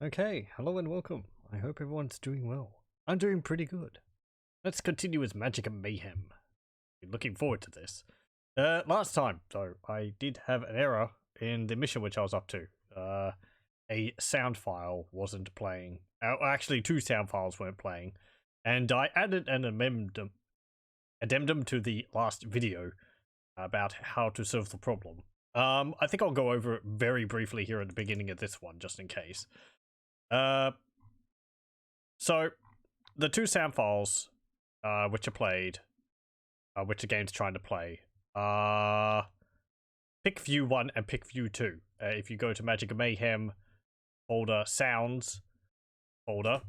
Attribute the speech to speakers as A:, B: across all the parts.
A: Okay, hello and welcome. I hope everyone's doing well. I'm doing pretty good. Let's continue with Magic and Mayhem. Looking forward to this. Last time, though, I did have an error in the mission which I was up to. A sound file wasn't playing. Actually, two sound files weren't playing. And I added an addendum to the last video about how to solve the problem. I think I'll go over it very briefly here at the beginning of this one, just in case. So the two sound files, which are played, which the game's trying to play, Pick View 1 and Pick View 2. If you go to Magic and Mayhem folder, Sounds folder,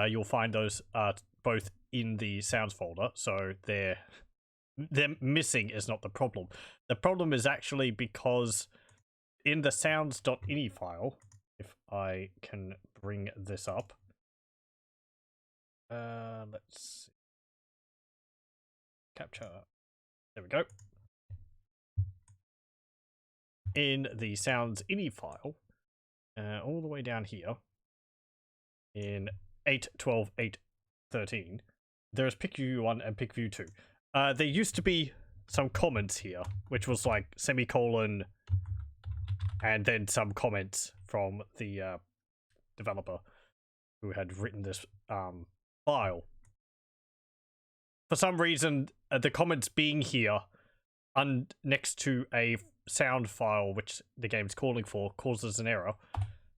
A: you'll find those both in the Sounds folder, so they're missing is not the problem. The problem is actually because in the sounds.ini file, if I can bring this up, let's see. Capture. There we go. In the sounds.ini file, all the way down here, in 8.12.8.13, there's Pick View 1 and Pick View 2. There used to be some comments here, which was like semicolon, and then some comments from the developer who had written this file. For some reason, the comments being here next to a sound file which the game's calling for causes an error.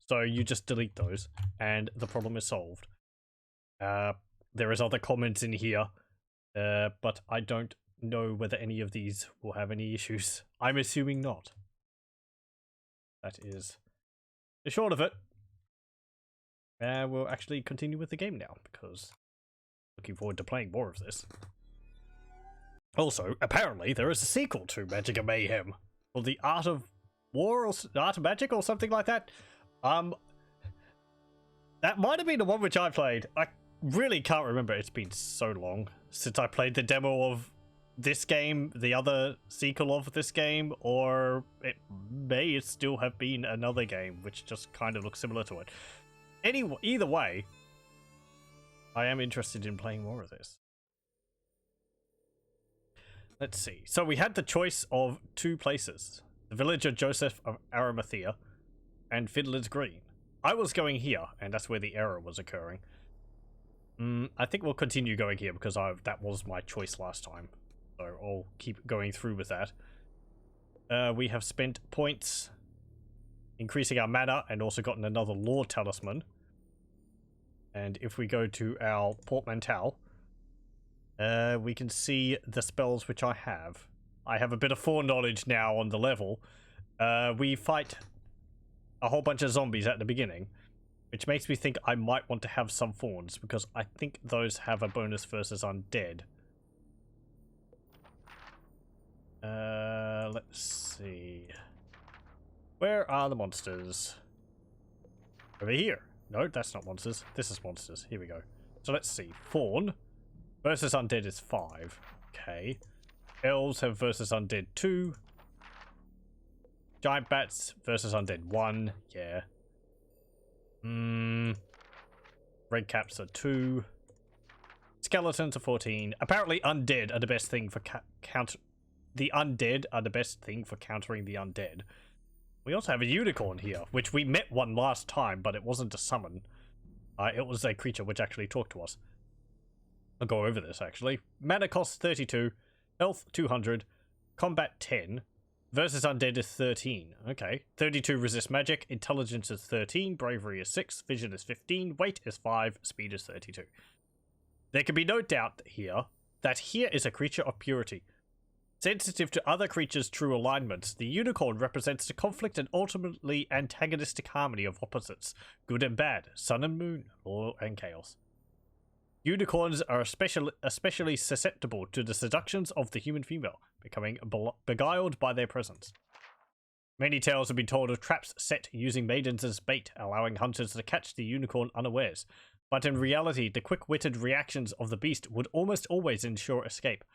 A: So you just delete those, and the problem is solved. There is other comments in here, but I don't know whether any of these will have any issues. I'm assuming not. That is the short of it. We'll actually continue with the game now, because looking forward to playing more of this. Also, apparently, there is a sequel to Magic and Mayhem, called The Art of War, or Art of Magic, or something like that. That might have been the one which I played. I really can't remember. It's been so long since I played the demo of this game, the other sequel of this game, or it may still have been another game which just kind of looks similar to it. Anyway, either way, I am interested in playing more of this. Let's see. So we had the choice of two places. The village of Joseph of Arimathea and Fiddler's Green. I was going here, and that's where the error was occurring. I think we'll continue going here because that was my choice last time. So I'll keep going through with that. We have spent points increasing our mana and also gotten another Lore Talisman. And if we go to our portmanteau, we can see the spells which I have. I have a bit of foreknowledge now on the level. We fight a whole bunch of zombies at the beginning, which makes me think I might want to have some fawns, because I think those have a bonus versus undead. Let's see. Where are the monsters? Over here. No, that's not monsters. This is monsters. Here we go. So let's see. Fawn versus undead is 5. Okay. Elves have versus undead 2. Giant bats versus undead 1. Yeah. Red caps are 2. Skeletons are 14. Apparently undead are the best thing for the undead are the best thing for countering the undead. We also have a unicorn here, which we met one last time, but it wasn't a summon. It was a creature which actually talked to us. I'll go over this, actually. Mana cost 32, health 200, combat 10, versus undead is 13. Okay. 32 resist magic, intelligence is 13, bravery is 6, vision is 15, weight is 5, speed is 32. There can be no doubt here that here is a creature of purity. Sensitive to other creatures' true alignments, the unicorn represents the conflict and ultimately antagonistic harmony of opposites, good and bad, sun and moon, law and chaos. Unicorns are especially susceptible to the seductions of the human female, becoming beguiled by their presence. Many tales have been told of traps set using maidens as bait, allowing hunters to catch the unicorn unawares. But in reality, the quick-witted reactions of the beast would almost always ensure escape.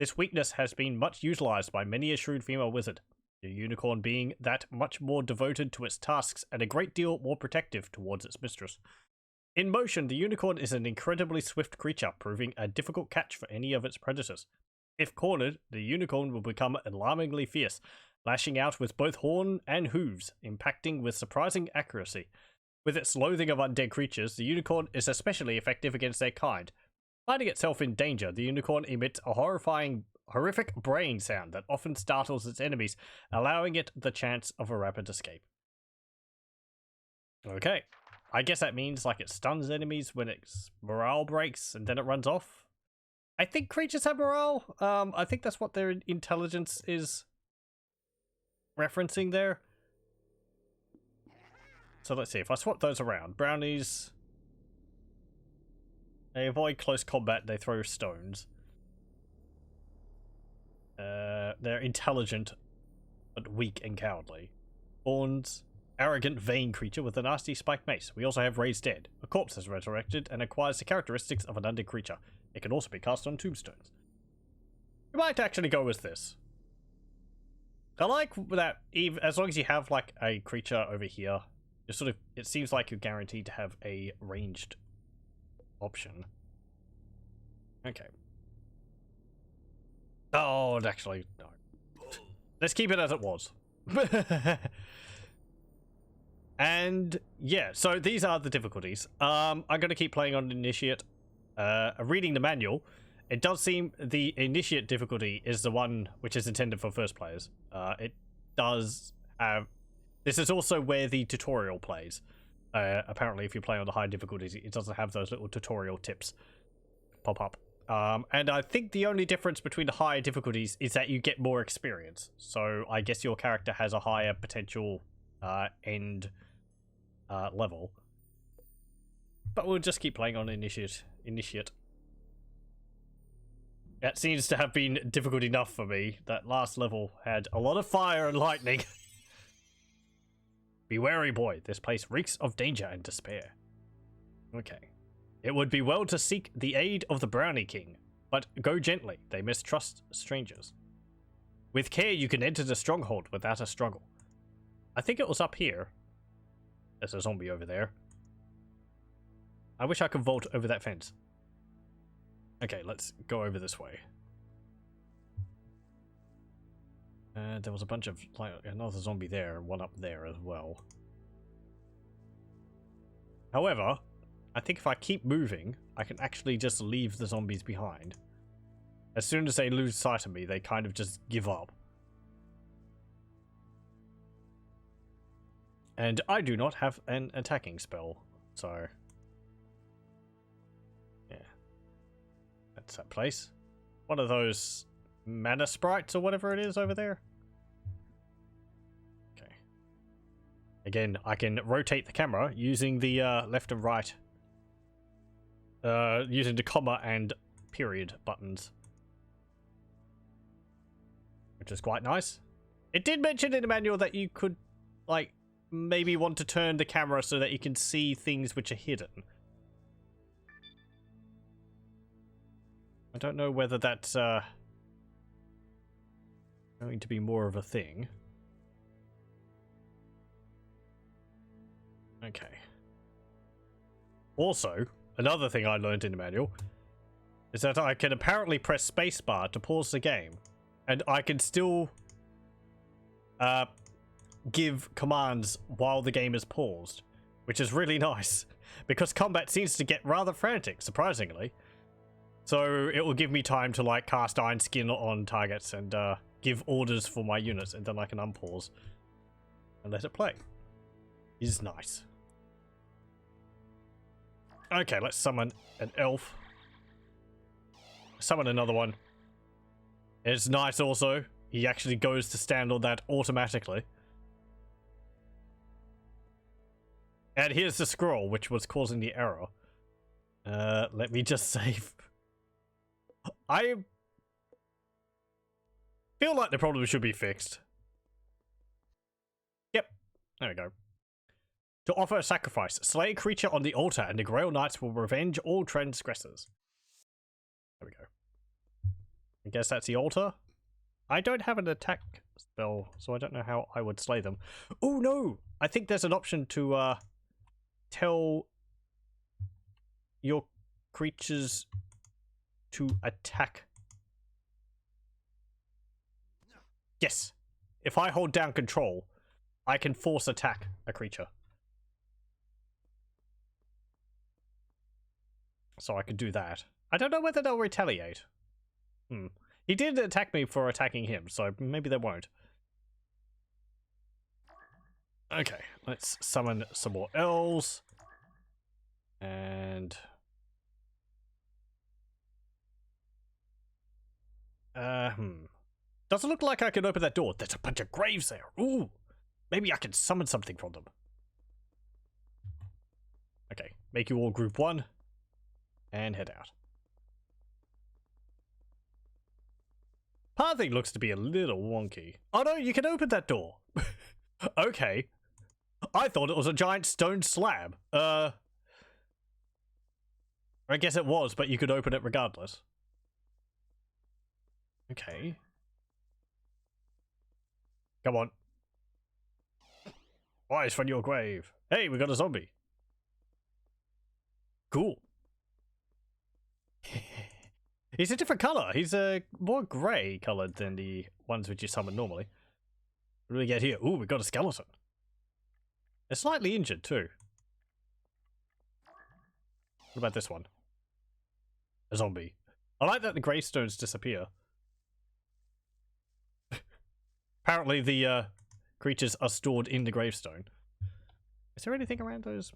A: This weakness has been much utilized by many a shrewd female wizard. The unicorn being that much more devoted to its tasks and a great deal more protective towards its mistress. In motion, the unicorn is an incredibly swift creature, proving a difficult catch for any of its predators. If cornered, the unicorn will become alarmingly fierce, lashing out with both horn and hooves, impacting with surprising accuracy. With its loathing of undead creatures, the unicorn is especially effective against their kind. Finding itself in danger, the unicorn emits a horrific braying sound that often startles its enemies, allowing it the chance of a rapid escape. Okay. I guess that means like it stuns enemies when its morale breaks and then it runs off. I think creatures have morale. I think that's what their intelligence is referencing there. So let's see, if I swap those around. Brownies, they avoid close combat, they throw stones. They're intelligent, but weak and cowardly. Thorns, arrogant, vain creature with a nasty spiked mace. We also have Raised Dead. A corpse is resurrected and acquires the characteristics of an undead creature. It can also be cast on tombstones. We might actually go with this. I like that, even as long as you have like a creature over here, you're sort of, it seems like you're guaranteed to have a ranged option. Okay. Oh, actually, no. Let's keep it as it was. And yeah, so these are the difficulties. I'm going to keep playing on Initiate. Reading the manual, it does seem the Initiate difficulty is the one which is intended for first players. It does have... This is also where the tutorial plays. Apparently, if you play on the high difficulties, it doesn't have those little tutorial tips pop up. And I think the only difference between the higher difficulties is that you get more experience. So I guess your character has a higher potential end level. But we'll just keep playing on Initiate. That seems to have been difficult enough for me. That last level had a lot of fire and lightning. Be wary, boy. This place reeks of danger and despair. Okay. It would be well to seek the aid of the Brownie King, but go gently. They mistrust strangers. With care, you can enter the stronghold without a struggle. I think it was up here. There's a zombie over there. I wish I could vault over that fence. Okay, let's go over this way. There was a bunch of, like, another zombie there, and one up there as well. However, I think if I keep moving, I can actually just leave the zombies behind. As soon as they lose sight of me, they kind of just give up. And I do not have an attacking spell, so... yeah. That's that place. One of those mana sprites or whatever it is over there. Okay. Again, I can rotate the camera using the left and right. Using the comma and period buttons. Which is quite nice. It did mention in the manual that you could, like, maybe want to turn the camera so that you can see things which are hidden. I don't know whether that's going to be more of a thing. Okay. Also, another thing I learned in the manual is that I can apparently press spacebar to pause the game, and I can still give commands while the game is paused, which is really nice because combat seems to get rather frantic, surprisingly. So it will give me time to like cast Iron Skin on targets and give orders for my units, and then I can unpause and let it play. It is nice. Okay, let's summon an elf. Summon another one. It's nice also. He actually goes to stand on that automatically. And here's the scroll, which was causing the error. Let me just save. I feel like the problem should be fixed. Yep. There we go. To offer a sacrifice, slay a creature on the altar, and the Grail Knights will revenge all transgressors. There we go. I guess that's the altar. I don't have an attack spell, so I don't know how I would slay them. Oh no! I think there's an option to tell your creatures to attack. Yes. If I hold down control, I can force attack a creature. So I could do that. I don't know whether they'll retaliate. He did attack me for attacking him, so maybe they won't. Okay, let's summon some more elves. And... Doesn't look like I can open that door. There's a bunch of graves there. Ooh! Maybe I can summon something from them. Okay, make you all group 1. And head out. Pathing looks to be a little wonky. Oh no, you can open that door. Okay. I thought it was a giant stone slab. I guess it was, but you could open it regardless. Okay. Come on. Rise from your grave. Hey, we got a zombie. Cool. He's a different color. He's more grey colored than the ones which you summon normally. What do we get here? Ooh, we got a skeleton. They're slightly injured too. What about this one? A zombie. I like that the gravestones disappear. Apparently the creatures are stored in the gravestone. Is there anything around those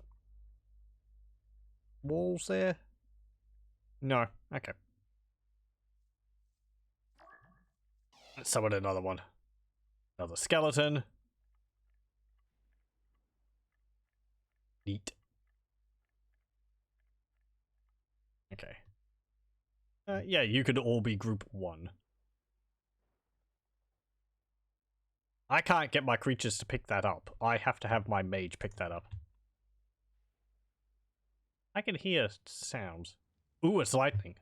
A: walls there? No. Okay. Let's summon another one. Another skeleton. Neat. Okay. Yeah, you could all be group 1. I can't get my creatures to pick that up. I have to have my mage pick that up. I can hear sounds. Ooh, it's lightning.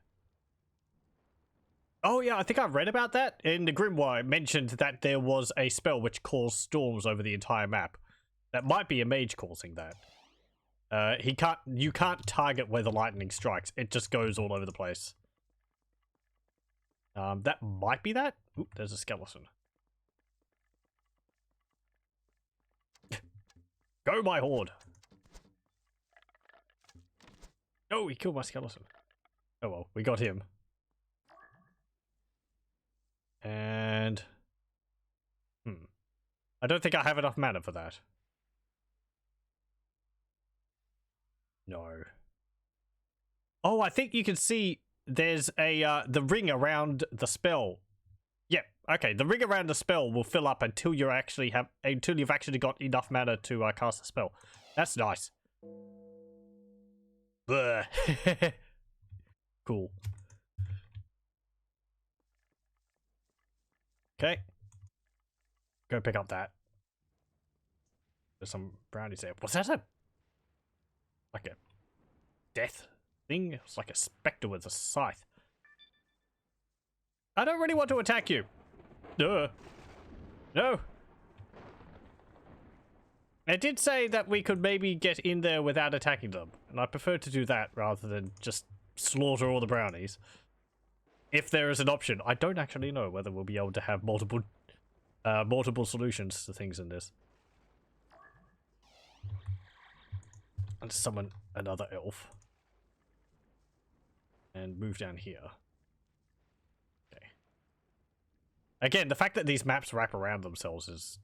A: Oh yeah, I think I read about that. In the Grimoire, it mentioned that there was a spell which caused storms over the entire map. That might be a mage causing that. You can't target where the lightning strikes. It just goes all over the place. That might be that. Oop, there's a skeleton. Go, my horde! Oh, he killed my skeleton. Oh well, we got him. And... I don't think I have enough mana for that. No. Oh, I think you can see there's a, the ring around the spell. Yeah, okay, the ring around the spell will fill up until you've actually got enough mana to cast the spell. That's nice. Cool. Okay. Go pick up that. There's some brownies there. Was that like a death thing? It was like a spectre with a scythe. I don't really want to attack you. No. It did say that we could maybe get in there without attacking them, and I prefer to do that rather than just slaughter all the brownies. If there is an option. I don't actually know whether we'll be able to have multiple solutions to things in this. Let's summon another elf. And move down here. Okay. Again, the fact that these maps wrap around themselves is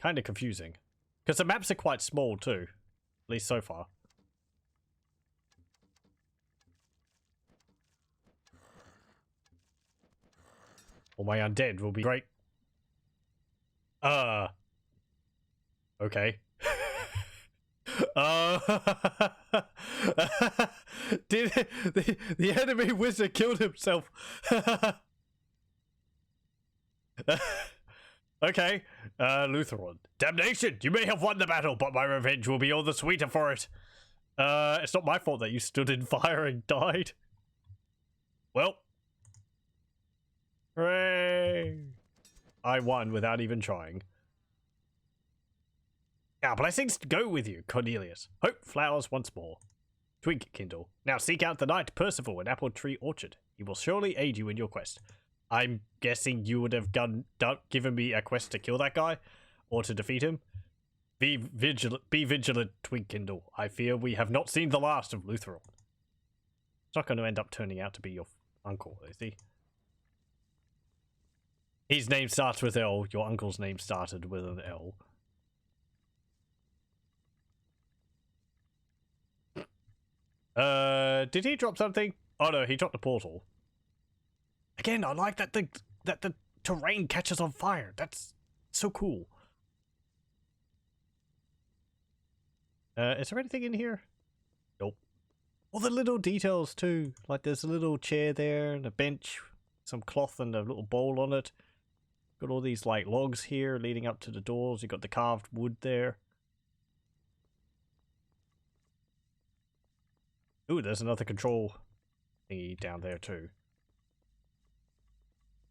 A: kind of confusing. Because the maps are quite small too. At least so far. Well, my undead will be great. Okay. Did the enemy wizard killed himself? Okay. Lutheran. Damnation! You may have won the battle, but my revenge will be all the sweeter for it. It's not my fault that you stood in fire and died. Well. Hooray! I won without even trying. Our blessings go with you, Cornelius. Hope flowers once more. Twig kindle. Now seek out the knight Percival in Apple Tree Orchard. He will surely aid you in your quest. I'm guessing you would have given me a quest to kill that guy, or to defeat him. Be vigilant, Twig kindle. I fear we have not seen the last of Lutheran. It's not going to end up turning out to be your uncle, is he? His name starts with L. Your uncle's name started with an L. Did he drop something? Oh no, he dropped a portal. Again, I like that the terrain catches on fire. That's so cool. Is there anything in here? Nope. All the little details too. Like there's a little chair there and a bench, some cloth and a little bowl on it. Got all these like logs here leading up to the doors. You got the carved wood there. Ooh, there's another control thingy down there too.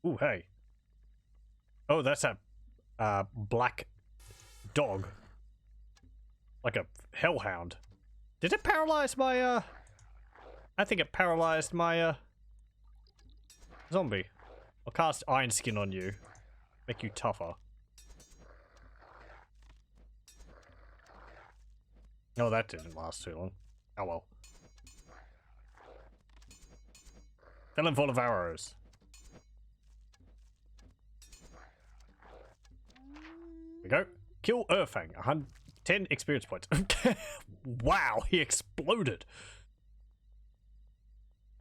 A: Ooh, hey. Oh, that's a black dog. Like a hellhound. Did it paralyze my I think it paralyzed my zombie. I'll cast Iron Skin on you. Make you tougher. Oh, that didn't last too long. Oh well. Fill him full of arrows. There we go. Kill Urfang. 110 experience points. Wow, he exploded.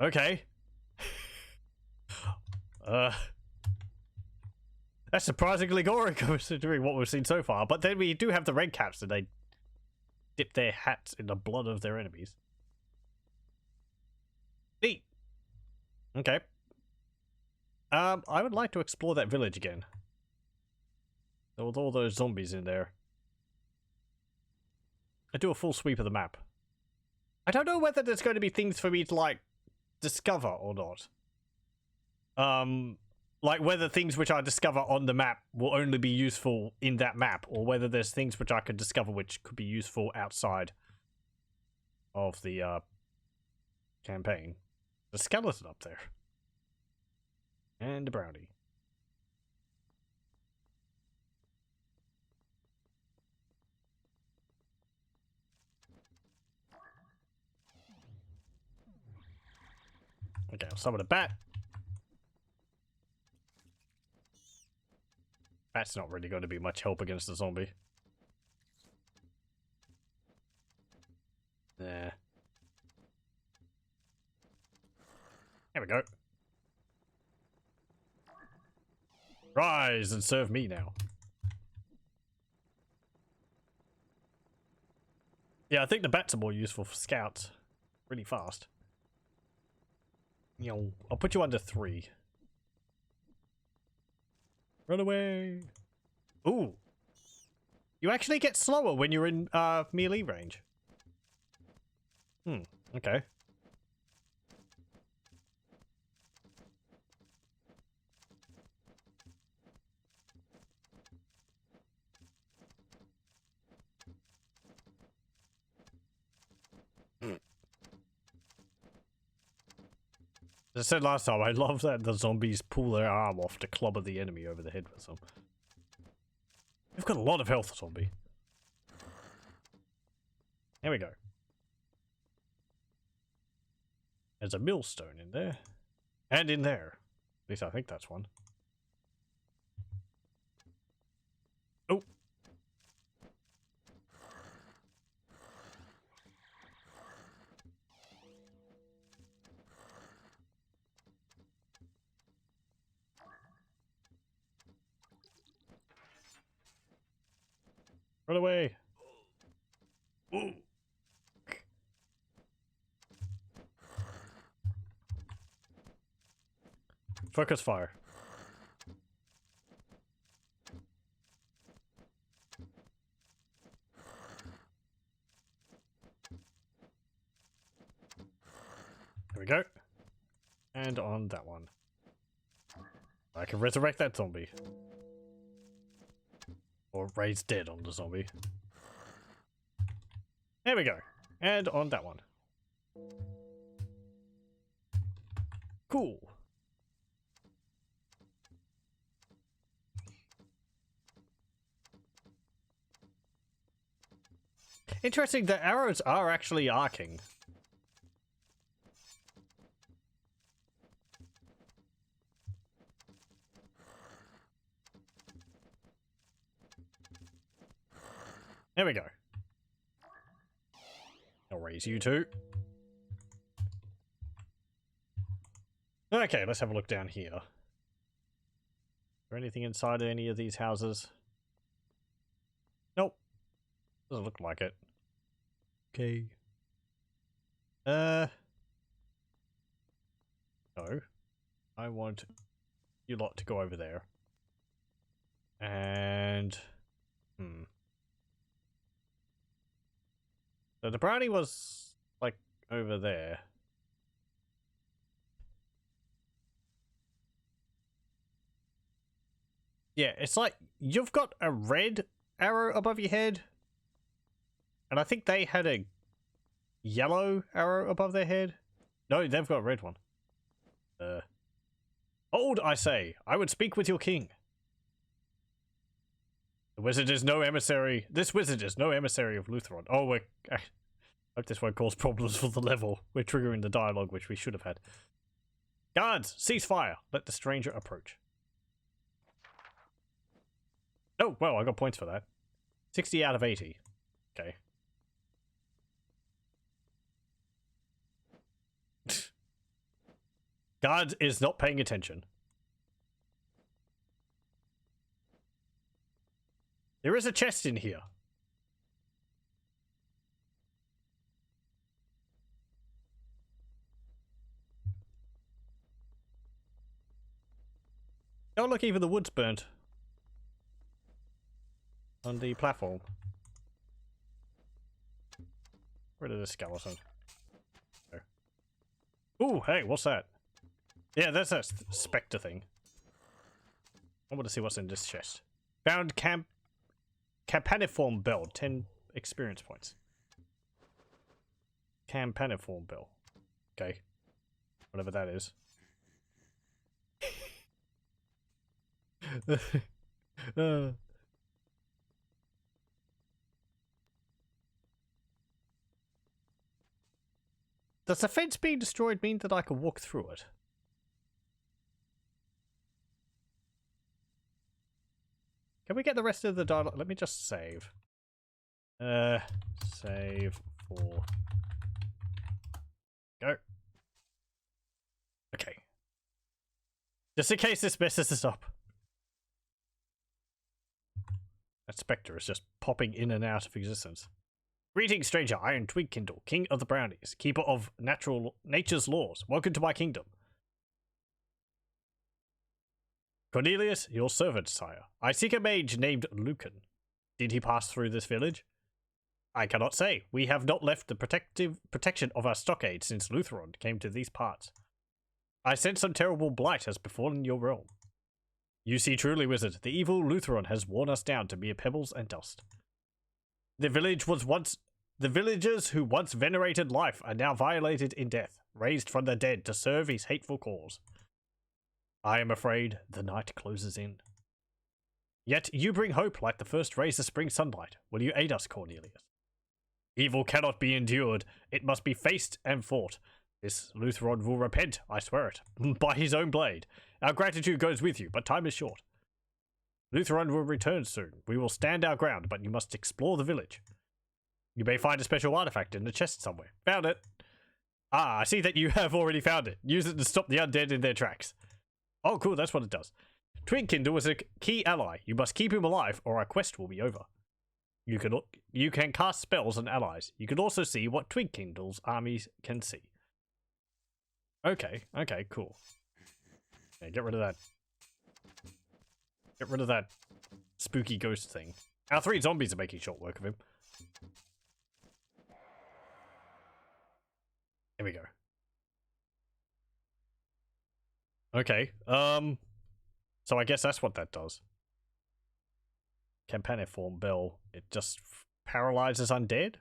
A: Okay. That's surprisingly gory considering what we've seen so far. But then we do have the red caps and they dip their hats in the blood of their enemies. Neat. Okay. I would like to explore that village again. With all those zombies in there. I do a full sweep of the map. I don't know whether there's going to be things for me to, like, discover or not. Like, whether things which I discover on the map will only be useful in that map, or whether there's things which I could discover which could be useful outside of the, campaign. The skeleton up there. And a brownie. Okay, I'll summon a bat. Bat's not really going to be much help against the zombie. Nah. There we go. Rise and serve me now. Yeah, I think the bats are more useful for scouts. Really fast. You know, I'll put you under 3. Run away. Ooh. You actually get slower when you're in melee range. Okay. As I said last time, I love that the zombies pull their arm off to clobber the enemy over the head with them. You've got a lot of health, zombie. There we go. There's a millstone in there. And in there. At least I think that's one. Oh. Run away. Ooh. Focus fire. There we go. And on that one. I can resurrect that zombie. Or raise dead on the zombie. There we go. And on that one. Cool. Interesting, the arrows are actually arcing. There we go. I'll raise you two. Okay, let's have a look down here. Is there anything inside any of these houses? Nope. Doesn't look like it. Okay. No. I want you lot to go over there. And... So the brownie was, like, over there. Yeah, it's like, you've got a red arrow above your head. And I think they had a yellow arrow above their head. No, they've got a red one. Hold, I say, I would speak with your king. The wizard is no emissary. This wizard is no emissary of Lutheron. Oh, I hope this won't cause problems for the level. We're triggering the dialogue, which we should have had. Guards, cease fire. Let the stranger approach. Oh, well, I got points for that. 60 out of 80. Okay. Guard is not paying attention. There is a chest in here. Oh, look, even the wood's burnt. On the platform. Where did the skeleton? Ooh, hey, what's that? Yeah, that's a spectre thing. I want to see what's in this chest. Found Campaniform Bell, 10 experience points. Campaniform Bell. Okay. Whatever that is. Does the fence being destroyed mean that I can walk through it? Can we get the rest of the dialogue? Let me just save. Save for... Go. Okay. Just in case this messes us up. That spectre is just popping in and out of existence. Greetings, stranger. I am Twigkindle, king of the brownies, keeper of nature's laws. Welcome to my kingdom. Cornelius, your servant, sire. I seek a mage named Lucan. Did he pass through this village? I cannot say. We have not left the protection of our stockade since Lutheron came to these parts. I sense some terrible blight has befallen your realm. You see truly, wizard, the evil Lutheron has worn us down to mere pebbles and dust. The villagers who once venerated life are now violated in death, raised from the dead to serve his hateful cause. I am afraid the night closes in. Yet you bring hope like the first rays of spring sunlight. Will you aid us, Cornelius? Evil cannot be endured. It must be faced and fought. This Lutheran will repent, I swear it, by his own blade. Our gratitude goes with you, but time is short. Lutheran will return soon. We will stand our ground, but you must explore the village. You may find a special artifact in the chest somewhere. Found it. Ah, I see that you have already found it. Use it to stop the undead in their tracks. Oh, cool, that's what it does. Twigkindle is a key ally. You must keep him alive, or our quest will be over. You can cast spells on allies. You can also see what Twigkindle's armies can see. Okay, cool. Yeah, get rid of that. Get rid of that spooky ghost thing. Our 3 zombies are making short work of him. There we go. Okay, So I guess that's what that does. Campaniform bell. It just paralyzes undead?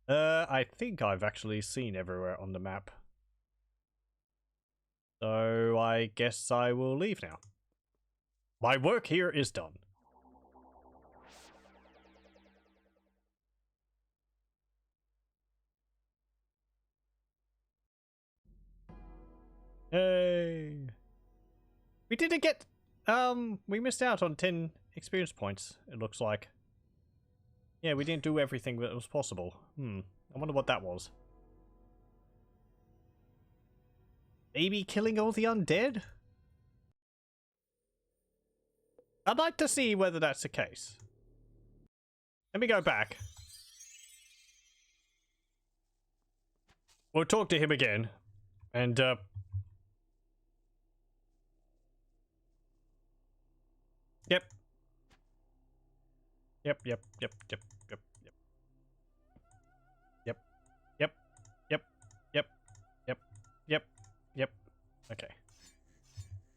A: I think I've actually seen everywhere on the map. So I guess I will leave now. My work here is done. Hey. We didn't get we missed out on 10 experience points, it looks like. Yeah, we didn't do everything that was possible. I wonder what that was. Maybe killing all the undead? I'd like to see whether that's the case. Let me go back. We'll talk to him again. And, Yep. Yep. Yep. Okay.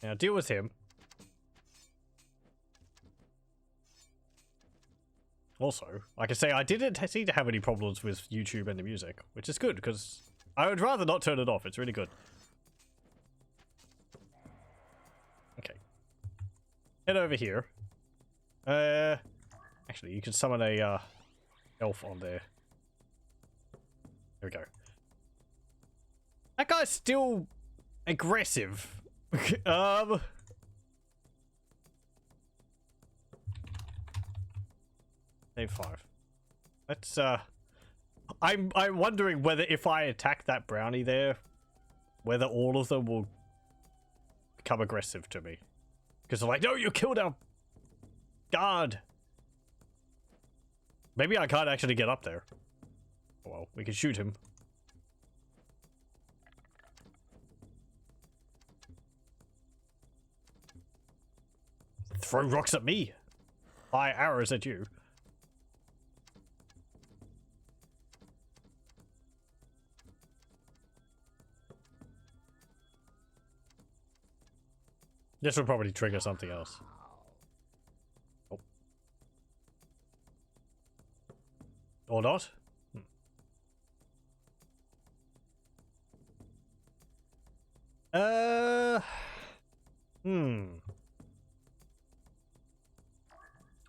A: Now deal with him. Also, like I say, I didn't seem to have any problems with YouTube and the music, which is good, because I would rather not turn it off. It's really good. Okay. Head over here. Actually, you can summon a, elf on there. There we go. That guy's still aggressive. Save 5. Let's, I'm wondering whether if I attack that brownie there, whether all of them will become aggressive to me. Because they're like, no, you killed our guard. Maybe I can't actually get up there. Well, we can shoot him. Throw rocks at me. Fire arrows at you. This will probably trigger something else. Oh. Or not?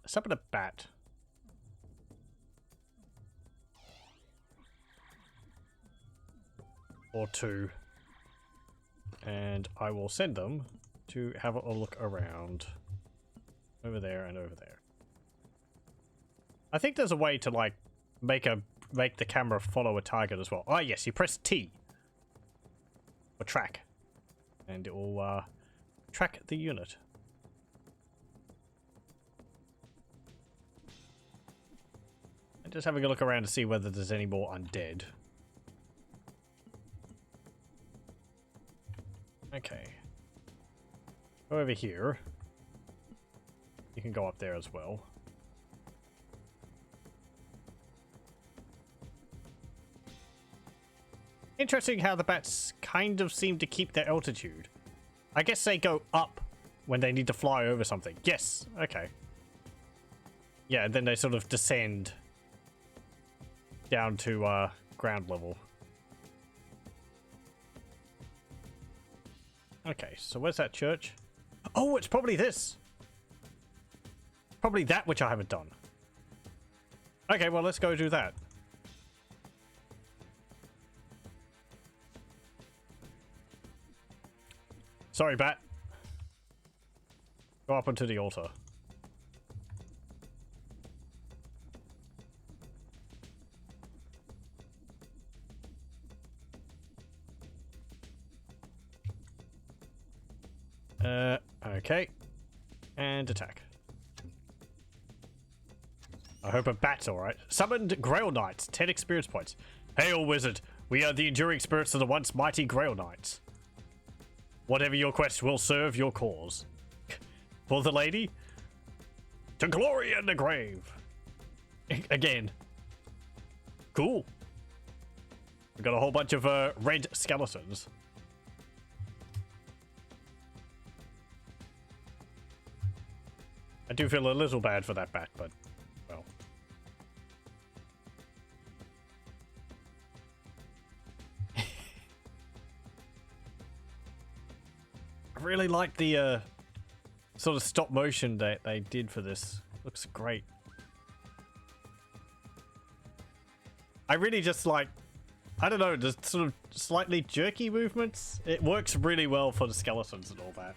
A: Summon a bat. Or 2. And I will send them to have a look around. Over there and over there. I think there's a way to, like, make the camera follow a target as well. Oh yes, you press T. Or track. And it will, track the unit. And just having a look around to see whether there's any more undead. Okay. Go over here. You can go up there as well. Interesting how the bats kind of seem to keep their altitude. I guess they go up when they need to fly over something. Yes, okay. Yeah, and then they sort of descend down to ground level. Okay, so where's that church? Oh, it's probably this. Probably that which I haven't done. Okay, well, let's go do that. Sorry, bat. Go up onto the altar. Okay. And attack. I hope a bat's alright. Summoned Grail Knights, 10 experience points. Hail, wizard! We are the enduring spirits of the once mighty Grail Knights. Whatever your quest will serve your cause. For the lady? To glory in the grave! Again. Cool. We've got a whole bunch of red skeletons. I do feel a little bad for that bat, but, well. I really like the sort of stop motion that they did for this. Looks great. I really just like, I don't know, just sort of slightly jerky movements. It works really well for the skeletons and all that.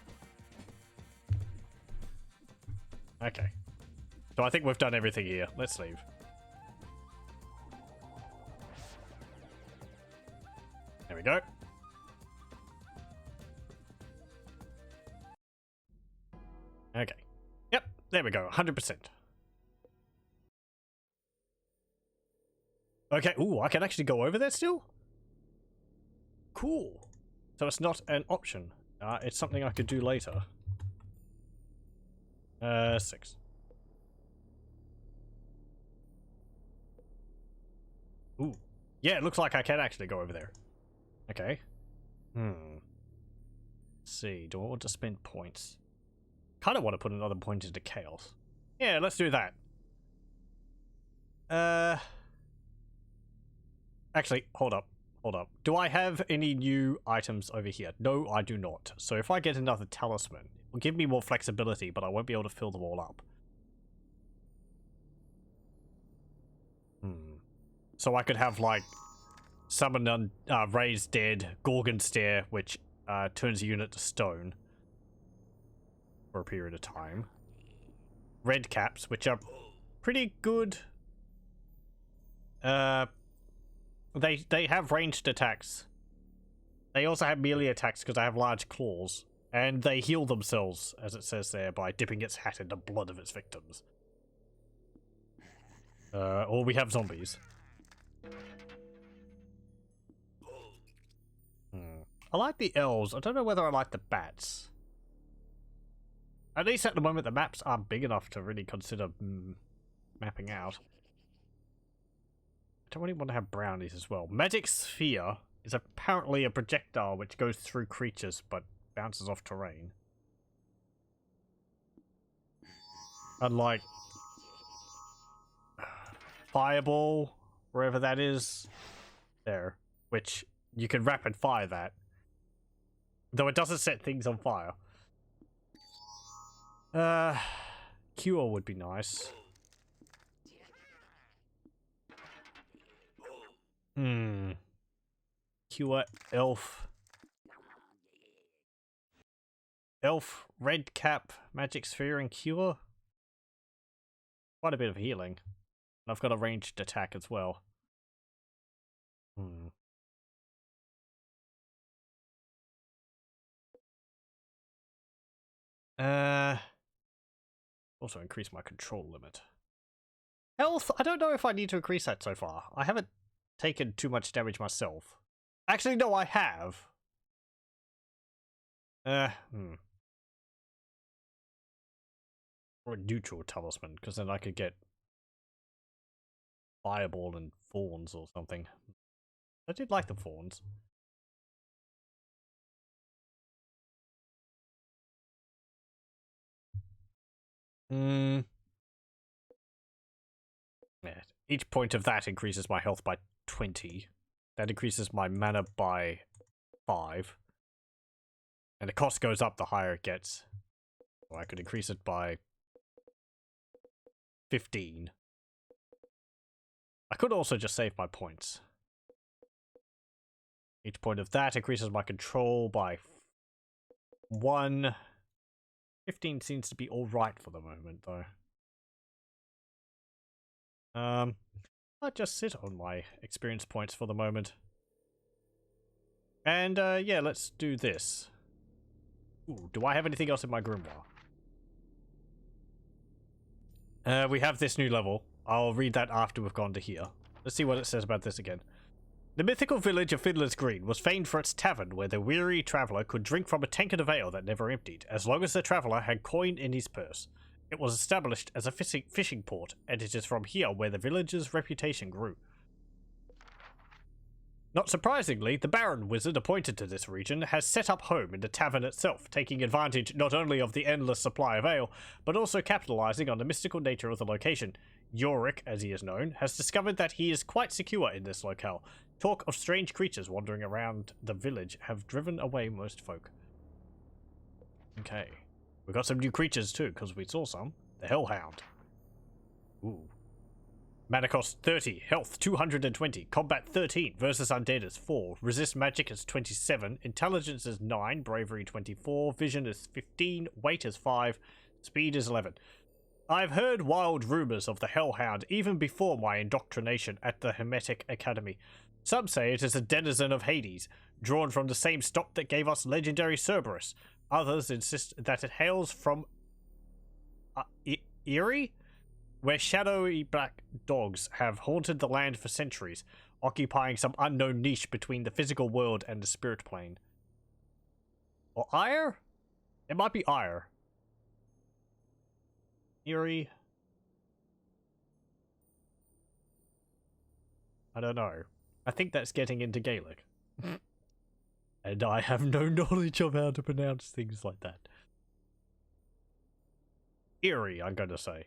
A: Okay. So I think we've done everything here. Let's leave. There we go. Okay. Yep, there we go. 100%. Okay, ooh, I can actually go over there still? Cool. So it's not an option. It's something I could do later. 6. Ooh. Yeah, it looks like I can actually go over there. Okay. Let's see, do I want to spend points? Kind of want to put another point into chaos. Yeah, let's do that. Actually, hold up. Hold up. Do I have any new items over here? No, I do not. So if I get another talisman, it will give me more flexibility, but I won't be able to fill them all up. So I could have, like, summon raised dead, Gorgon stare, which turns a unit to stone for a period of time. Red caps, which are pretty good. They have ranged attacks. They also have melee attacks because they have large claws. And they heal themselves, as it says there, by dipping its hat in the blood of its victims. Or we have zombies. I like the elves. I don't know whether I like the bats. At least at the moment, the maps aren't big enough to really consider mapping out. I don't really want to have brownies as well. Magic Sphere is apparently a projectile which goes through creatures but bounces off terrain. Unlike Fireball, wherever that is, there, which you can rapid fire that. Though it doesn't set things on fire. Cure would be nice. Cure, elf. Elf, red cap, magic sphere, and cure. Quite a bit of healing. And I've got a ranged attack as well. Also increase my control limit. Health, I don't know if I need to increase that so far. I haven't taken too much damage myself. Actually, no, I have. Or a neutral talisman, because then I could get Fireball and Thorns or something. I did like the Thorns. Yeah. Each point of that increases my health by 20. That increases my mana by 5. And the cost goes up the higher it gets. So I could increase it by 15. I could also just save my points. Each point of that increases my control by 1. 15 seems to be alright for the moment, though. I'll just sit on my experience points for the moment. And, yeah, let's do this. Ooh, do I have anything else in my grimoire? We have this new level. I'll read that after we've gone to here. Let's see what it says about this again. The mythical village of Fiddler's Green was famed for its tavern, where the weary traveller could drink from a tankard of ale that never emptied, as long as the traveller had coin in his purse. It was established as a fishing port, and it is from here where the village's reputation grew. Not surprisingly, the Baron wizard appointed to this region has set up home in the tavern itself, taking advantage not only of the endless supply of ale, but also capitalizing on the mystical nature of the location. Yorick, as he is known, has discovered that he is quite secure in this locale. Talk of strange creatures wandering around the village have driven away most folk. Okay. We got some new creatures too, because we saw some. The Hellhound. Ooh. Mana cost 30, health 220, combat 13, versus undead is 4, resist magic is 27, intelligence is 9, bravery 24, vision is 15, weight is 5, speed is 11. I've heard wild rumors of the Hellhound even before my indoctrination at the Hermetic Academy. Some say it is a denizen of Hades, drawn from the same stock that gave us legendary Cerberus. Others insist that it hails from Erie, where shadowy black dogs have haunted the land for centuries, occupying some unknown niche between the physical world and the spirit plane. Or Ire? It might be Ire. Erie? I don't know. I think that's getting into Gaelic. And I have no knowledge of how to pronounce things like that. Erie, I'm going to say.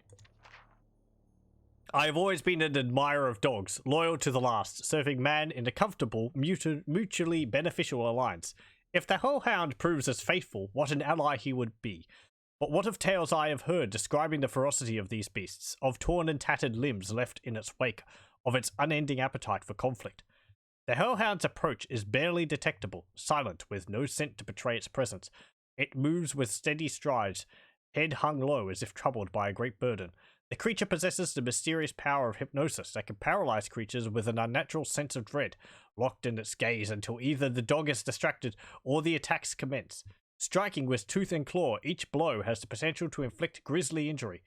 A: I have always been an admirer of dogs, loyal to the last, serving man in a comfortable, mutually beneficial alliance. If the Hellhound proves as faithful, what an ally he would be. But what of tales I have heard describing the ferocity of these beasts, of torn and tattered limbs left in its wake, of its unending appetite for conflict? The Hellhound's approach is barely detectable, silent, with no scent to betray its presence. It moves with steady strides, head hung low as if troubled by a great burden. The creature possesses the mysterious power of hypnosis that can paralyze creatures with an unnatural sense of dread, locked in its gaze until either the dog is distracted or the attacks commence. Striking with tooth and claw, each blow has the potential to inflict grisly injury.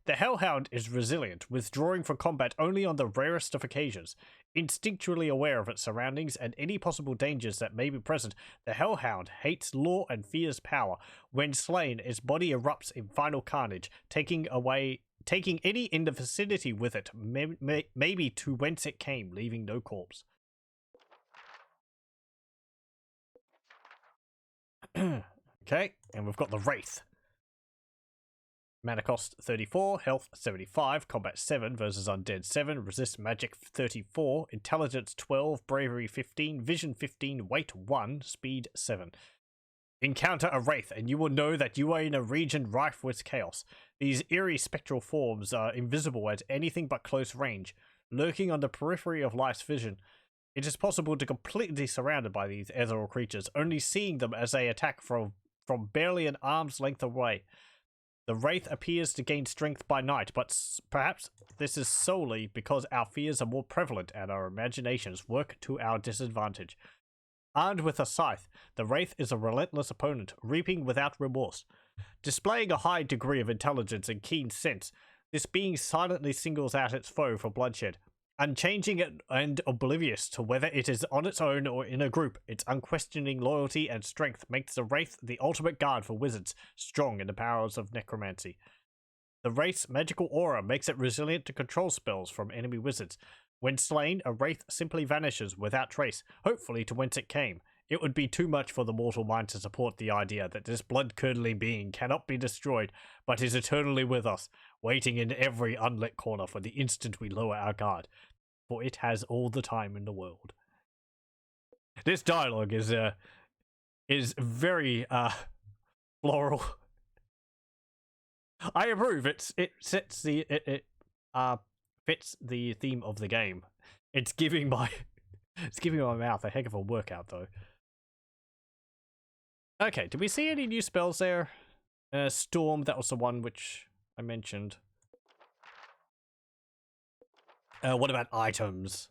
A: The Hellhound is resilient, withdrawing from combat only on the rarest of occasions. Instinctually aware of its surroundings and any possible dangers that may be present, the Hellhound hates law and fears power. When slain, its body erupts in final carnage, taking any in the vicinity with it, maybe to whence it came, leaving no corpse. Okay, and we've got the Wraith. Mana cost 34, health 75, combat 7 versus undead 7, resist magic 34, intelligence 12, bravery 15, vision 15, weight 1, speed 7. Encounter a Wraith, and you will know that you are in a region rife with chaos. These eerie spectral forms are invisible at anything but close range, lurking on the periphery of life's vision. It is possible to completely surrounded by these ethereal creatures, only seeing them as they attack from barely an arm's length away. The Wraith appears to gain strength by night, but perhaps this is solely because our fears are more prevalent and our imaginations work to our disadvantage. Armed with a scythe, the Wraith is a relentless opponent, reaping without remorse. Displaying a high degree of intelligence and keen sense, this being silently singles out its foe for bloodshed. Unchanging and oblivious to whether it is on its own or in a group, its unquestioning loyalty and strength makes the Wraith the ultimate guard for wizards, strong in the powers of necromancy. The Wraith's magical aura makes it resilient to control spells from enemy wizards. When slain, a Wraith simply vanishes without trace, hopefully to whence it came. It would be too much for the mortal mind to support the idea that this blood-curdling being cannot be destroyed, but is eternally with us, waiting in every unlit corner for the instant we lower our guard. For it has all the time in the world. This dialogue is very floral. I approve. It fits the theme of the game. It's giving my mouth a heck of a workout though. Okay, did we see any new spells there? Storm, that was the one which I mentioned. What about items?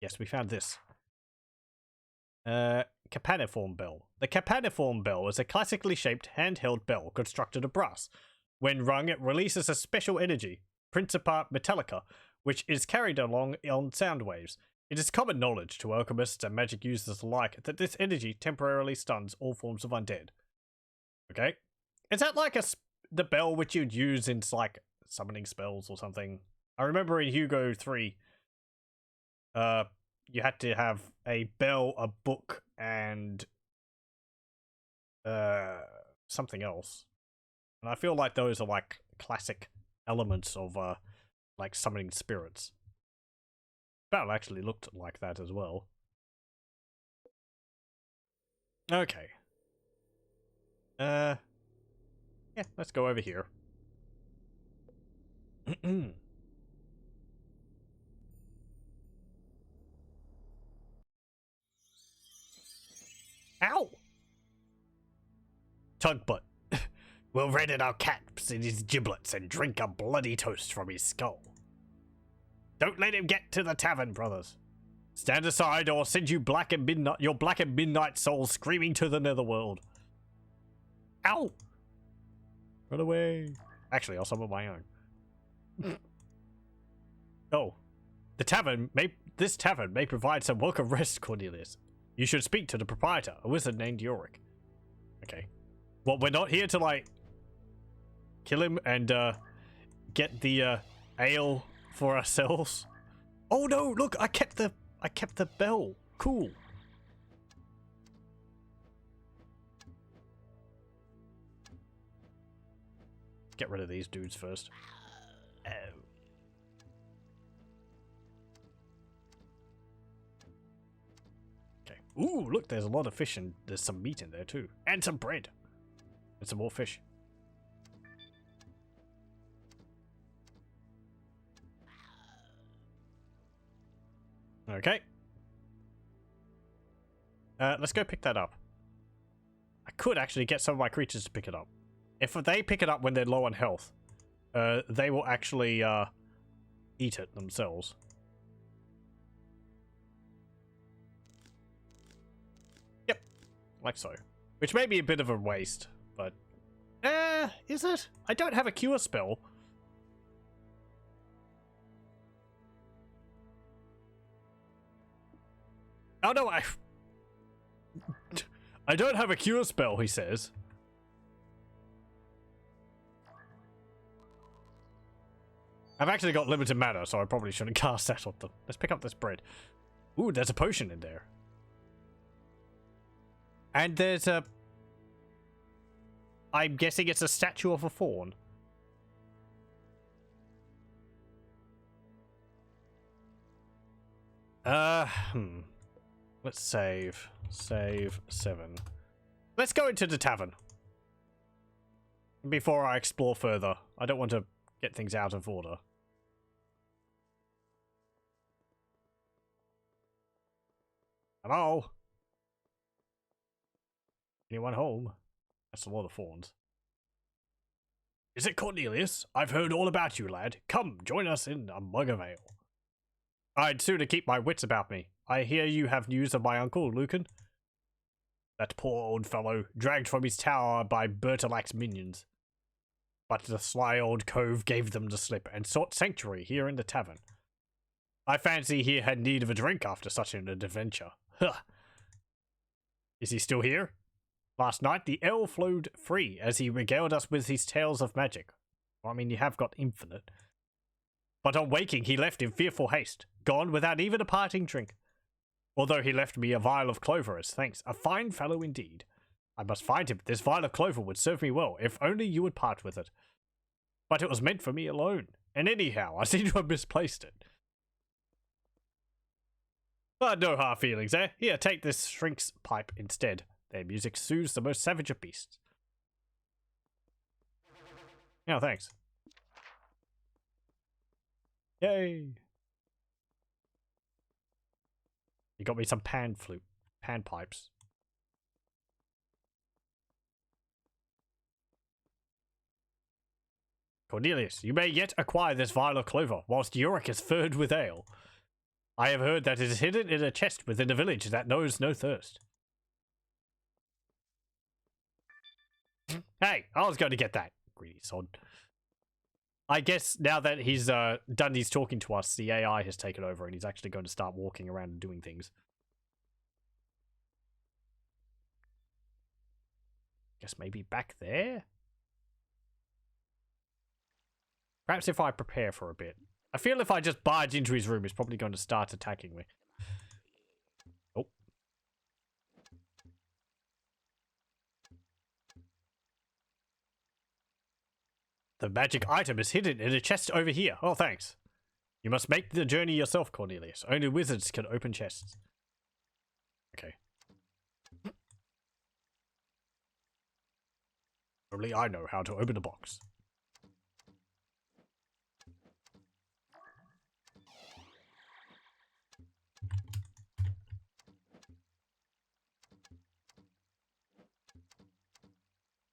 A: Yes, we found this. Capaniform Bell. The Capaniform Bell is a classically shaped handheld bell constructed of brass. When rung, it releases a special energy, Principa Metallica, which is carried along on sound waves. It is common knowledge to alchemists and magic users alike that this energy temporarily stuns all forms of undead. Okay. Is that like the bell which you'd use in, like, summoning spells or something? I remember in Hugo 3, you had to have a bell, a book, and something else. And I feel like those are like classic elements of like summoning spirits. Battle actually looked like that as well. Okay. Yeah, let's go over here. Ow! Tugbutt. We'll render our caps in his giblets and drink a bloody toast from his skull. Don't let him get to the tavern, brothers. Stand aside, or I'll send you your black and midnight soul screaming to the netherworld. Ow! Run away. Actually, I'll summon my own. Oh. This tavern may provide some welcome rest, Cornelius. You should speak to the proprietor, a wizard named Yorick. Okay. Well, we're not here to, like, kill him and, get the, ale for ourselves. Oh no, look, I kept the bell. Cool. Get rid of these dudes first. Oh. Okay. Ooh, look, there's a lot of fish and there's some meat in there too. And some bread. And some more fish. Okay. Let's go pick that up. I could actually get some of my creatures to pick it up. If they pick it up when they're low on health, they will actually eat it themselves. Yep, like so. Which may be a bit of a waste, but... is it? I don't have a cure spell. Oh no, I don't have a cure spell, he says. I've actually got limited mana, so I probably shouldn't cast that on them. Let's pick up this bread. Ooh, there's a potion in there. And there's a... I'm guessing it's a statue of a fawn. Let's save. Save 7. Let's go into the tavern. Before I explore further. I don't want to get things out of order. Hello? Anyone home? That's a lot of fawns. Is it Cornelius? I've heard all about you, lad. Come, join us in a mug of ale. I'd sooner keep my wits about me. I hear you have news of my uncle, Lucan. That poor old fellow, dragged from his tower by Bertilac's minions. But the sly old cove gave them the slip and sought sanctuary here in the tavern. I fancy he had need of a drink after such an adventure. Huh. Is he still here? Last night the ale flowed free as he regaled us with his tales of magic. I mean, you have got infinite. But on waking he left in fearful haste, gone without even a parting drink. Although he left me a vial of clover as thanks. A fine fellow indeed. I must find him. This vial of clover would serve me well, if only you would part with it. But it was meant for me alone. And anyhow, I seem to have misplaced it. But no hard feelings, eh? Here, take this shrink's pipe instead. Their music soothes the most savage of beasts. Yeah, thanks. Yay! You got me some pan pipes. Cornelius, you may yet acquire this vial of clover, whilst Yorick is furred with ale. I have heard that it is hidden in a chest within a village that knows no thirst. Hey, I was going to get that. Greedy sod. I guess now that he's done his talking to us, the AI has taken over and he's actually going to start walking around and doing things. Guess maybe back there? Perhaps if I prepare for a bit. I feel if I just barge into his room, he's probably going to start attacking me. The magic item is hidden in a chest over here. Oh, thanks. You must make the journey yourself, Cornelius. Only wizards can open chests. Okay. Only I know how to open a box.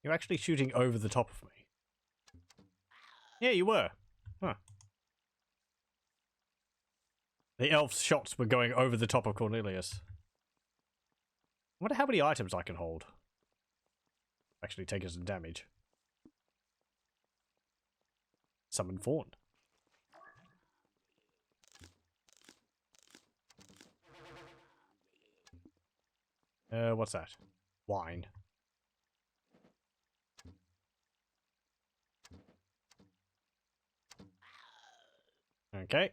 A: You're actually shooting over the top of me. Yeah, you were. Huh. The elf's shots were going over the top of Cornelius. I wonder how many items I can hold. Actually take some damage. Summon Fawn. What's that? Wine. Okay.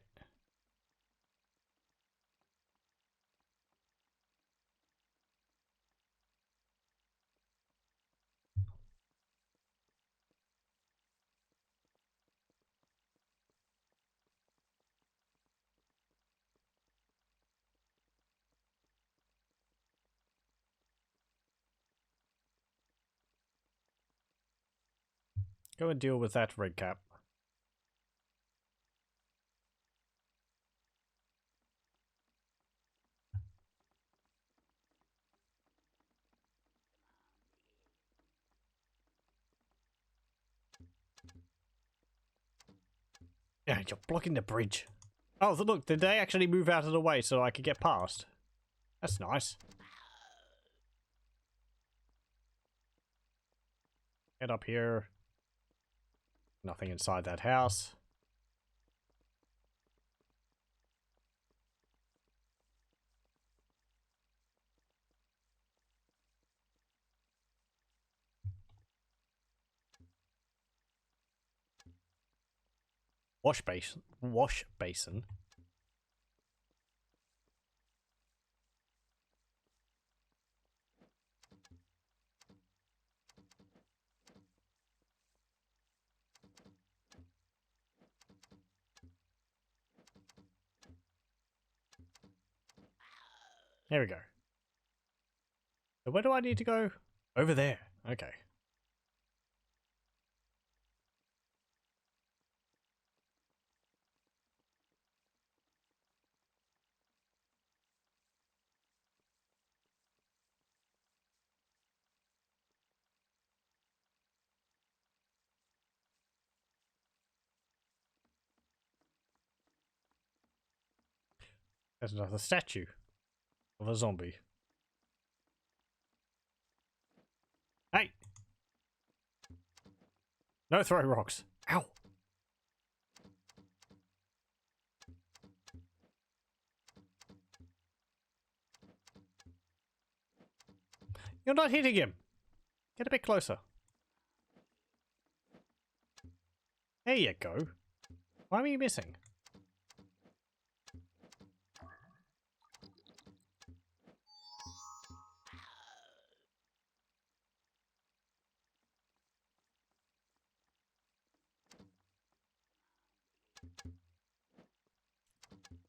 A: Go and deal with that red cap. Yeah, you're blocking the bridge. Oh, look, did they actually move out of the way so I could get past? That's nice. Get up here. Nothing inside that house. Wash basin. Wash basin. There we go. So where do I need to go? Over there. Okay. There's another statue of a zombie. Hey! No throwing rocks. Ow! You're not hitting him! Get a bit closer. There you go. Why are you missing?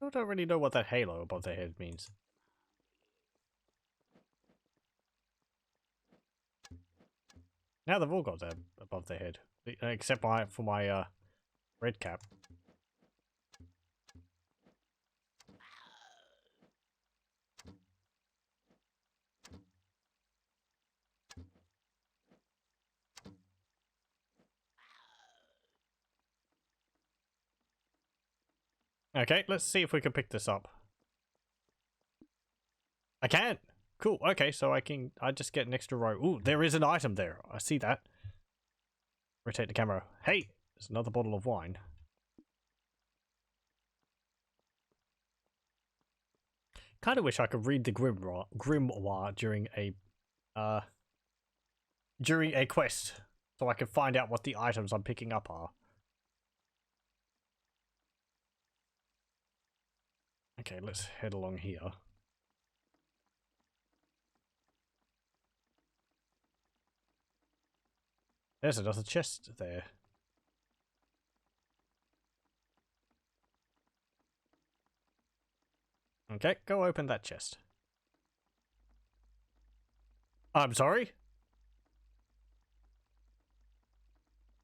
A: I don't really know what that halo above their head means. Now they've all got that above their head. Except for my red cap. Okay, let's see if we can pick this up. I can! Cool, okay, so I just get an extra row. Ooh, there is an item there. I see that. Rotate the camera. Hey! There's another bottle of wine. Kinda wish I could read the grimoire during a quest. So I could find out what the items I'm picking up are. Okay, let's head along here. There's another chest there. Okay, go open that chest. I'm sorry?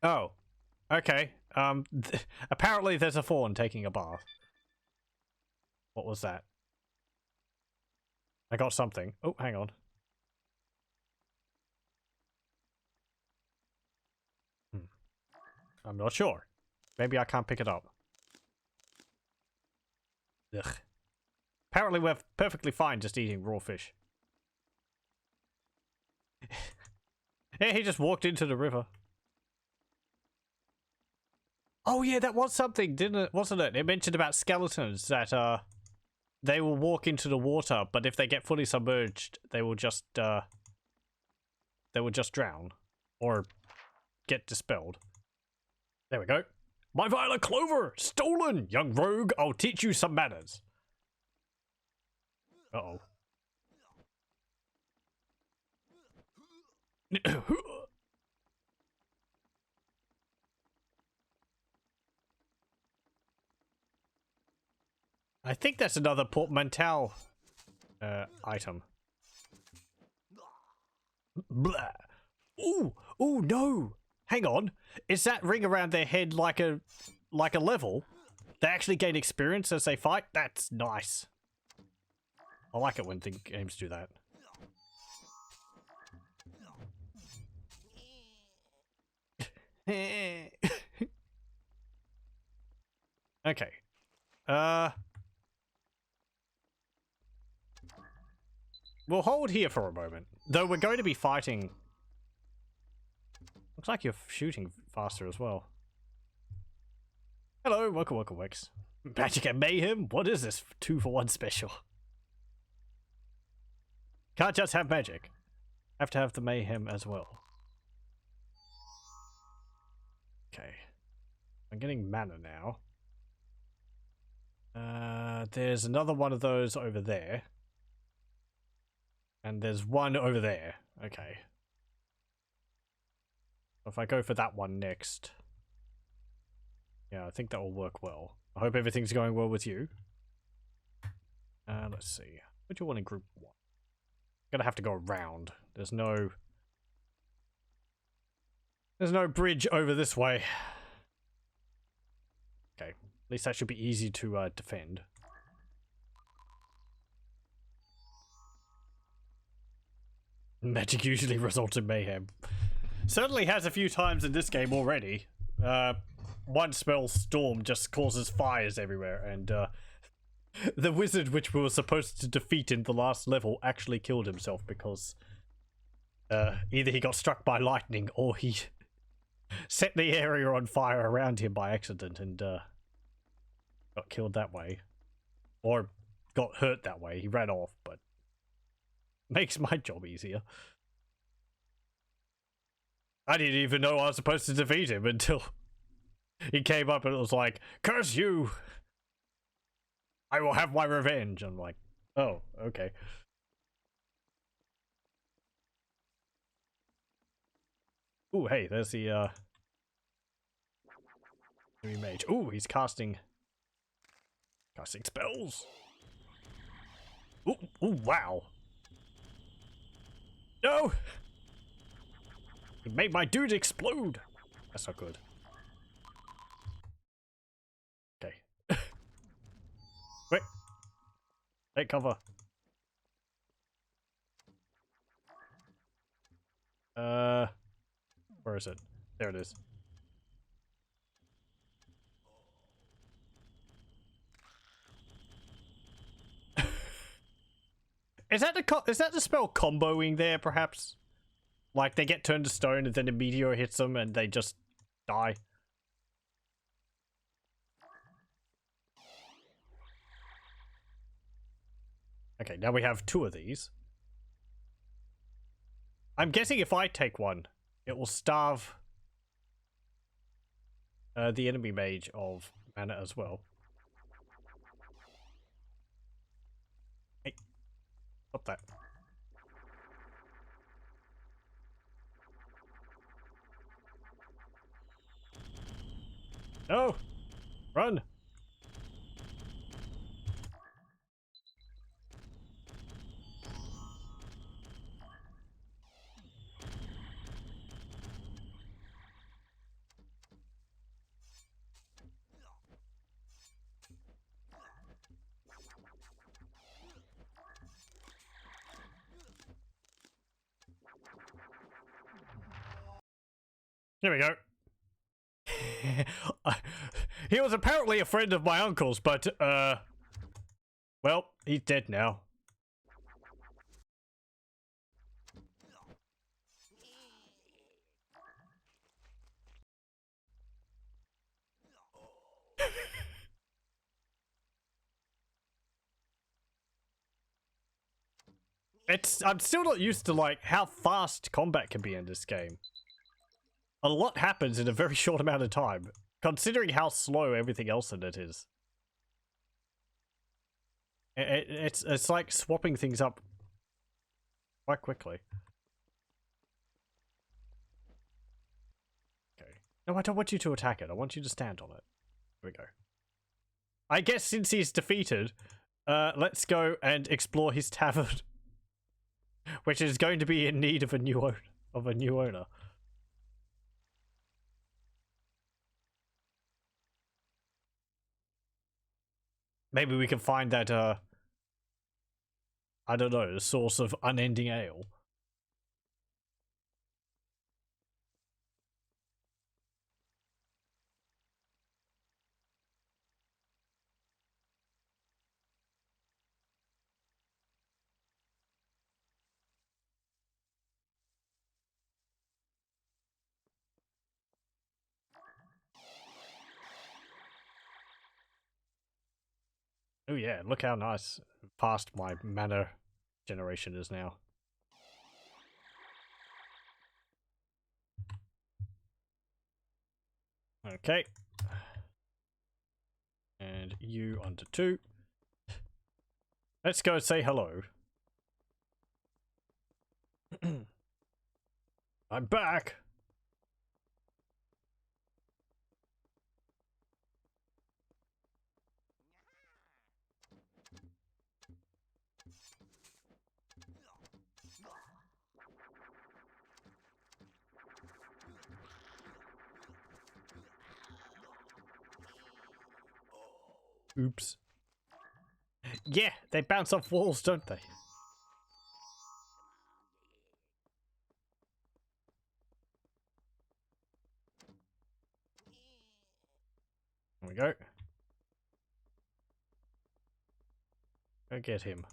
A: Oh. Okay. Apparently there's a fawn taking a bath. What was that? I got something. Oh, hang on. I'm not sure. Maybe I can't pick it up. Ugh. Apparently we're perfectly fine just eating raw fish. Yeah, he just walked into the river. Oh yeah, that was something, didn't it? Wasn't it? It mentioned about skeletons that they will walk into the water, but if they get fully submerged, they will just drown or get dispelled. There we go. My violet clover! Stolen! Young rogue, I'll teach you some manners. Uh-oh. I think that's another portmanteau item. Blah. Ooh, ooh, no. Hang on. Is that ring around their head like a level? They actually gain experience as they fight? That's nice. I like it when the games do that. Okay. We'll hold here for a moment. Though we're going to be fighting. Looks like you're shooting faster as well. Hello, welcome, Wex. Magic and Mayhem? What is this 2-for-1 special? Can't just have magic. Have to have the Mayhem as well. Okay. I'm getting mana now. There's another one of those over there. And there's one over there. Okay. If I go for that one next. Yeah, I think that will work well. I hope everything's going well with you. Let's see. What do you want in group 1? Gonna have to go around. There's no bridge over this way. Okay. At least that should be easy to defend. Magic usually results in mayhem. Certainly has a few times in this game already. One spell, Storm, just causes fires everywhere, and the wizard which we were supposed to defeat in the last level actually killed himself because either he got struck by lightning or he set the area on fire around him by accident and got killed that way. Or got hurt that way. He ran off, but makes my job easier. I didn't even know I was supposed to defeat him until he came up and it was like, curse you! I will have my revenge. I'm like, oh, okay. Ooh, hey, there's the enemy mage. Ooh, he's casting spells. Ooh, ooh, wow. No! He made my dude explode. That's not good. Okay. Wait. Take cover. Where is it? There it is. Is that the spell comboing there, perhaps? Like, they get turned to stone and then a meteor hits them and they just die. Okay, now we have 2 of these. I'm guessing if I take one, it will starve the enemy mage of mana as well. Hey, stop that. No! Run! Here we go. He was apparently a friend of my uncle's, but, well, he's dead now. I'm still not used to, like, how fast combat can be in this game. A lot happens in a very short amount of time, considering how slow everything else in it is. It's like swapping things up quite quickly. Okay. No, I don't want you to attack it. I want you to stand on it. Here we go. I guess since he's defeated, let's go and explore his tavern. Which is going to be in need of a new owner. Maybe we can find that I don't know, the source of unending ale. Oh yeah, look how nice fast my mana generation is now. Okay. And you under 2. Let's go say hello. I'm back! Oops. Yeah, they bounce off walls, don't they? There we go. Go get him.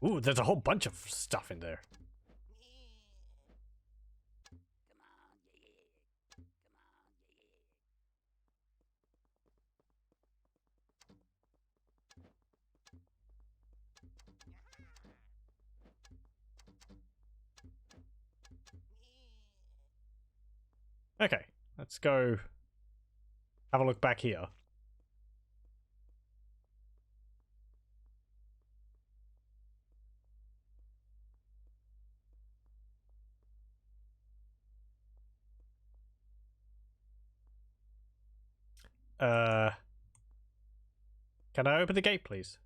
A: Ooh, there's a whole bunch of stuff in there. Okay, let's go have a look back here. Can I open the gate, please?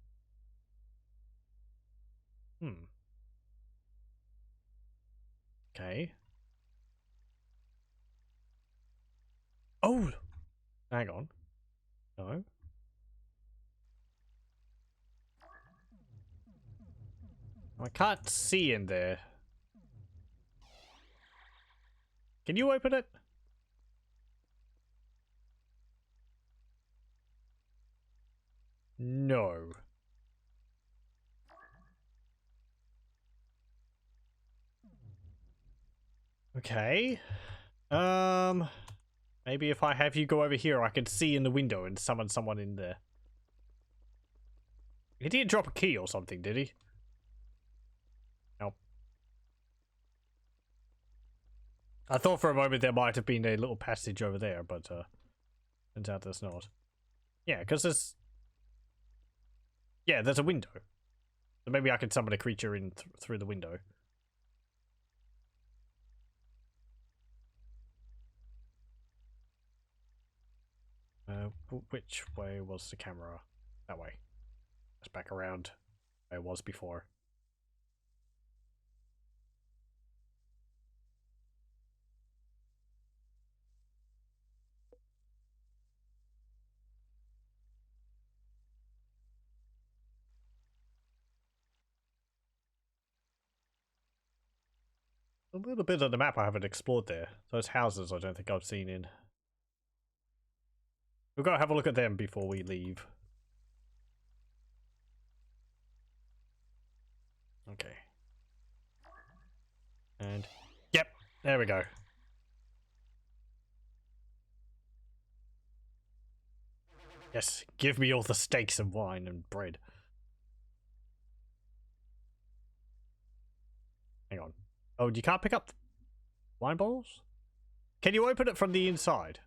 A: Okay. Oh! Hang on. No. I can't see in there. Can you open it? No. Okay. Maybe if I have you go over here, I can see in the window and summon someone in there. He didn't drop a key or something, did he? Nope. I thought for a moment there might have been a little passage over there, but turns out there's not. Yeah, because there's... Yeah, there's a window. So maybe I can summon a creature in through the window. Which way was the camera? That way. It's back around where it was before. A little bit of the map I haven't explored there. Those houses I don't think I've seen in. We'll go have a look at them before we leave. Okay. And, yep, there we go. Yes, give me all the steaks and wine and bread. Hang on. Oh, you can't pick up wine bottles? Can you open it from the inside?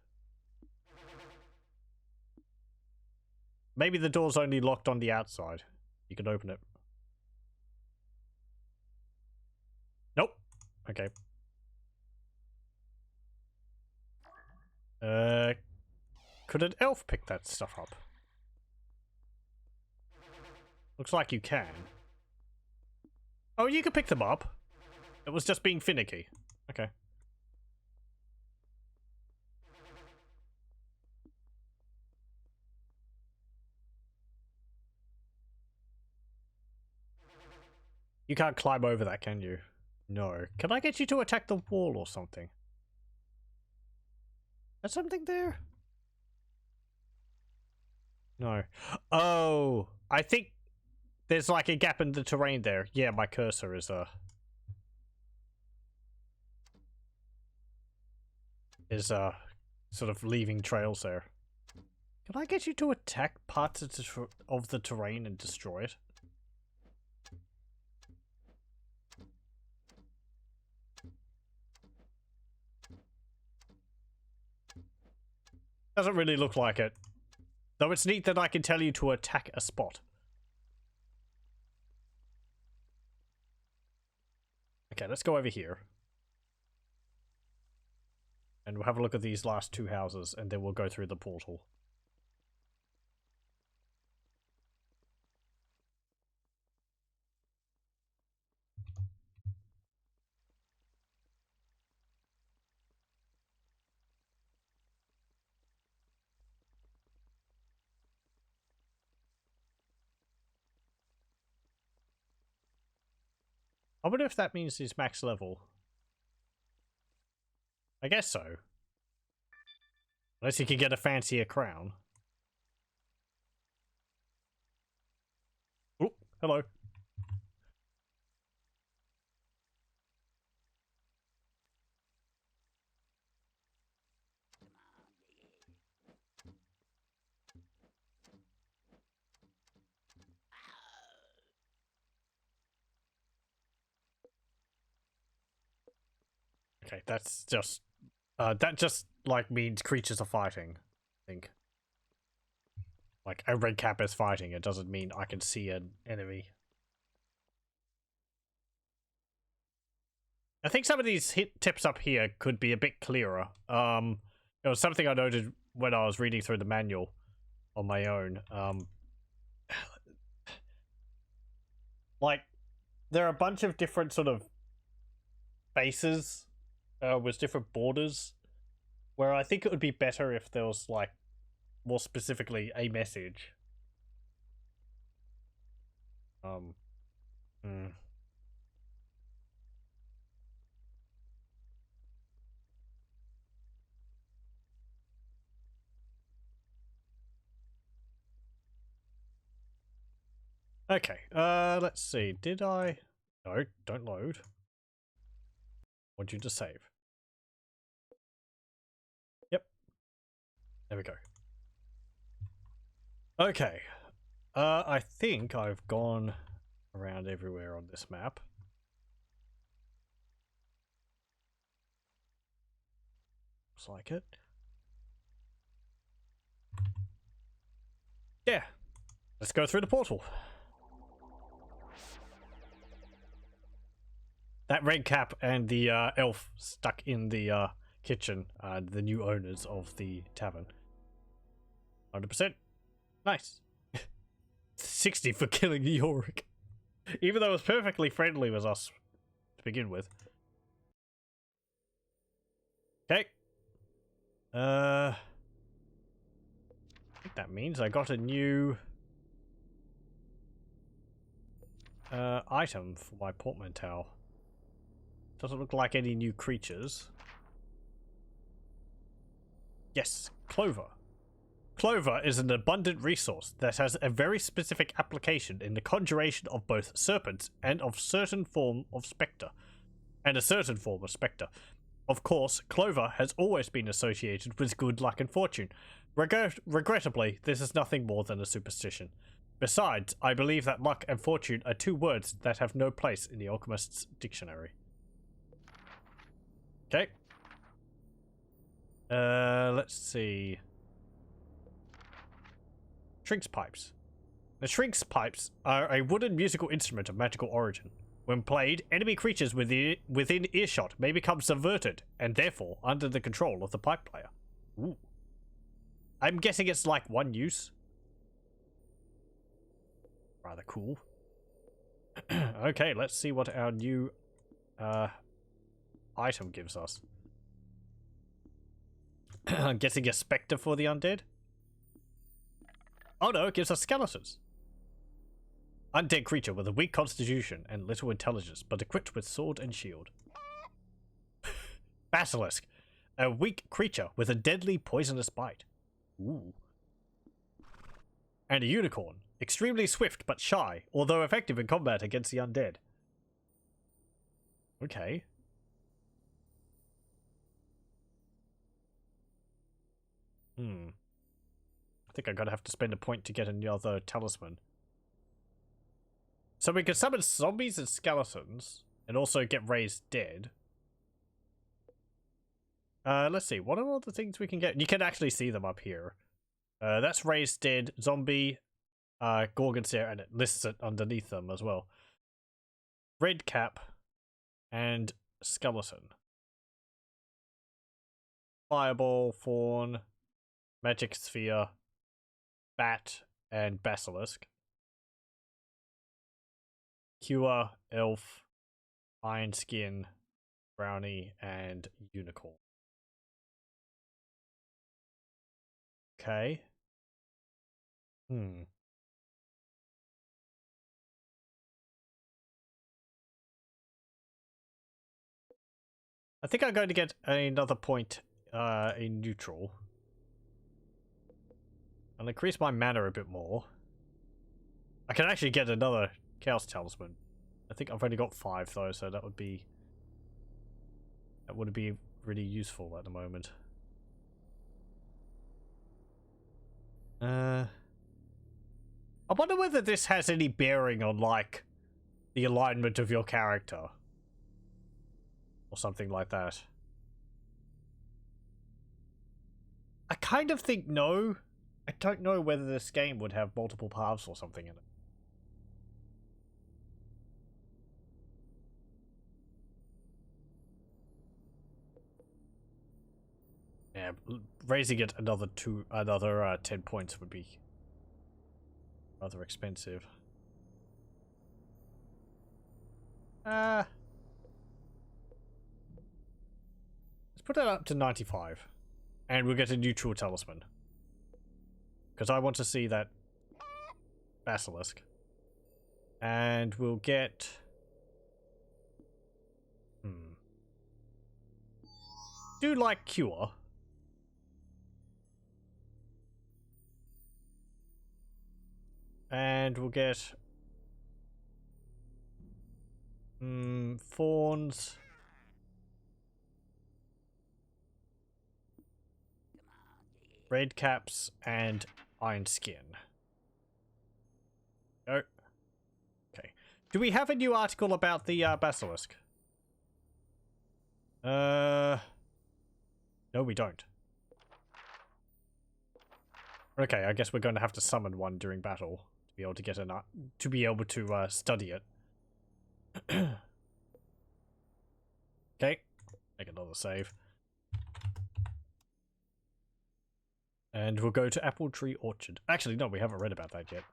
A: Maybe the door's only locked on the outside. You can open it. Nope. Okay. Could an elf pick that stuff up? Looks like you can. Oh, you can pick them up. It was just being finicky. Okay. You can't climb over that, can you? No. Can I get you to attack the wall or something? There's something there? No. Oh, I think there's like a gap in the terrain there. Yeah, my cursor is sort of leaving trails there. Can I get you to attack parts of the terrain and destroy it? Doesn't really look like it. Though it's neat that I can tell you to attack a spot. Okay, let's go over here. And we'll have a look at these last two houses, and then we'll go through the portal. I wonder if that means he's max level. I guess so. Unless he can get a fancier crown. Oh, hello. Okay, that's just that just like means creatures are fighting, I think. Like a red cap is fighting, it doesn't mean I can see an enemy. I think some of these tips up here could be a bit clearer. It was something I noted when I was reading through the manual on my own. Like there are a bunch of different sort of bases with different borders, where I think it would be better if there was like more specifically a message. Okay, let's see. Did I? No, don't load. Want you to save. Yep. There we go. Okay. I think I've gone around everywhere on this map. Looks like it. Yeah. Let's go through the portal. That red cap and the elf stuck in the kitchen are the new owners of the tavern. 100%. Nice. 60 for killing Yorick. Even though it was perfectly friendly with us to begin with. Okay. I think that means I got a new item for my portmanteau. Doesn't look like any new creatures. Yes, clover. Clover is an abundant resource that has a very specific application in the conjuration of both serpents and of certain form of spectre. Of course, clover has always been associated with good luck and fortune. Regrettably, this is nothing more than a superstition. Besides, I believe that luck and fortune are two words that have no place in the alchemist's dictionary. Okay. Let's see. Shrink's pipes. The Shrink's pipes are a wooden musical instrument of magical origin. When played, enemy creatures within earshot may become subverted, and therefore under the control of the pipe player. Ooh. I'm guessing it's like one use. Rather cool. Okay, let's see what our new item gives us. I'm guessing a spectre for the undead? Oh no, it gives us skeletons. Undead creature with a weak constitution and little intelligence, but equipped with sword and shield. Basilisk. A weak creature with a deadly poisonous bite. Ooh. And a unicorn. Extremely swift but shy, although effective in combat against the undead. Okay. I think I'm gonna have to spend a point to get another talisman. So we can summon zombies and skeletons, and also get raised dead. Let's see, what are all the things we can get? You can actually see them up here. That's raised dead, zombie, Gorgon's and it lists it underneath them as well. Red cap and skeleton. Fireball, fawn, magic sphere, bat, and basilisk. Cure, elf, iron skin, brownie, and unicorn. Okay. I think I'm going to get another point in neutral. I'll increase my mana a bit more. I can actually get another Chaos Talisman. I think I've only got 5 though, so that would be really useful at the moment. I wonder whether this has any bearing on like the alignment of your character. Or something like that. I kind of think no. I don't know whether this game would have multiple paths or something in it. Yeah, raising it another 10 points would be rather expensive. Let's put that up to 95. And we'll get a neutral talisman. Because I want to see that basilisk. And we'll get... Do like cure. And we'll get... fawns. Red caps and iron skin. Oh. Okay. Do we have a new article about the basilisk? No, we don't. Okay, I guess we're going to have to summon one during battle to be able to get to study it. Okay, make another save. And we'll go to Apple Tree Orchard. Actually, no, we haven't read about that yet.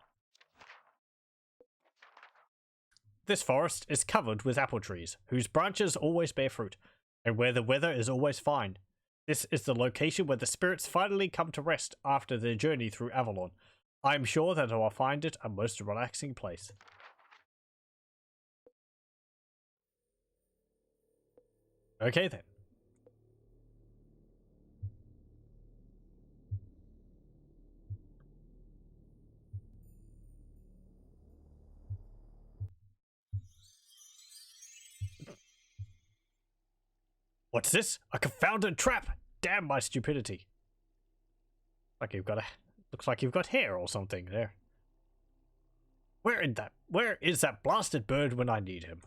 A: This forest is covered with apple trees, whose branches always bear fruit, and where the weather is always fine. This is the location where the spirits finally come to rest after their journey through Avalon. I am sure that I will find it a most relaxing place. Okay then. What's this? A confounded trap! Damn my stupidity. Like you've got a... Looks like you've got hair or something there. Where is that blasted bird when I need him?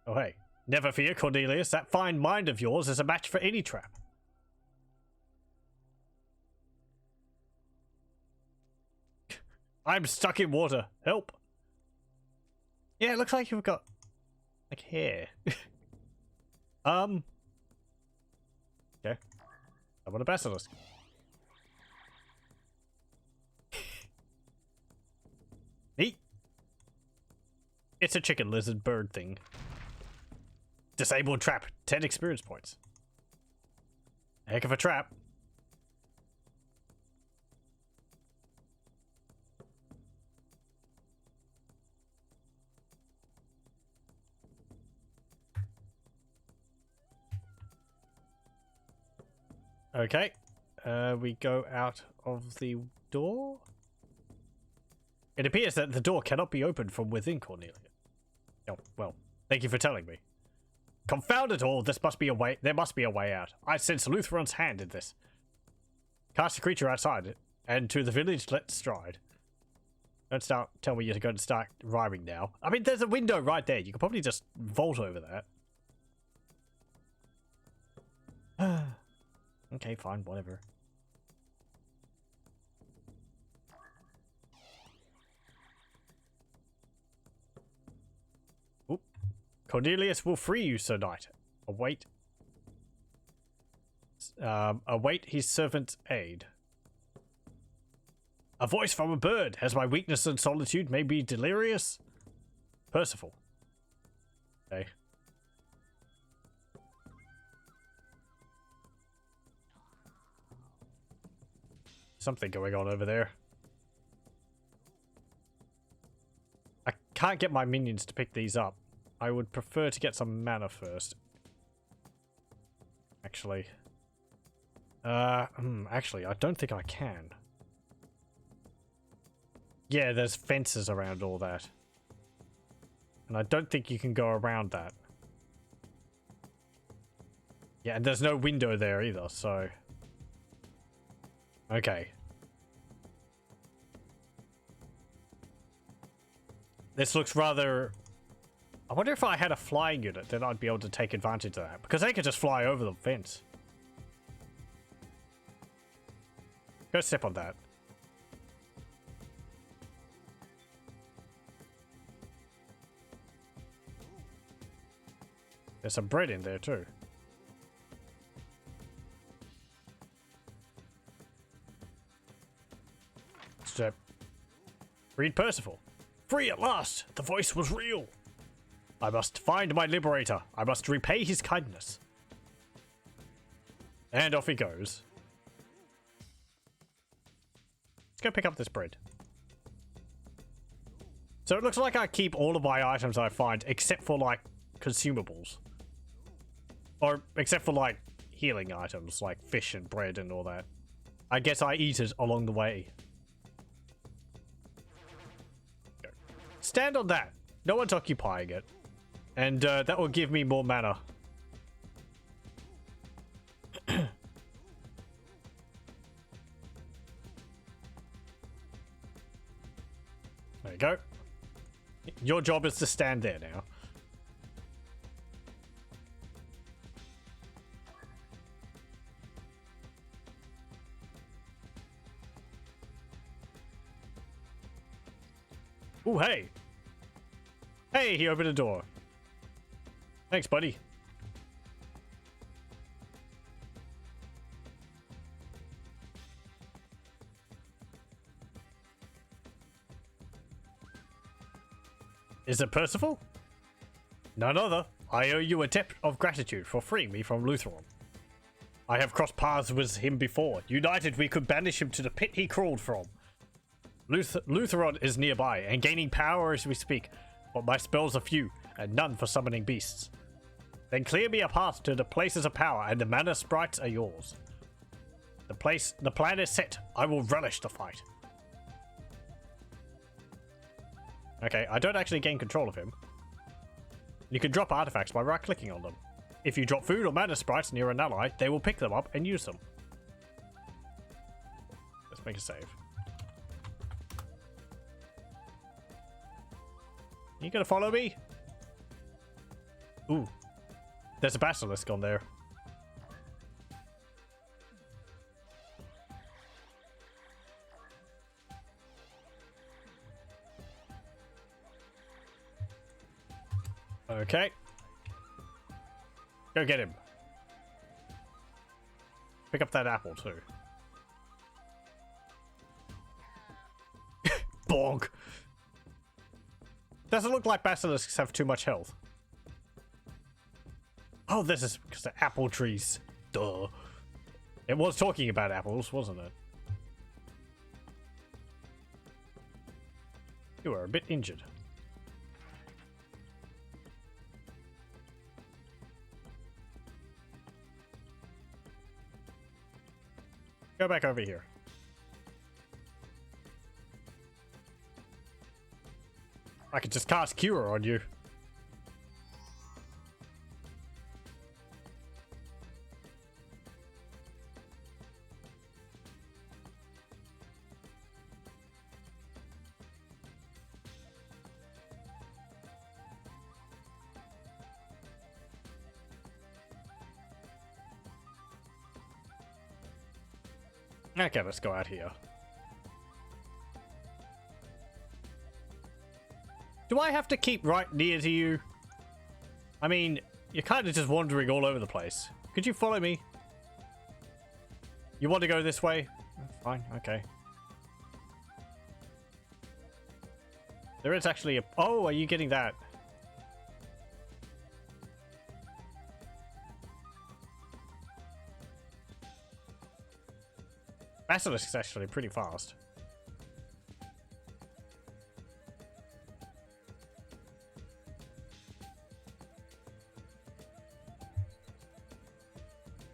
A: Oh hey. Never fear, Cornelius. That fine mind of yours is a match for any trap. I'm stuck in water. Help. Yeah, it looks like you've got... like hair. Okay. I'm on a basilisk. Neat. It's a chicken lizard bird thing. Disabled trap. 10 experience points. Heck of a trap. Okay. We go out of the door. It appears that the door cannot be opened from within, Cornelius. Oh, well, thank you for telling me. Confound it all, this must be a way. There must be a way out. I sense Lutheran's hand in this. Cast a creature outside it, and to the village let's stride. Don't start tell me you're going to start rhyming now. I mean, there's a window right there. You could probably just vault over that. Okay, fine, whatever. Oop. Cornelius will free you, Sir Knight. Await his servant's aid. A voice from a bird. Has my weakness and solitude made me delirious? Percival. Okay. Something going on over there. I can't get my minions to pick these up. I would prefer to get some mana first. Actually. Actually, I don't think I can. Yeah, there's fences around all that. And I don't think you can go around that. Yeah, and there's no window there either, so... Okay. This looks rather... I wonder if I had a flying unit, then I'd be able to take advantage of that. Because they could just fly over the fence. Go step on that. There's some bread in there too. Step. Read Percival. Free at last! The voice was real! I must find my liberator. I must repay his kindness. And off he goes. Let's go pick up this bread. So it looks like I keep all of my items I find, except for, like, consumables. Or, except for, like, healing items, like fish and bread and all that. I guess I eat it along the way. Stand on that. No one's occupying it. And that will give me more mana. There you go. Your job is to stand there now. Ooh, hey. Hey, he opened a door. Thanks, buddy. Is it Percival? None other. I owe you a debt of gratitude for freeing me from Lutheran. I have crossed paths with him before. United, we could banish him to the pit he crawled from. Lutheran is nearby and gaining power as we speak, but my spells are few and none for summoning beasts. Then clear me a path to the places of power, and the mana sprites are yours. The plan is set. I will relish the fight. Okay, I don't actually gain control of him. You can drop artifacts by right-clicking on them. If you drop food or mana sprites near an ally, they will pick them up and use them. Let's make a save. You gonna follow me? Ooh. There's a basilisk on there. Okay. Go get him. Pick up that apple too. Bonk. Doesn't look like basilisks have too much health. Oh, this is because of apple trees. Duh. It was talking about apples, wasn't it? You are a bit injured. Go back over here. I could just cast Cure on you. Okay, let's go out here. Do I have to keep right near to you? I mean, you're kind of just wandering all over the place. Could you follow me? You want to go this way? Fine, okay. There is actually a... Oh, are you getting that? Basilisk is actually pretty fast.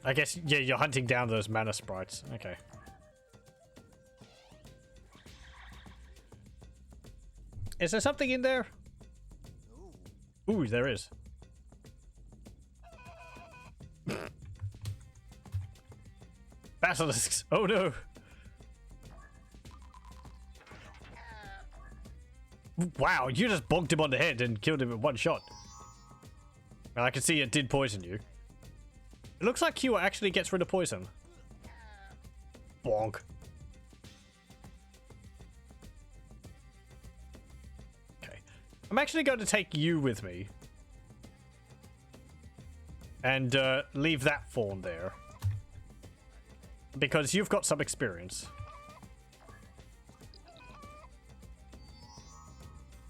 A: I guess, yeah, you're hunting down those mana sprites. Okay. Is there something in there? Ooh, there is. Basilisks. Oh no. Wow, you just bonked him on the head and killed him in one shot. I can see it did poison you. It looks like Cure actually gets rid of poison. Bonk. Okay. I'm actually going to take you with me. And leave that fawn there. Because you've got some experience.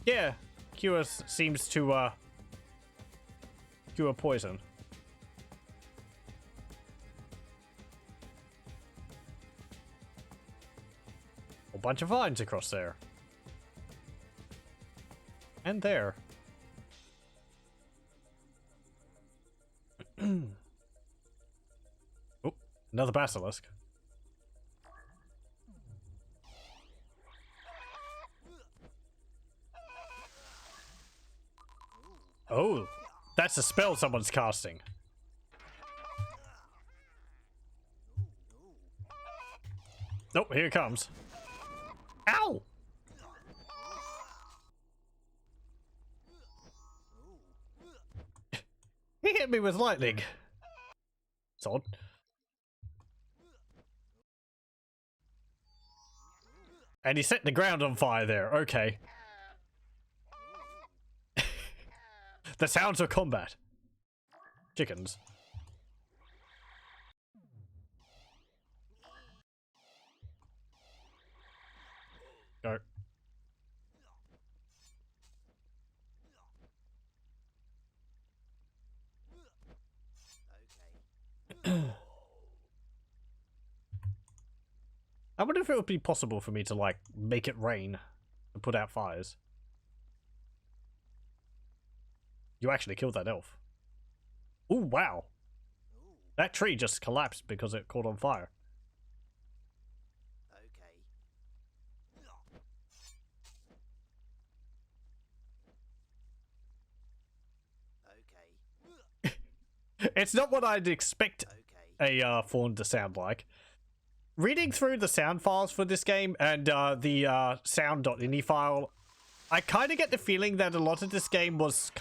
A: Yeah, Cure seems to cure poison. A bunch of vines across there. And there. Oh, another basilisk. Oh, that's a spell someone's casting. Nope, here it comes. Ow! He hit me with lightning. It's odd. And he set the ground on fire there. Okay. The sounds of combat. Chickens. Go. I wonder if it would be possible for me to, like, make it rain and put out fires. You actually killed that elf. Ooh, wow. That tree just collapsed because it caught on fire. It's not what I'd expect a fawn to sound like. Reading through the sound files for this game and the sound.ini file, I kind of get the feeling that a lot of this game was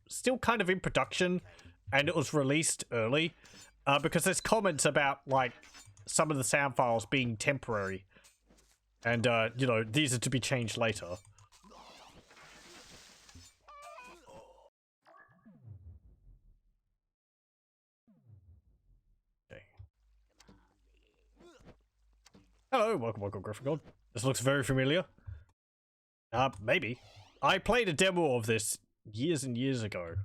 A: still kind of in production, and it was released early, because there's comments about, like, some of the sound files being temporary, and, you know, these are to be changed later. Hello, welcome, Griffin. This looks very familiar. Maybe. I played a demo of this years and years ago,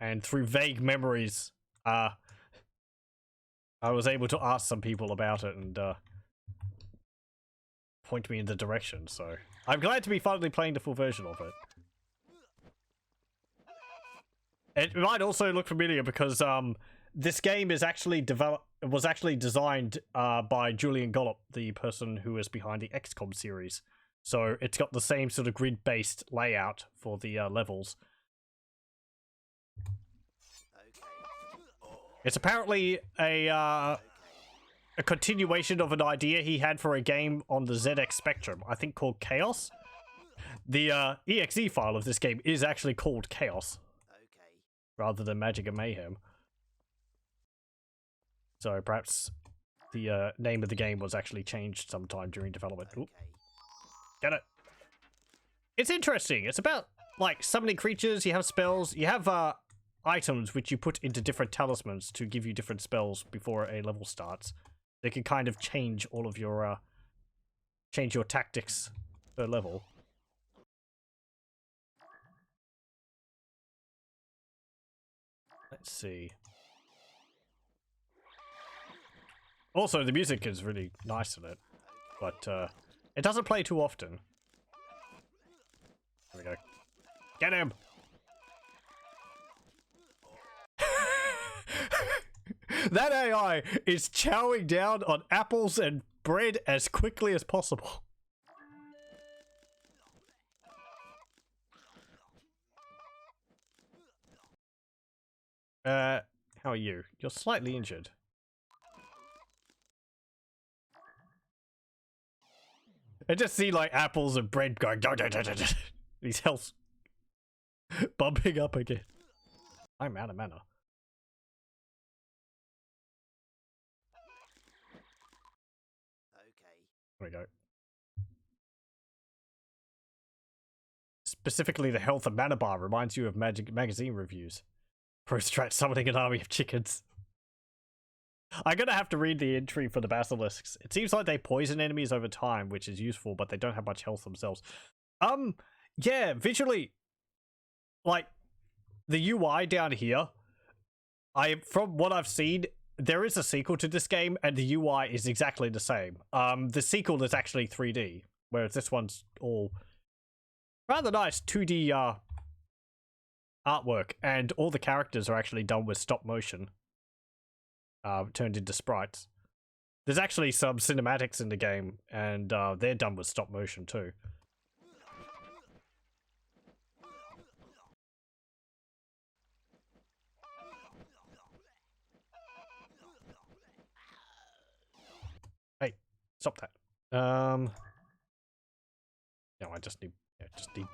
A: and through vague memories, I was able to ask some people about it and point me in the direction, so I'm glad to be finally playing the full version of it. It might also look familiar because this game is actually designed by Julian Gollop, the person who is behind the X-Com series. So it's got the same sort of grid-based layout for the levels. It's apparently a continuation of an idea he had for a game on the ZX Spectrum, I think called Chaos. The exe file of this game is actually called Chaos, rather than Magic and Mayhem. So perhaps the name of the game was actually changed sometime during development. Ooh. Get it? It's interesting. It's about, like, summoning creatures. You have spells. You have items which you put into different talismans to give you different spells before a level starts. They can kind of change all of your tactics per level. Let's see. Also, the music is really nice in it, but it doesn't play too often. There we go. Get him! That AI is chowing down on apples and bread as quickly as possible. How are you? You're slightly injured. I just see, like, apples and bread going. His health bumping up again. I'm out of mana. There we go. Specifically, the health and mana bar reminds you of Magic magazine reviews. Prostrat summoning an army of chickens. I'm gonna have to read the entry for the basilisks. It seems like they poison enemies over time, which is useful, but they don't have much health themselves. Yeah, visually, like, the UI down here, from what I've seen, there is a sequel to this game, and the UI is exactly the same. The sequel is actually 3D, whereas this one's all rather nice 2D artwork, and all the characters are actually done with stop motion. Turned into sprites. There's actually some cinematics in the game, and they're done with stop motion too. Hey, stop that. No, I just need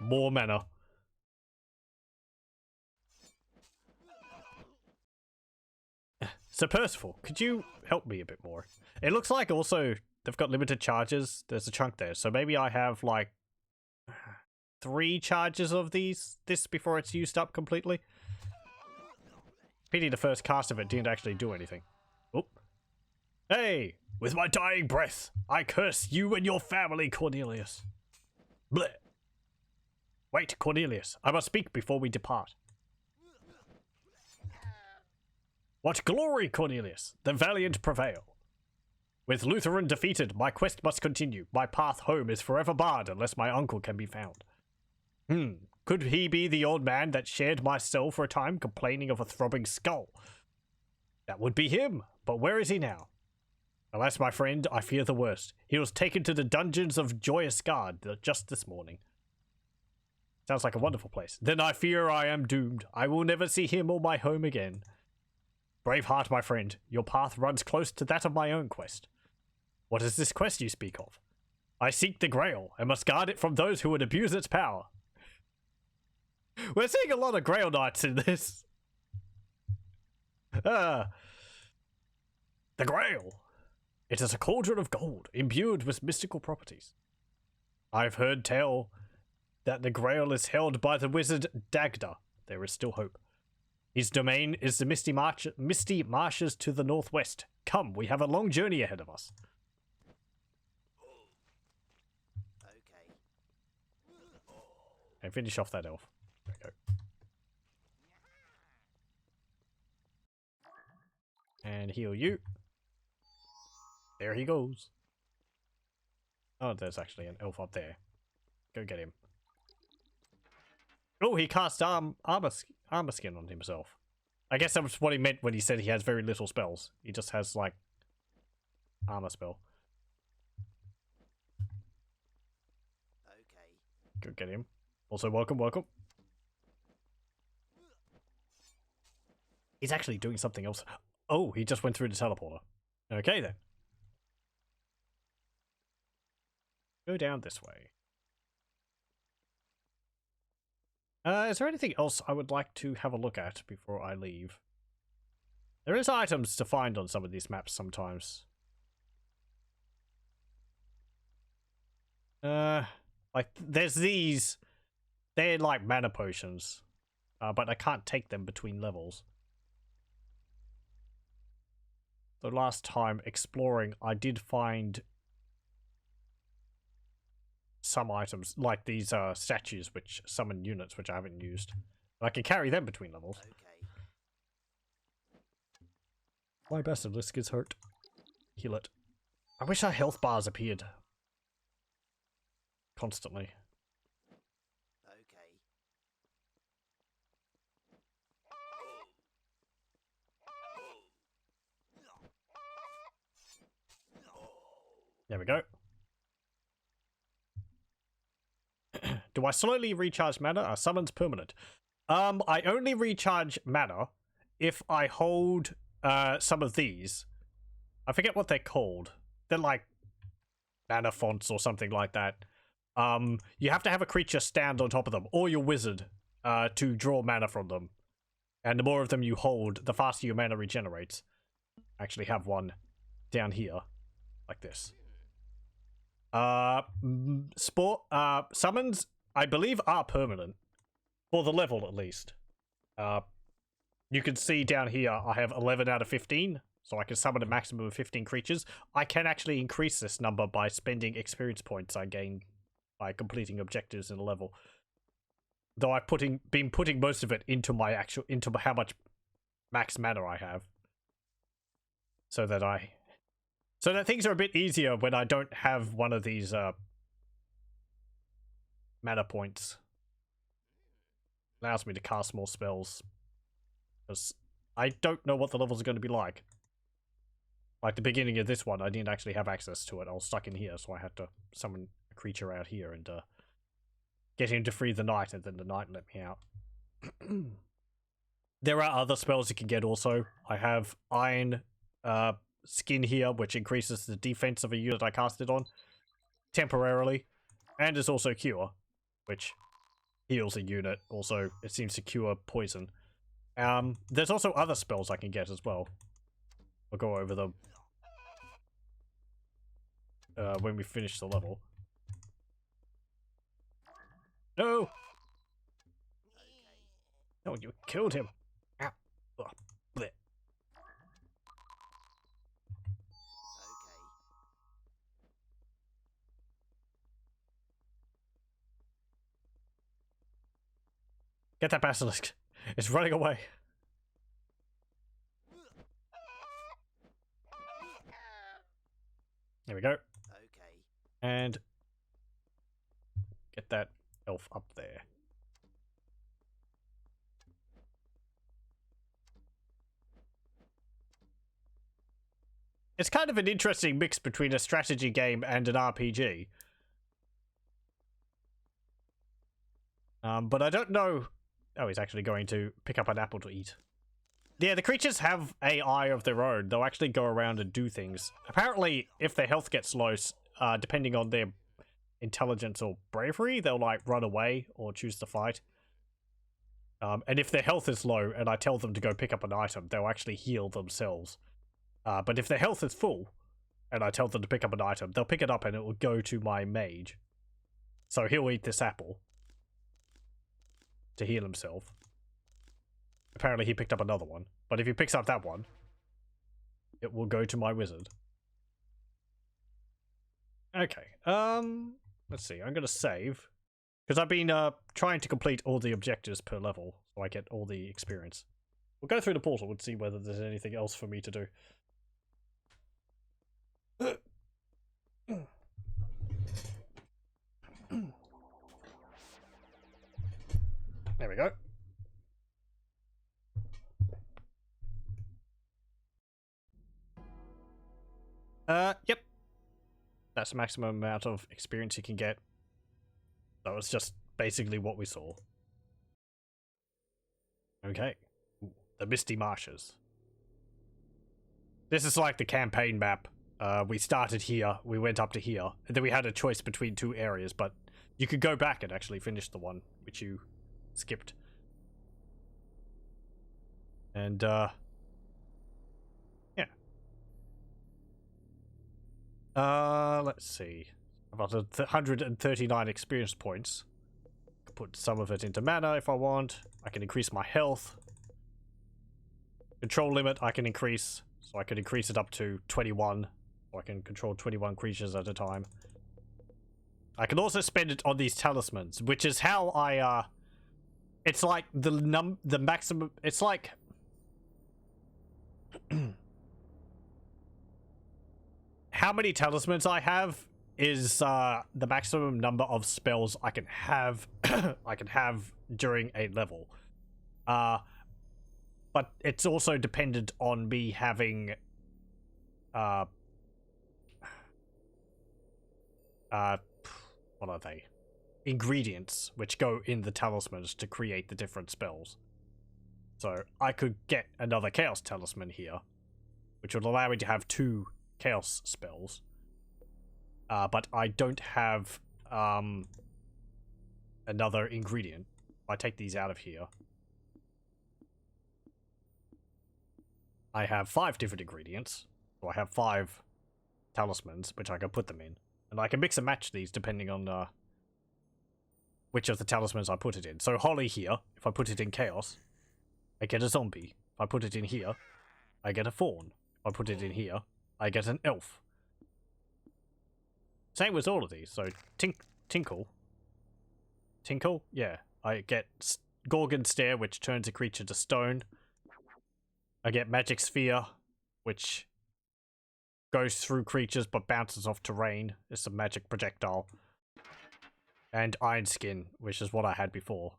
A: more mana. So Percival, could you help me a bit more? It looks like also they've got limited charges. There's a chunk there, so maybe I have like 3 charges of this before it's used up completely. Pity the first cast of it didn't actually do anything. Oop. Hey, with my dying breath, I curse you and your family, Cornelius. Bleh. Wait, Cornelius, I must speak before we depart. What glory, Cornelius! The valiant prevail. With Lutheran defeated, my quest must continue. My path home is forever barred unless my uncle can be found. Could he be the old man that shared my cell for a time, complaining of a throbbing skull? That would be him, but where is he now? Alas, my friend, I fear the worst. He was taken to the dungeons of Joyous Guard just this morning. Sounds like a wonderful place. Then I fear I am doomed. I will never see him or my home again. Brave heart, my friend, your path runs close to that of my own quest. What is this quest you speak of? I seek the Grail, and must guard it from those who would abuse its power. We're seeing a lot of Grail Knights in this. The Grail. It is a cauldron of gold, imbued with mystical properties. I've heard tell that the Grail is held by the wizard Dagda. There is still hope. His domain is the misty marshes to the northwest. Come, we have a long journey ahead of us.
B: Okay.
A: And finish off that elf. There we go. And heal you. There he goes. Oh, there's actually an elf up there. Go get him. Oh, he cast armor skin on himself. I guess that's what he meant when he said he has very little spells. He just has, like, armor spell.
B: Okay.
A: Go get him. Also, welcome. He's actually doing something else. Oh, he just went through the teleporter. Okay, then. Go down this way. Is there anything else I would like to have a look at before I leave? There is items to find on some of these maps sometimes. Like, there's these. They're like mana potions. But I can't take them between levels. The last time exploring, I did find some items, like these statues, which summon units, which I haven't used. I can carry them between levels.
B: Okay.
A: My basilisk is hurt. Heal it. I wish our health bars appeared constantly.
B: Okay.
A: There we go. Do I slowly recharge mana? Summons permanent. I only recharge mana if I hold some of these. I forget what they're called. They're like mana fonts or something like that. You have to have a creature stand on top of them, or your wizard, to draw mana from them. And the more of them you hold, the faster your mana regenerates. I actually have one down here, like this. Summons, I believe, are permanent. For the level, at least. You can see down here, I have 11 out of 15. So I can summon a maximum of 15 creatures. I can actually increase this number by spending experience points I gain by completing objectives in a level. Though I've been putting most of it into how much max mana I have. So that things are a bit easier when I don't have one of these mana points. Allows me to cast more spells. Because I don't know what the levels are going to be like. Like the beginning of this one, I didn't actually have access to it. I was stuck in here, so I had to summon a creature out here and get him to free the knight, and then the knight let me out. There are other spells you can get also. I have Iron Skin here, which increases the defense of a unit I cast it on temporarily. And there's also Cure, which heals a unit. Also, it seems to cure poison. There's also other spells I can get as well. I'll go over them when we finish the level. No! No, you killed him! Ah. Ugh. Blech.
B: Okay.
A: Get that basilisk. It's running away. There we go.
B: Okay.
A: And get that elf up there. It's kind of an interesting mix between a strategy game and an RPG. But I don't know... Oh, he's actually going to pick up an apple to eat. Yeah, the creatures have AI of their own. They'll actually go around and do things. Apparently, if their health gets low, depending on their intelligence or bravery, they'll like run away or choose to fight. And if their health is low and I tell them to go pick up an item, they'll actually heal themselves. But if their health is full and I tell them to pick up an item, they'll pick it up and it will go to my mage. So he'll eat this apple to heal himself. Apparently he picked up another one. But if he picks up that one, it will go to my wizard. Okay. Let's see. I'm going to save. Because I've been trying to complete all the objectives per level. So I get all the experience. We'll go through the portal and see whether there's anything else for me to do. There we go. Yep. That's the maximum amount of experience you can get. So it's just basically what we saw. Okay. Ooh, the Misty Marshes. This is like the campaign map. We started here, we went up to here, and then we had a choice between two areas, but you could go back and actually finish the one which you skipped. And, yeah. Let's see. About 139 experience points. I can put some of it into mana if I want. I can increase my health. Control limit I can increase, so I can increase it up to 21. So I can control 21 creatures at a time. I can also spend it on these talismans, which is how I, it's like the maximum, it's like... how many talismans I have is the maximum number of spells I can have during a level. But it's also dependent on me having what are they? Ingredients which go in the talismans to create the different spells. So I could get another chaos talisman here, which would allow me to have 2 chaos spells. But I don't have another ingredient. If I take these out of here, I have 5 different ingredients. So I have 5 talismans, which I can put them in. And I can mix and match these depending on which of the talismans I put it in. So Holly here, if I put it in chaos, I get a zombie. If I put it in here, I get a fawn. If I put it in here, I get an elf. Same with all of these. So Tinkle, yeah. I get Gorgon Stare, which turns a creature to stone. I get Magic Sphere, which goes through creatures but bounces off terrain. It's a magic projectile. And Iron Skin, which is what I had before.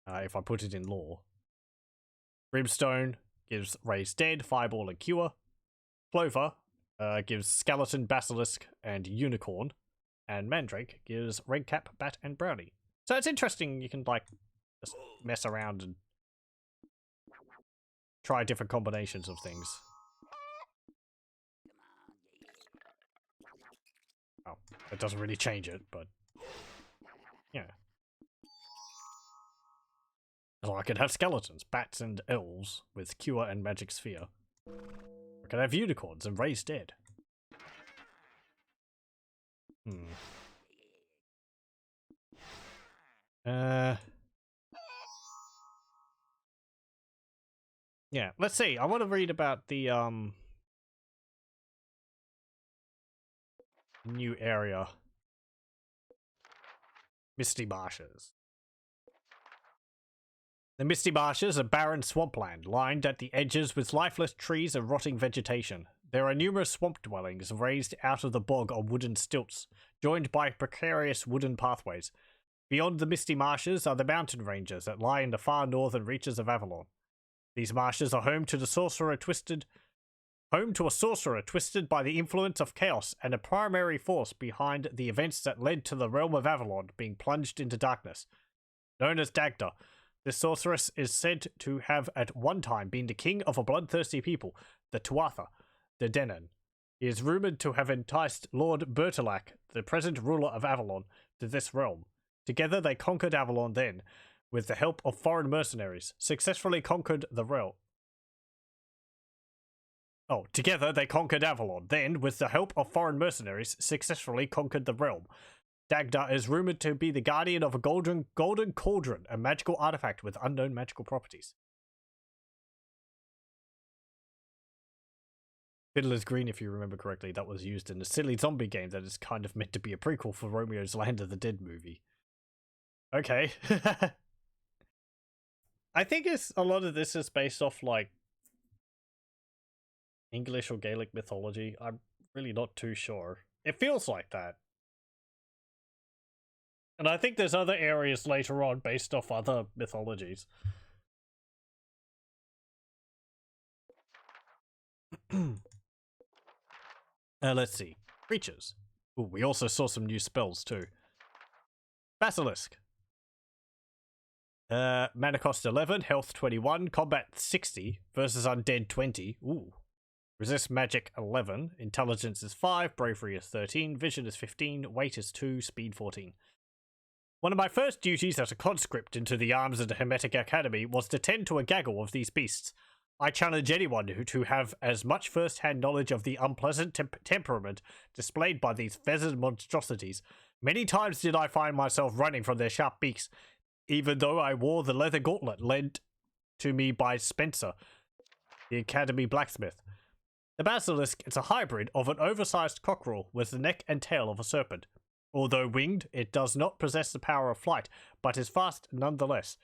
A: If I put it in lore. Brimstone gives Raised Dead, Fireball, and Cure. Clover gives Skeleton, Basilisk, and Unicorn. And Mandrake gives Red Cap, Bat, and Brownie. So it's interesting, you can like just mess around and try different combinations of things. Oh, it doesn't really change it, but yeah. So I could have skeletons, bats, and elves with Cure and Magic Sphere. I could have unicorns and Raised Dead. Yeah, let's see. I want to read about the new area. Misty Marshes. The Misty Marshes are barren swampland, lined at the edges with lifeless trees and rotting vegetation. There are numerous swamp dwellings raised out of the bog on wooden stilts, joined by precarious wooden pathways. Beyond the Misty Marshes are the mountain ranges that lie in the far northern reaches of Avalon. These marshes are home to the sorcerer Twisted, Home to a sorcerer twisted by the influence of chaos and a primary force behind the events that led to the realm of Avalon being plunged into darkness. Known as Dagda, this sorceress is said to have at one time been the king of a bloodthirsty people, the Tuatha, the Denan. He is rumored to have enticed Lord Bertilac, the present ruler of Avalon, to this realm. Together they conquered Avalon then, with the help of foreign mercenaries, successfully conquered the realm. Together they conquered Avalon, then, with the help of foreign mercenaries, successfully conquered the realm. Dagda is rumored to be the guardian of a golden cauldron, a magical artifact with unknown magical properties. Fiddler's Green, if you remember correctly, that was used in a silly zombie game that is kind of meant to be a prequel for Romeo's Land of the Dead movie. Okay. I think a lot of this is based off, like, English or Gaelic mythology. I'm really not too sure. It feels like that. And I think there's other areas later on based off other mythologies. Let's see. Creatures. Ooh, we also saw some new spells too. Basilisk. Mana cost 11, health 21, combat 60, versus undead 20. Ooh. Resist magic 11, intelligence is 5, bravery is 13, vision is 15, weight is 2, speed 14. One of my first duties as a conscript into the arms of the Hermetic Academy was to tend to a gaggle of these beasts. I challenge anyone to have as much first-hand knowledge of the unpleasant temperament displayed by these feathered monstrosities. Many times did I find myself running from their sharp beaks, even though I wore the leather gauntlet lent to me by Spencer, the Academy blacksmith. The basilisk is a hybrid of an oversized cockerel with the neck and tail of a serpent. Although winged, it does not possess the power of flight, but is fast nonetheless.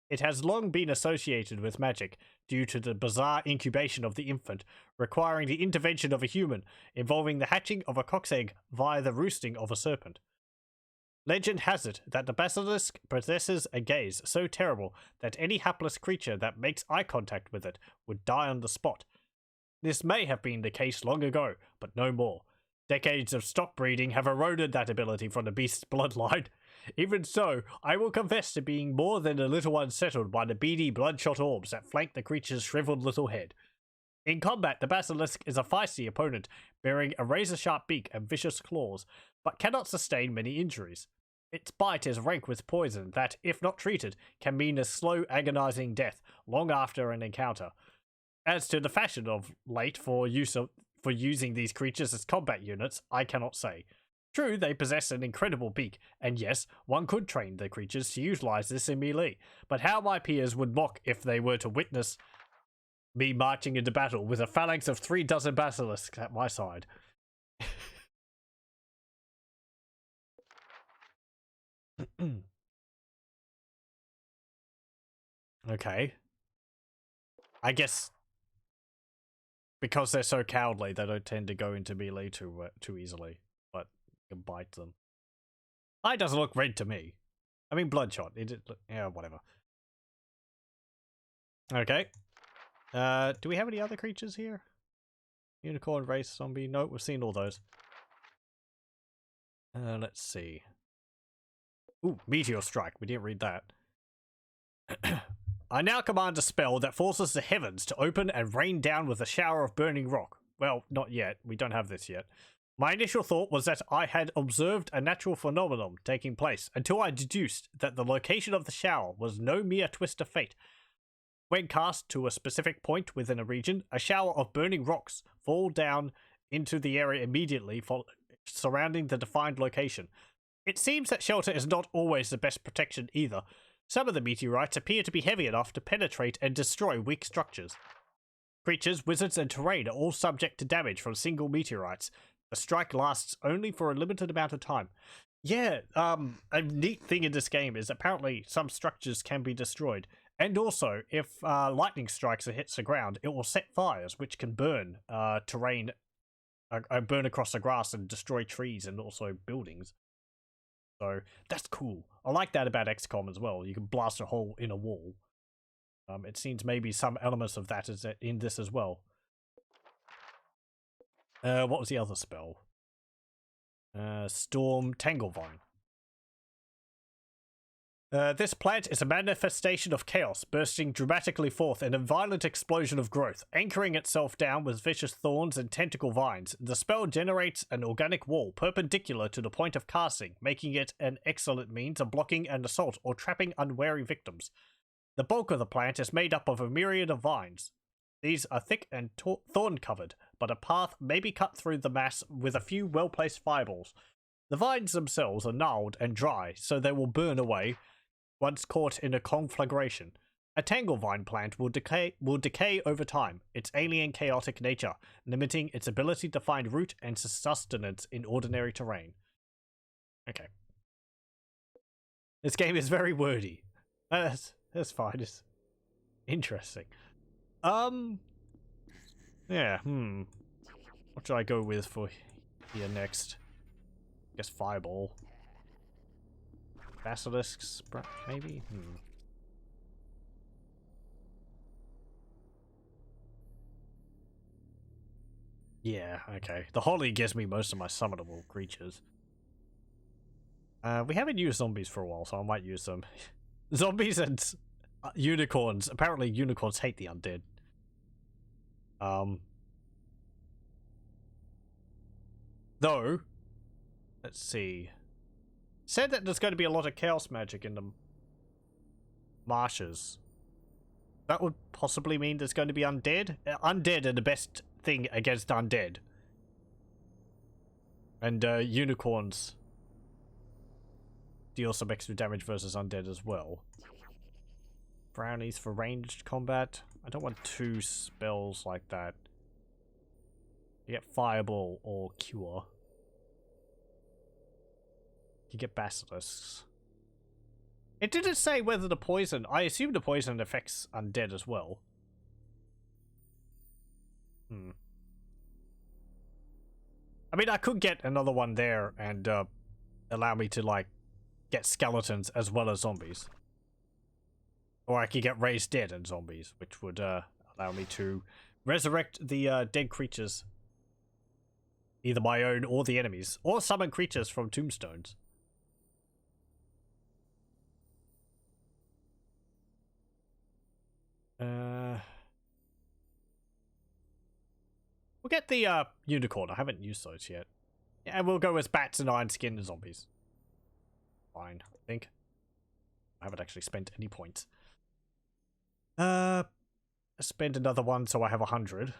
A: It has long been associated with magic, due to the bizarre incubation of the infant, requiring the intervention of a human, involving the hatching of a cock's egg via the roosting of a serpent. Legend has it that the basilisk possesses a gaze so terrible that any hapless creature that makes eye contact with it would die on the spot. This may have been the case long ago, but no more. Decades of stock breeding have eroded that ability from the beast's bloodline. Even so, I will confess to being more than a little unsettled by the beady, bloodshot orbs that flank the creature's shriveled little head. In combat, the basilisk is a feisty opponent, bearing a razor-sharp beak and vicious claws, but cannot sustain many injuries. Its bite is rank with poison that, if not treated, can mean a slow, agonizing death long after an encounter. As to the fashion of late for using these creatures as combat units, I cannot say. True, they possess an incredible beak, and yes, one could train the creatures to utilize this in melee, but how my peers would mock if they were to witness me marching into battle with a phalanx of 36 basilisks at my side. Okay. I guess because they're so cowardly, they don't tend to go into melee too easily, but you can bite them. Eye doesn't look red to me. I mean, bloodshot. Yeah, whatever. Okay. Do we have any other creatures here? Unicorn, race, zombie. No, we've seen all those. Let's see. Ooh, meteor strike. We didn't read that. I now command a spell that forces the heavens to open and rain down with a shower of burning rock. Well, not yet. We don't have this yet. My initial thought was that I had observed a natural phenomenon taking place, until I deduced that the location of the shower was no mere twist of fate. When cast to a specific point within a region, a shower of burning rocks fall down into the area immediately surrounding the defined location. It seems that shelter is not always the best protection either. Some of the meteorites appear to be heavy enough to penetrate and destroy weak structures. Creatures, wizards, and terrain are all subject to damage from single meteorites. The strike lasts only for a limited amount of time. Yeah, a neat thing in this game is apparently some structures can be destroyed. And also, if lightning strikes or hits the ground, it will set fires, which can burn terrain, burn across the grass and destroy trees and also buildings. So that's cool. I like that about X-Com as well. You can blast a hole in a wall. It seems maybe some elements of that is in this as well. What was the other spell? Storm Tanglevine. This plant is a manifestation of chaos, bursting dramatically forth in a violent explosion of growth, anchoring itself down with vicious thorns and tentacle vines. The spell generates an organic wall perpendicular to the point of casting, making it an excellent means of blocking an assault or trapping unwary victims. The bulk of the plant is made up of a myriad of vines. These are thick and thorn-covered, but a path may be cut through the mass with a few well-placed fireballs. The vines themselves are gnarled and dry, so they will burn away once caught in a conflagration. A tanglevine plant will decay over time, its alien chaotic nature, limiting its ability to find root and sustenance in ordinary terrain. Okay. This game is very wordy. That's fine. It's interesting. Yeah, What should I go with for here next? I guess fireball. Basilisks, maybe? Yeah, okay. The holly gives me most of my summonable creatures. We haven't used zombies for a while, so I might use them. Zombies and unicorns. Apparently unicorns hate the undead. Though, let's see. Said that there's going to be a lot of chaos magic in the marshes. That would possibly mean there's going to be undead. Undead are the best thing against undead. And unicorns deal some extra damage versus undead as well. Brownies for ranged combat. I don't want two spells like that. You get fireball or cure. You get basilisks. It didn't say whether the poison... I assume the poison affects undead as well. I mean, I could get another one there and allow me to, like, get skeletons as well as zombies. Or I could get raised dead and zombies, which would allow me to resurrect the dead creatures. Either my own or the enemies. Or summon creatures from tombstones. We'll get the unicorn. I haven't used those yet. Yeah, and we'll go with bats and iron skin and zombies. Fine, I think. I haven't actually spent any points. Spend another one so I have 100.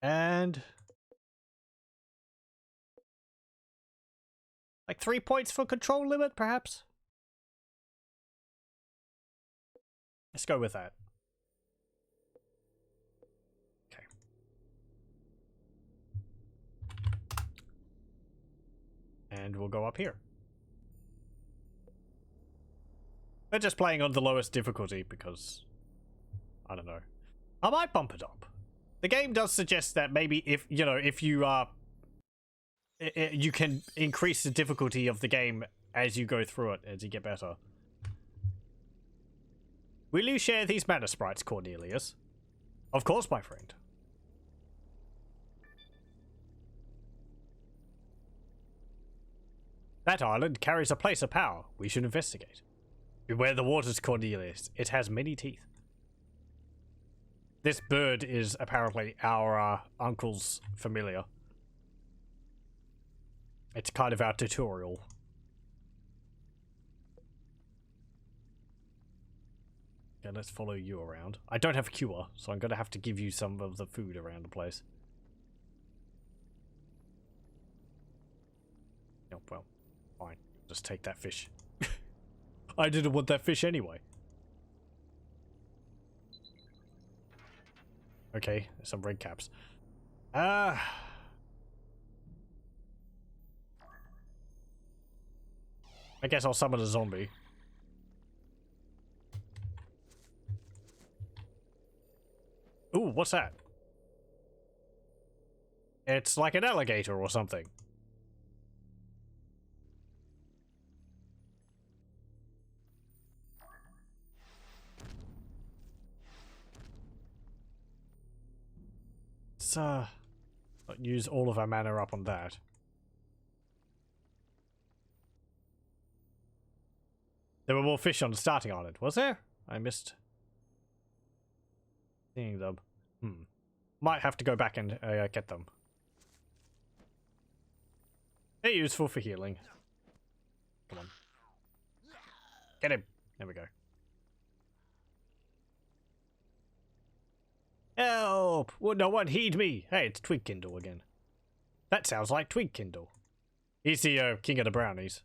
A: And like 3 points for control limit, perhaps? Let's go with that. Okay. And we'll go up here. We're just playing on the lowest difficulty because, I don't know. I might bump it up. The game does suggest that maybe if, you know, if you you can increase the difficulty of the game as you go through it, as you get better. Will you share these mana sprites, Cornelius? Of course, my friend. That island carries a place of power. We should investigate. Beware the waters, Cornelius. It has many teeth. This bird is apparently our uncle's familiar. It's kind of our tutorial. Okay, let's follow you around. I don't have a cure, so I'm going to have to give you some of the food around the place. Oh, well, fine. Just take that fish. I didn't want that fish anyway. Okay, some red caps. I guess I'll summon a zombie. Ooh, what's that? It's like an alligator or something. It's Not use all of our mana up on that. There were more fish on the starting island, was there? I missed seeing them. Might have to go back and get them. They're useful for healing. Come on. Get him. There we go. Help! Would no one heed me? Hey, it's Twigkindle again. That sounds like Twigkindle. He's the king of the brownies.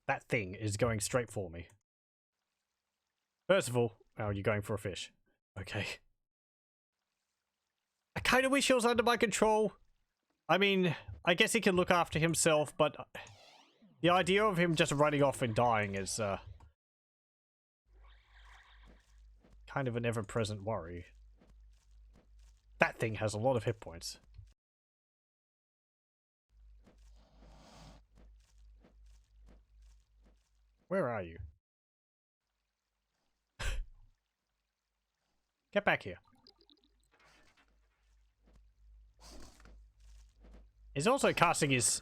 A: That thing is going straight for me. First of all, oh, you're going for a fish. Okay. I kind of wish he was under my control. I mean, I guess he can look after himself, but the idea of him just running off and dying is kind of an ever-present worry. That thing has a lot of hit points. Where are you? Get back here. He's also casting his,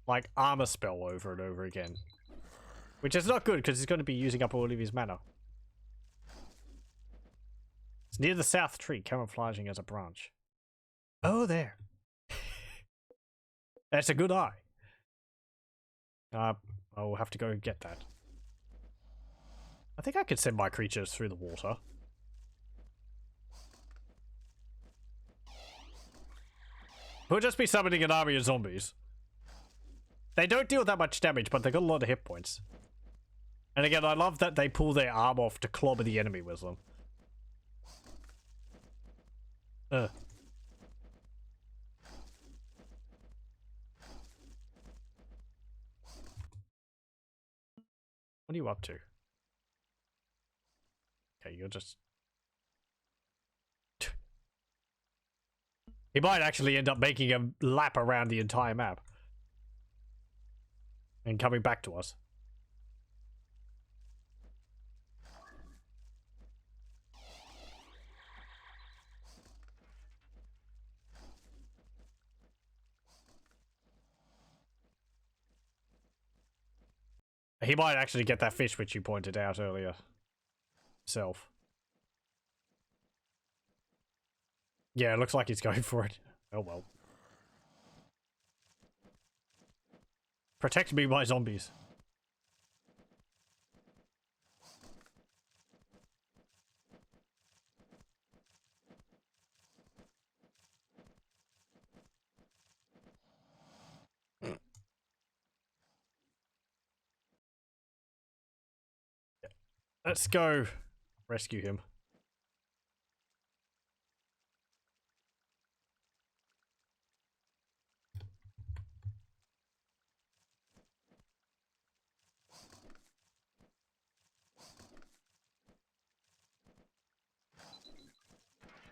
A: like, armor spell over and over again. Which is not good, because he's going to be using up all of his mana. It's near the south tree, camouflaging as a branch. Oh, there. That's a good eye. I'll have to go and get that. I think I could send my creatures through the water. We'll just be summoning an army of zombies. They don't deal that much damage, but they got a lot of hit points. And again, I love that they pull their arm off to clobber the enemy with them. What are you up to? Okay, you're just... He might actually end up making a lap around the entire map. And coming back to us. He might actually get that fish which you pointed out earlier. Self. Yeah, it looks like he's going for it. Oh well. Protect me by zombies. Let's go rescue him.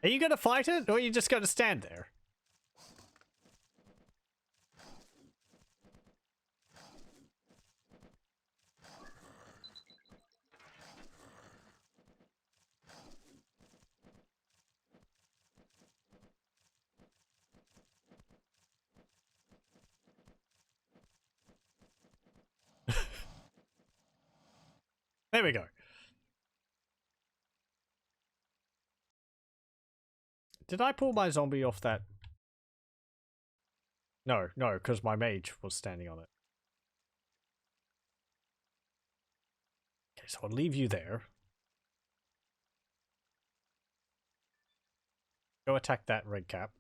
A: Are you gonna fight it, or are you just gonna stand there? There we go. Did I pull my zombie off that? No, because my mage was standing on it. Okay, so I'll leave you there. Go attack that red cap.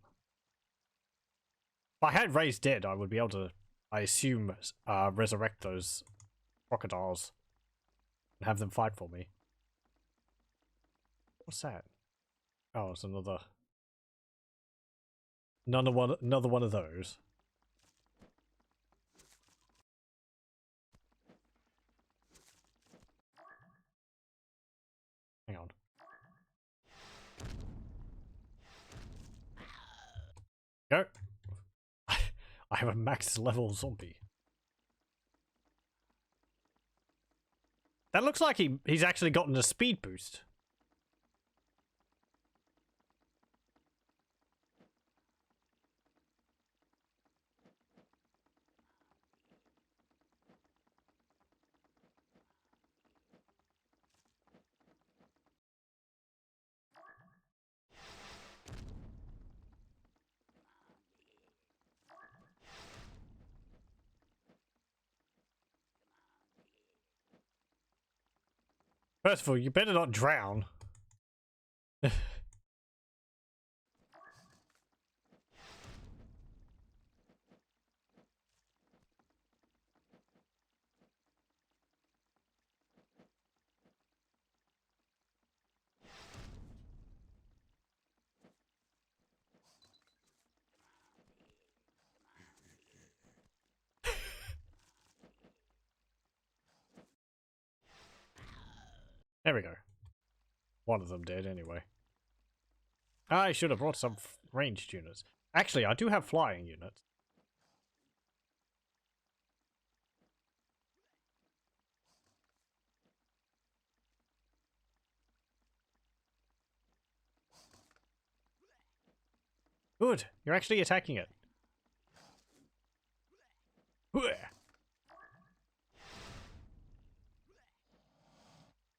A: If I had raised dead, I would be able to, I assume, resurrect those crocodiles and have them fight for me. What's that? Oh, it's another one of those. Hang on. Go. I have a max level zombie. That looks like he's actually gotten a speed boost. First of all, you better not drown. There we go. One of them dead anyway. I should have brought some ranged units. Actually, I do have flying units. Good. You're actually attacking it.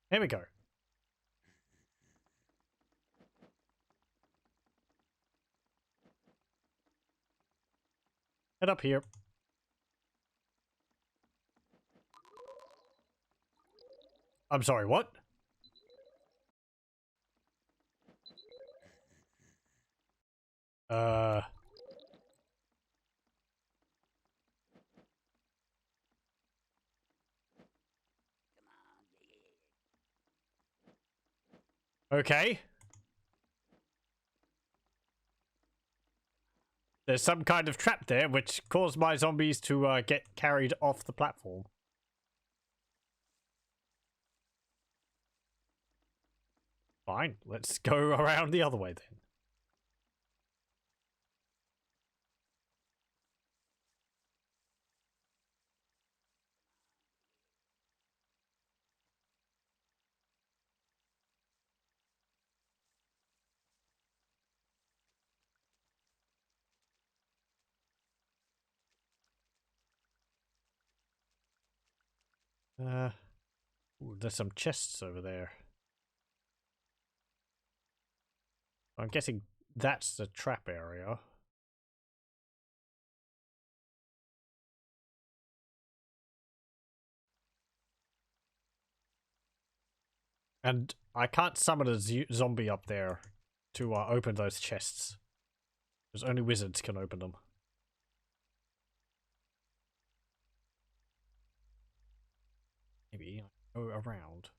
A: There we go. Head up here. I'm sorry, what? Okay. There's some kind of trap there which caused my zombies to get carried off the platform. Fine, let's go around the other way then. Ooh, there's some chests over there. I'm guessing that's the trap area. And I can't summon a zombie up there to open those chests. Because only wizards can open them. Maybe I'll go around.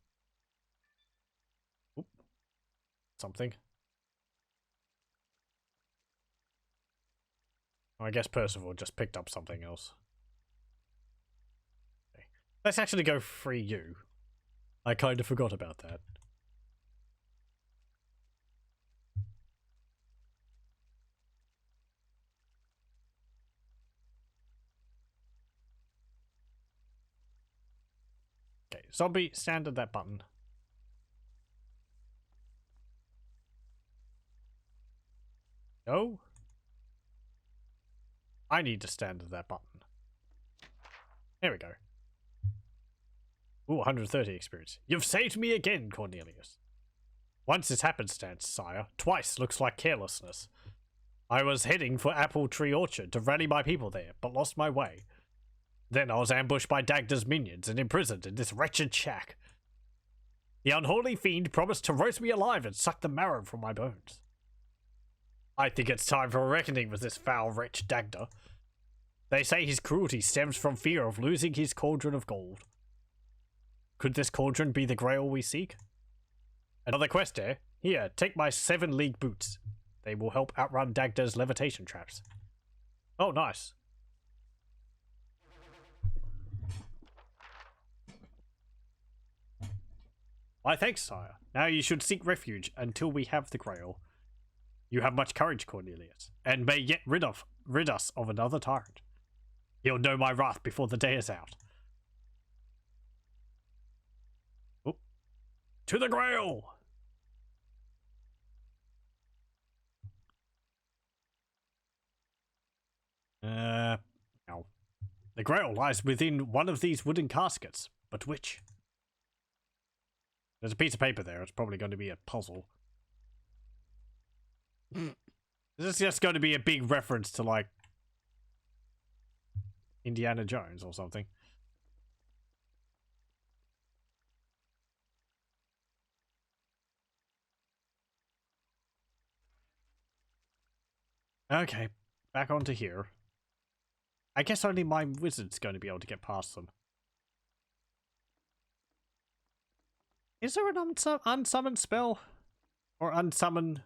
A: Oop. Something. I guess Percival just picked up something else. Okay. Let's actually go free you. I kind of forgot about that. Okay, zombie, stand at that button. No? I need to stand at that button. There we go. Ooh, 130 experience. You've saved me again, Cornelius. Once is happenstance, sire. Twice looks like carelessness. I was heading for Apple Tree Orchard to rally my people there, but lost my way. Then I was ambushed by Dagda's minions and imprisoned in this wretched shack. The unholy fiend promised to roast me alive and suck the marrow from my bones. I think it's time for a reckoning with this foul wretch Dagda. They say his cruelty stems from fear of losing his cauldron of gold. Could this cauldron be the grail we seek? Another quest, eh? Here, take my 7-league boots. They will help outrun Dagda's levitation traps. Oh, nice. Why, thanks, sire. Now you should seek refuge until we have the grail. You have much courage, Cornelius, and may yet rid us of another tyrant. He'll know my wrath before the day is out. Oh. To the grail! No. The grail lies within one of these wooden caskets, but which? There's a piece of paper there. It's probably going to be a puzzle. This is just going to be a big reference to, like, Indiana Jones or something. Okay, back onto here. I guess only my wizard's going to be able to get past them. Is there an unsummon spell? Or unsummon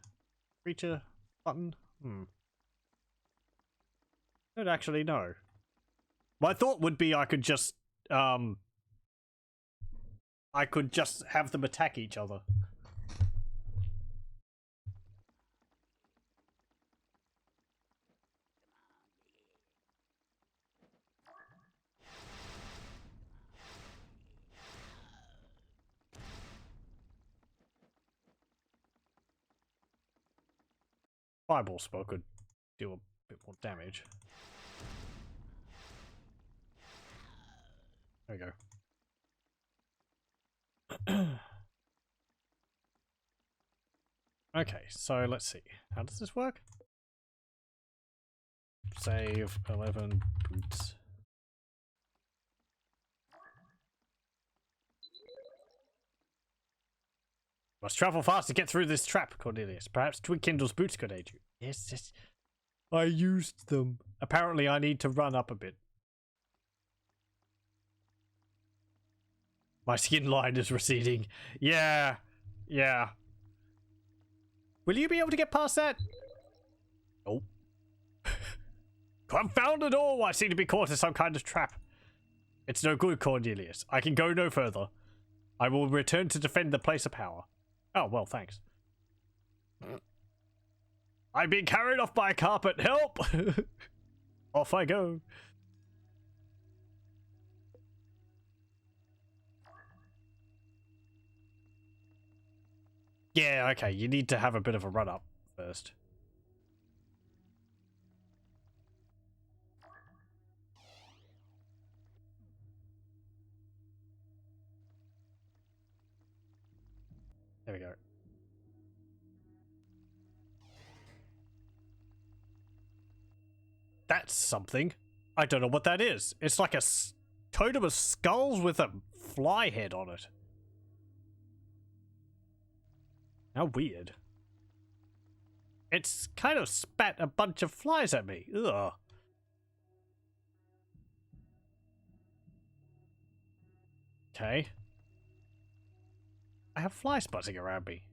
A: creature button? Don't actually know. My thought would be I could just have them attack each other. Fireball spell could do a bit more damage. There we go. Okay, so let's see. How does this work? Save 11 boots. Must travel fast to get through this trap, Cornelius. Perhaps Twigkindle's boots could aid you. Yes, yes. I used them. Apparently I need to run up a bit. My skin line is receding. Yeah. Yeah. Will you be able to get past that? Oh. Confound it all! I seem to be caught in some kind of trap. It's no good, Cornelius. I can go no further. I will return to defend the place of power. Oh, well, thanks. I'm being carried off by a carpet. Help! Off I go. Yeah, okay. You need to have a bit of a run-up first. There we go. That's something. I don't know what that is. It's like a totem of skulls with a fly head on it. How weird. It's kind of spat a bunch of flies at me. Ugh. Okay. I have flies buzzing around me.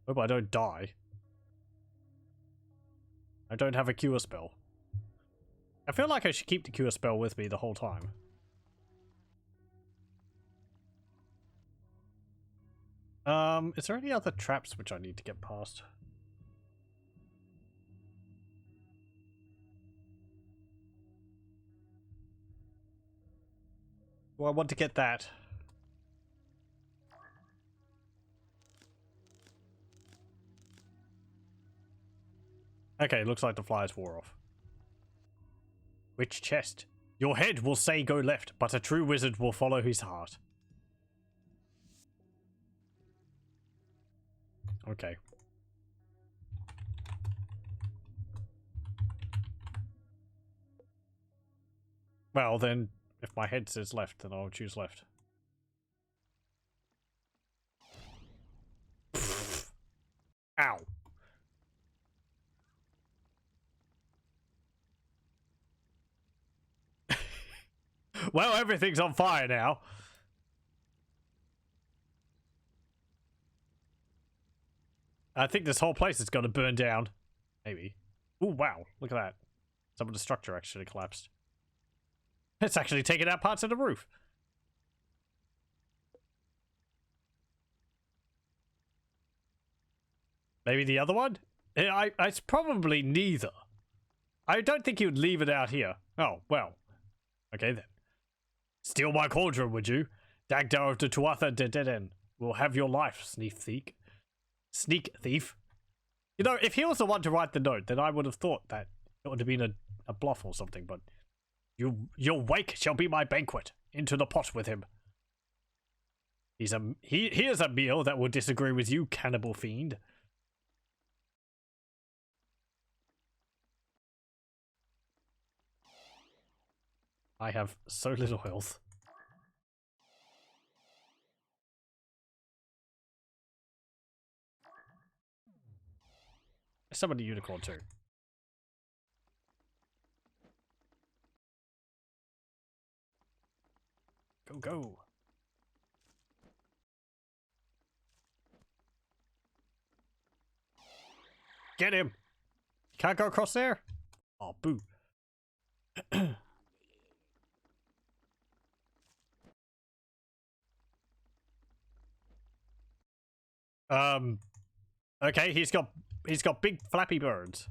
A: Hope I don't die. I don't have a cure spell. I feel like I should keep the cure spell with me the whole time. Is there any other traps which I need to get past? Well, I want to get that. Okay, looks like the flies wore off. Which chest? Your head will say go left, but a true wizard will follow his heart. Okay. Well, then, if my head says left, then I'll choose left. Ow. Well, everything's on fire now. I think this whole place is going to burn down. Maybe. Oh, wow. Look at that. Some of the structure actually collapsed. It's actually taken out parts of the roof. Maybe the other one? It's probably neither. I don't think he would leave it out here. Oh, well. Okay, then. Steal my cauldron, would you? Dagdar of the Tuatha de Deden will have your life, sneak thief. Sneak thief. You know, if he was the one to write the note, then I would have thought that it would have been a bluff or something, but your wake shall be my banquet. Into the pot with him. Here's a meal that will disagree with you, cannibal fiend. I have so little health. I summoned a unicorn too. Go, go. Get him. Can't go across there. Oh, boo. Okay, he's got big flappy birds.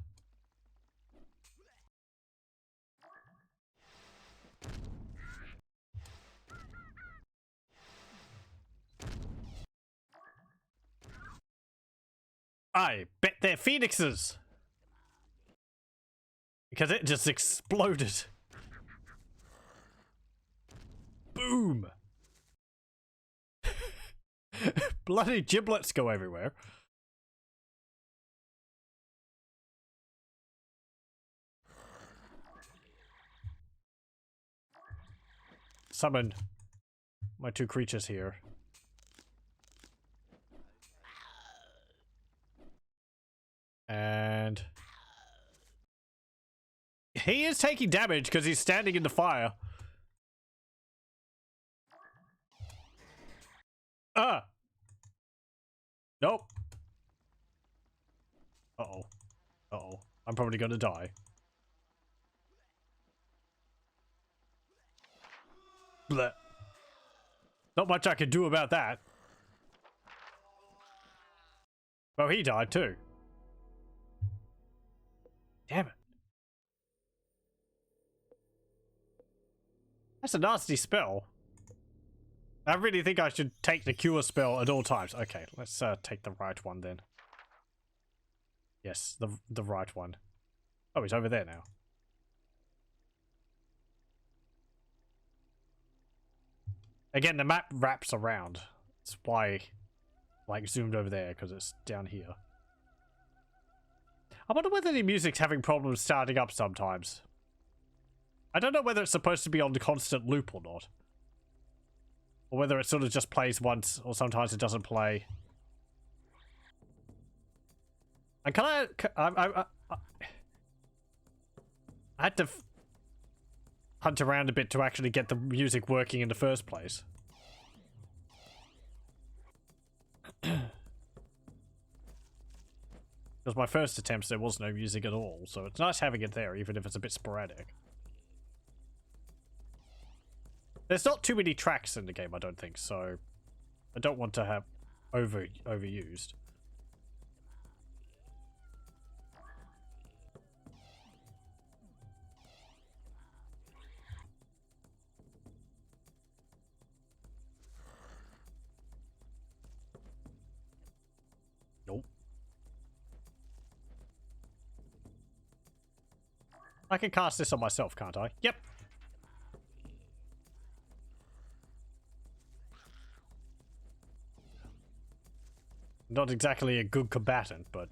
A: I bet they're phoenixes. Because it just exploded. Boom. Bloody giblets go everywhere. Summon my two creatures here. And he is taking damage because he's standing in the fire. Nope. Uh-oh. Uh-oh. I'm probably gonna die. Blech. Not much I can do about that. Well, he died too. Damn it. That's a nasty spell. I really think I should take the cure spell at all times. Okay, let's take the right one then. Yes, the right one. Oh, he's over there now. Again, the map wraps around. That's why, like, zoomed over there, because it's down here. I wonder whether the music's having problems starting up sometimes. I don't know whether it's supposed to be on the constant loop or not. Or whether it sort of just plays once, or sometimes it doesn't play. And can I had to hunt around a bit to actually get the music working in the first place. Because my first attempts there was no music at all, so it's nice having it there, even if it's a bit sporadic. There's not too many tracks in the game, I don't think, so I don't want to have overused. Nope. I can cast this on myself, can't I? Yep. Not exactly a good combatant, but...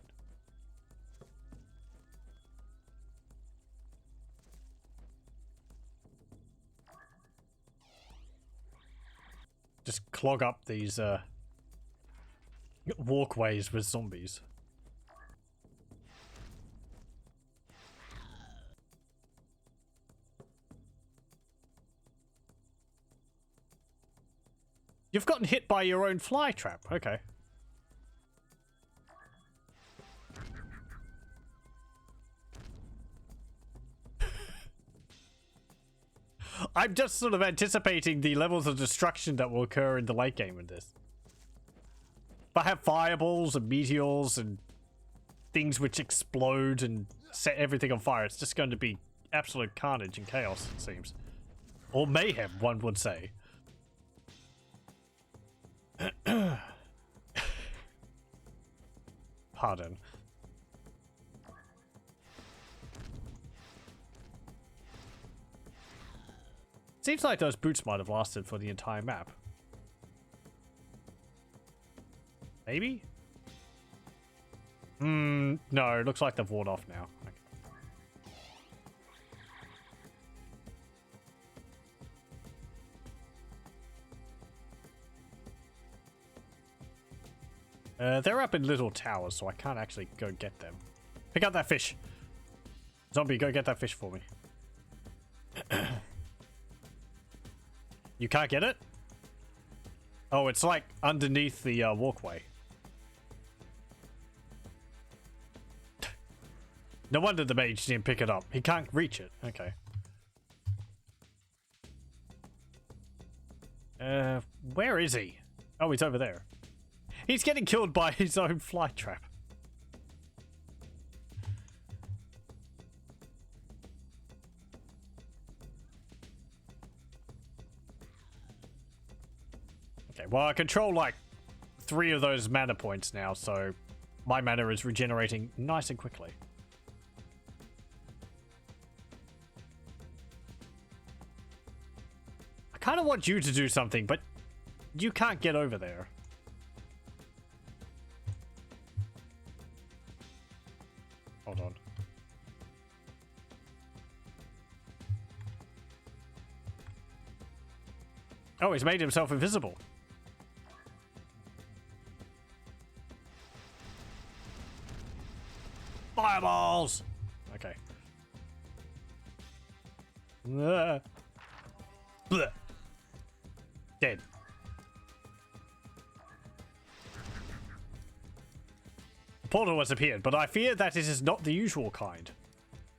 A: just clog up these, walkways with zombies. You've gotten hit by your own fly trap. Okay. I'm just sort of anticipating the levels of destruction that will occur in the late game in this. If I have fireballs and meteors and things which explode and set everything on fire, it's just going to be absolute carnage and chaos, it seems. Or mayhem, one would say. Pardon. Seems like those boots might have lasted for the entire map. Maybe? No, it looks like they've worn off now. Okay. They're up in little towers, so I can't actually go get them. Pick up that fish. Zombie, go get that fish for me. You can't get it? Oh, it's like underneath the walkway. No wonder the mage didn't pick it up. He can't reach it. Okay. Where is he? Oh, he's over there. He's getting killed by his own fly trap. Okay, well, I control like 3 of those mana points now, so my mana is regenerating nice and quickly. I kind of want you to do something, but you can't get over there. Hold on. Oh, he's made himself invisible. Fireballs! Okay. Bleh. Dead. The portal has appeared, but I fear that it is not the usual kind.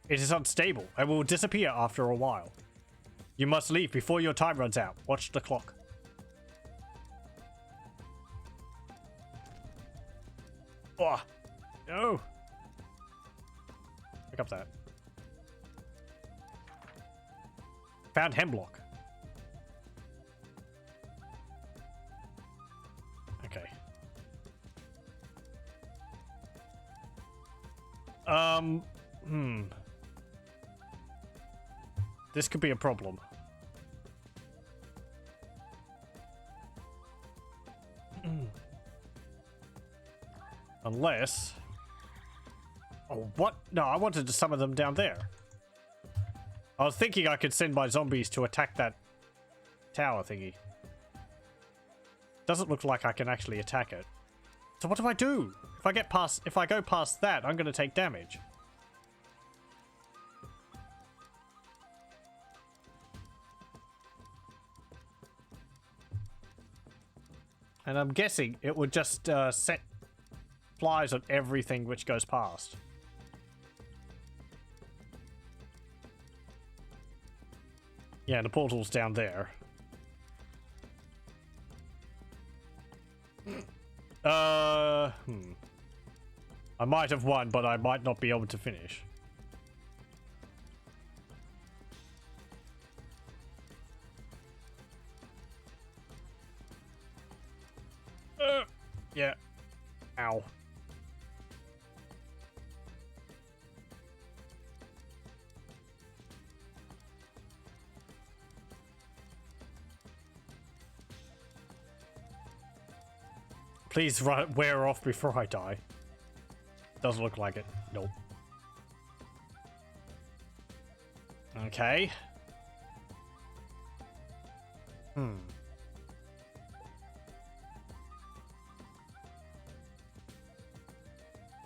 A: It is unstable and will disappear after a while. You must leave before your time runs out. Watch the clock. Oh, no. Pick up that. Found hemlock. Okay. This could be a problem. Unless... Oh, what? No, I wanted to summon them down there. I was thinking I could send my zombies to attack that tower thingy. Doesn't look like I can actually attack it. So what do I do? If I go past that, I'm gonna take damage. And I'm guessing it would just set flies on everything which goes past. Yeah, the portal's down there. I might have won, but I might not be able to finish. Yeah. Ow. Please wear off before I die. Doesn't look like it. Nope. Okay.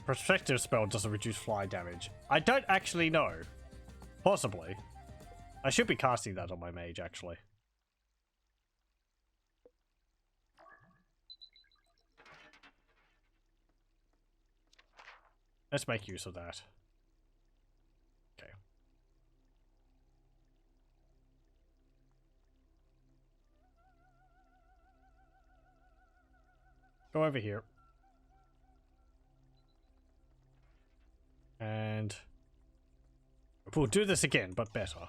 A: Perspective spell doesn't reduce fly damage. I don't actually know. Possibly. I should be casting that on my mage, actually. Let's make use of that. Okay. Go over here. And we'll do this again, but better.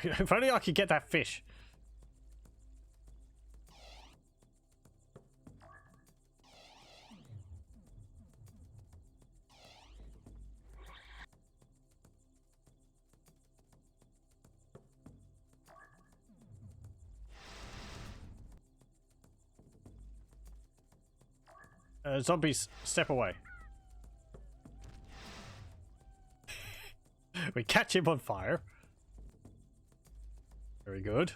A: If only I could get that fish. Zombies, step away. We catch him on fire. Very good.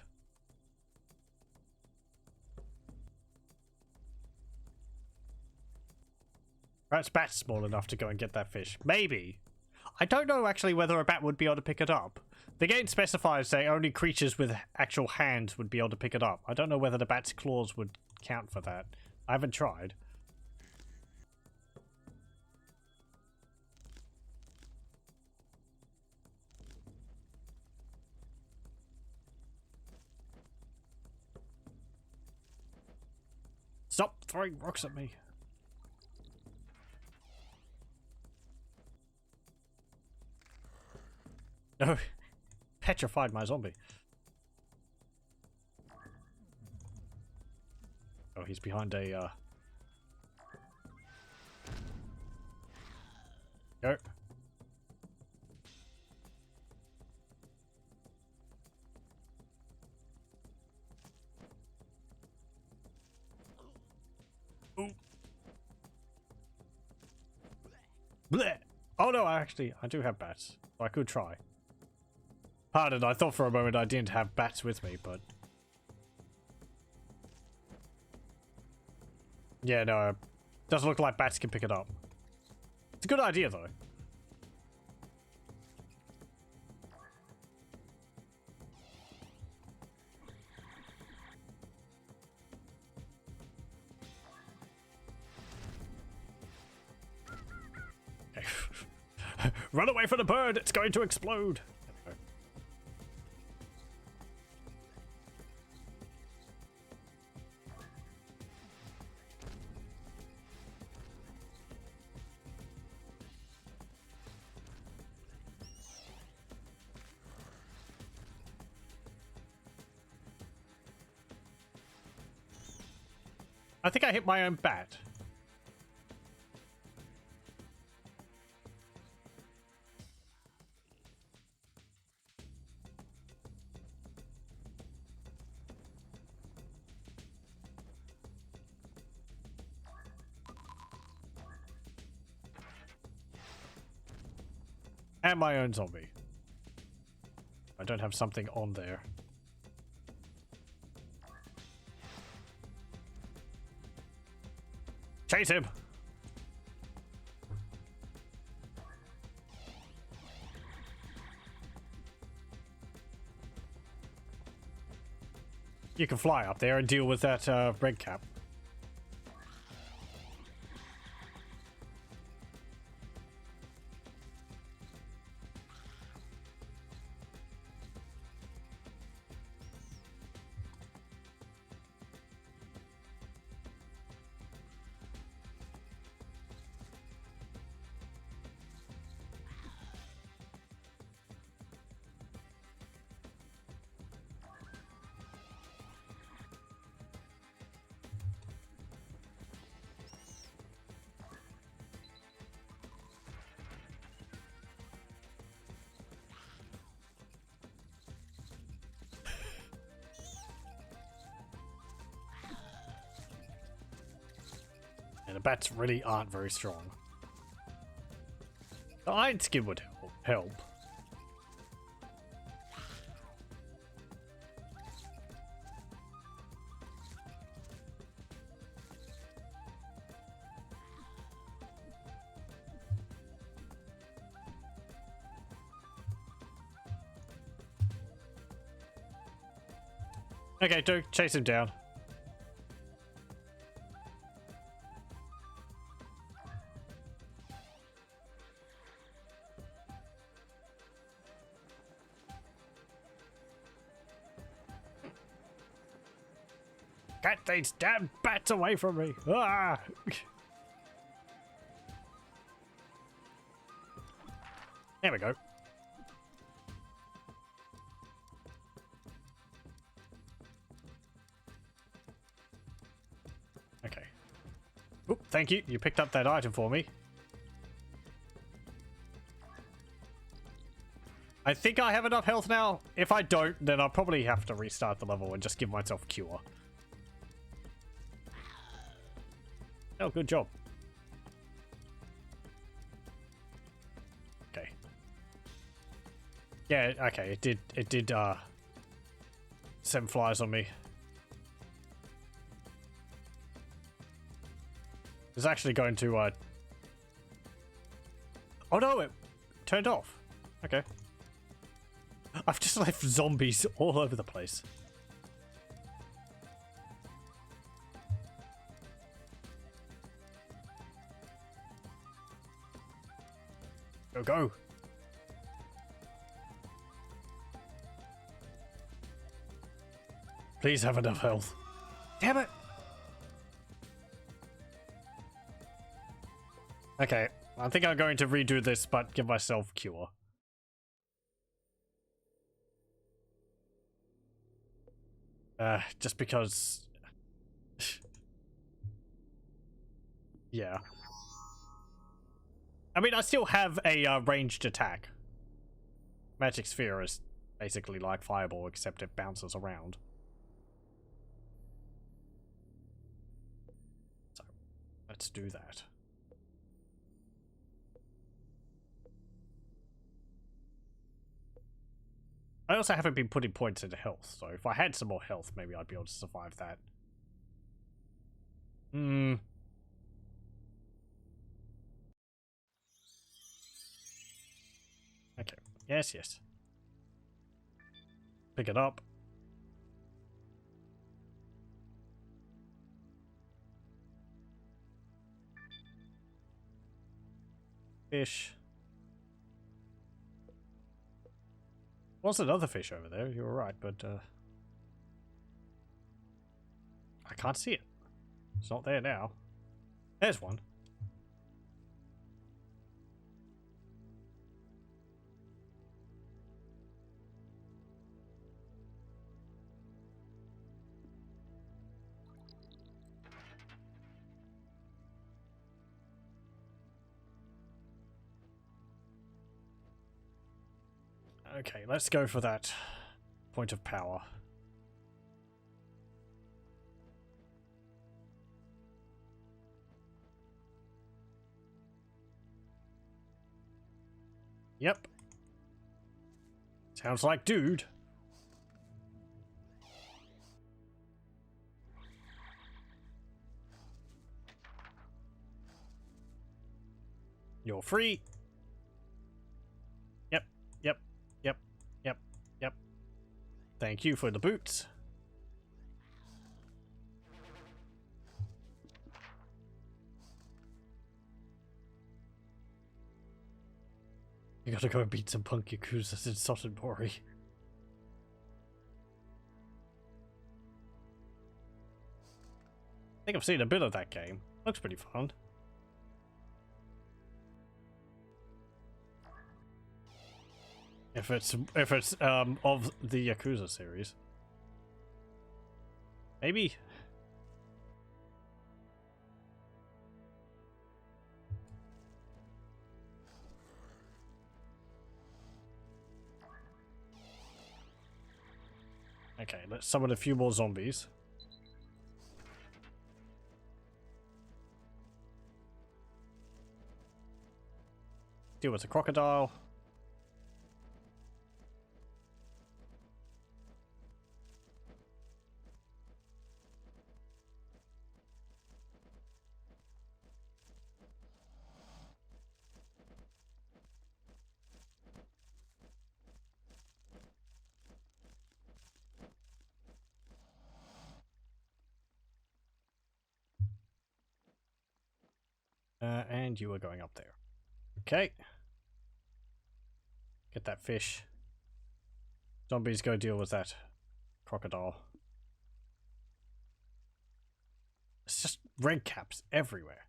A: Perhaps bat's small enough to go and get that fish. Maybe. I don't know actually whether a bat would be able to pick it up. The game specifies that only creatures with actual hands would be able to pick it up. I don't know whether the bat's claws would count for that. I haven't tried. Stop throwing rocks at me. No. Petrified my zombie. Oh, he's behind a, Go. Ooh. Blech. Oh no, I do have bats. So I could try. Pardon, I thought for a moment I didn't have bats with me, but... Yeah, no, doesn't look like bats can pick it up. It's a good idea, though. Okay. Run away from the bird! It's going to explode! I think I hit my own bat. And my own zombie. I don't have something on there. Chase him! You can fly up there and deal with that red cap. And the bats really aren't very strong. The iron skin would help. Okay, do chase him down. Get these damn bats away from me! Ah! There we go. Okay. Oop, thank you. You picked up that item for me. I think I have enough health now. If I don't, then I'll probably have to restart the level and just give myself cure. Oh, good job. Okay. Yeah, okay, it did send flies on me. It's actually going to Oh no, it turned off. Okay. I've just left zombies all over the place. Go, go. Please have enough health. Damn it. Okay, I think I'm going to redo this, but give myself cure. Just because... yeah. I mean, I still have a ranged attack. Magic Sphere is basically like Fireball, except it bounces around. So, let's do that. I also haven't been putting points into health, so if I had some more health, maybe I'd be able to survive that. Okay. Yes, yes. Pick it up. Fish. Was another fish over there, you were right, but I can't see it. It's not there now. There's one. Okay, let's go for that point of power. Yep. Sounds like dude. You're free. Yep, yep, yep, yep, yep. Thank you for the boots. You gotta go and beat some punk Yakuzas in Sotenbori. I think I've seen a bit of that game. Looks pretty fun. If it's of the Yakuza series. Maybe. Okay, let's summon a few more zombies. Deal with the crocodile. And you are going up there. Okay. Get that fish. Zombies, go deal with that crocodile. It's just red caps everywhere.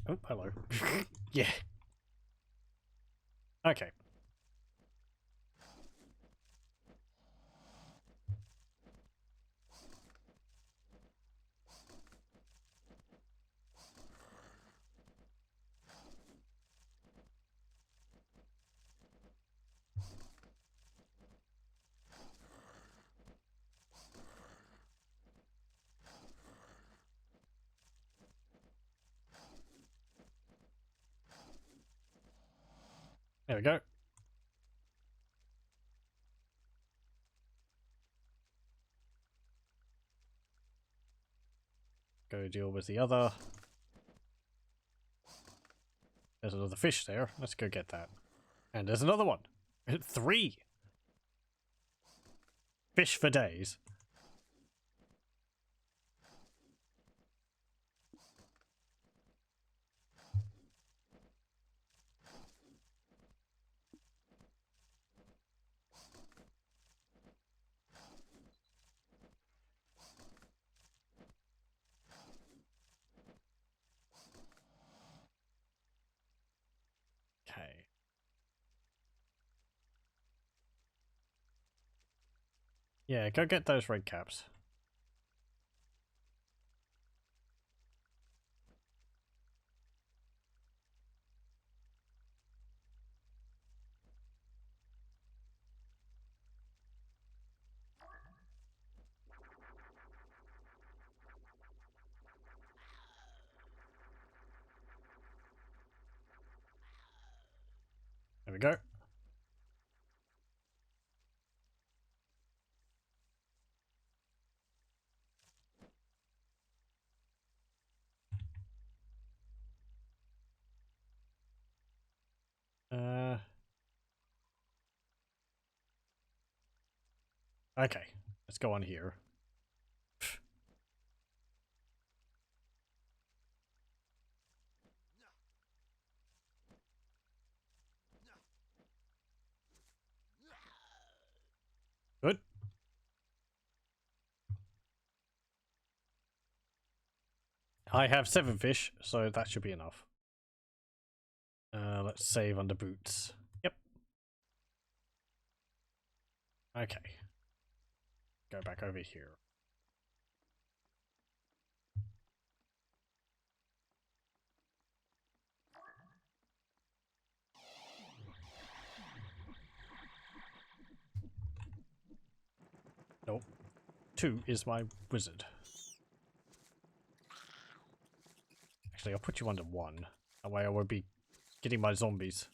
A: Oh, hello. Yeah. Okay. There we go. Go deal with the other. There's another fish there. Let's go get that. And there's another one. 3. Fish for days. Okay. Yeah, go get those red caps. There we go. Okay, let's go on here. Good. I have 7 fish, so that should be enough. Let's save under boots. Yep. Okay. Go back over here. Nope. 2 is my wizard. Actually, I'll put you under 1. That way I won't be getting my zombies.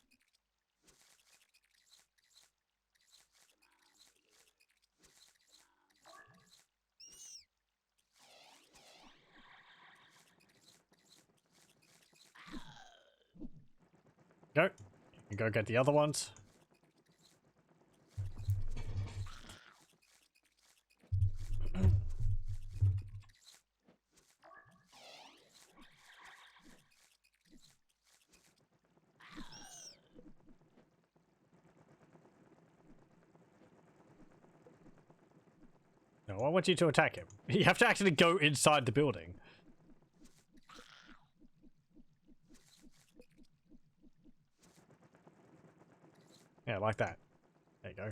A: Go. You can go get the other ones. No, I want you to attack him. You have to actually go inside the building. Yeah, like that. There you go.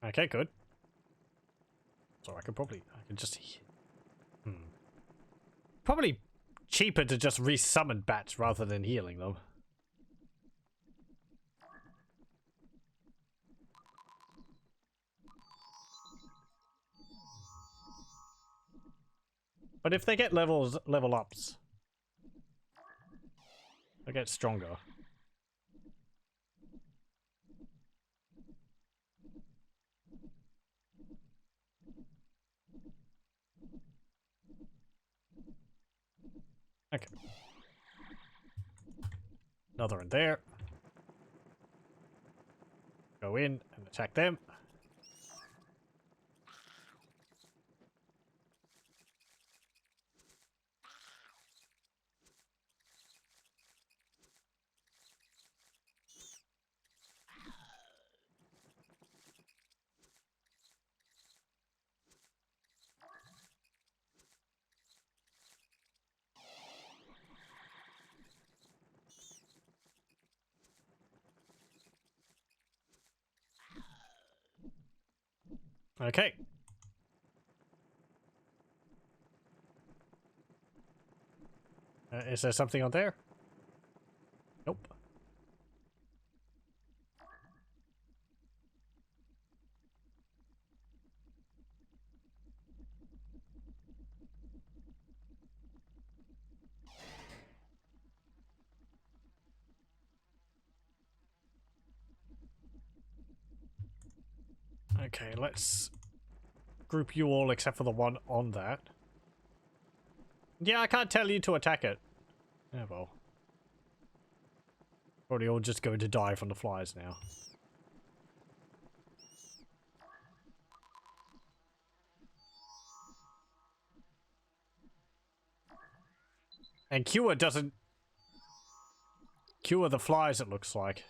A: Okay, good. So I can just... Probably cheaper to just resummon bats rather than healing them. But if they get level ups, they get stronger. Okay. Another in there. Go in and attack them. Okay. Is there something on there? Nope. Okay, let's group you all except for the one on that. Yeah, I can't tell you to attack it. Oh well. Probably all just going to die from the flies now. And cure doesn't cure the flies, it looks like.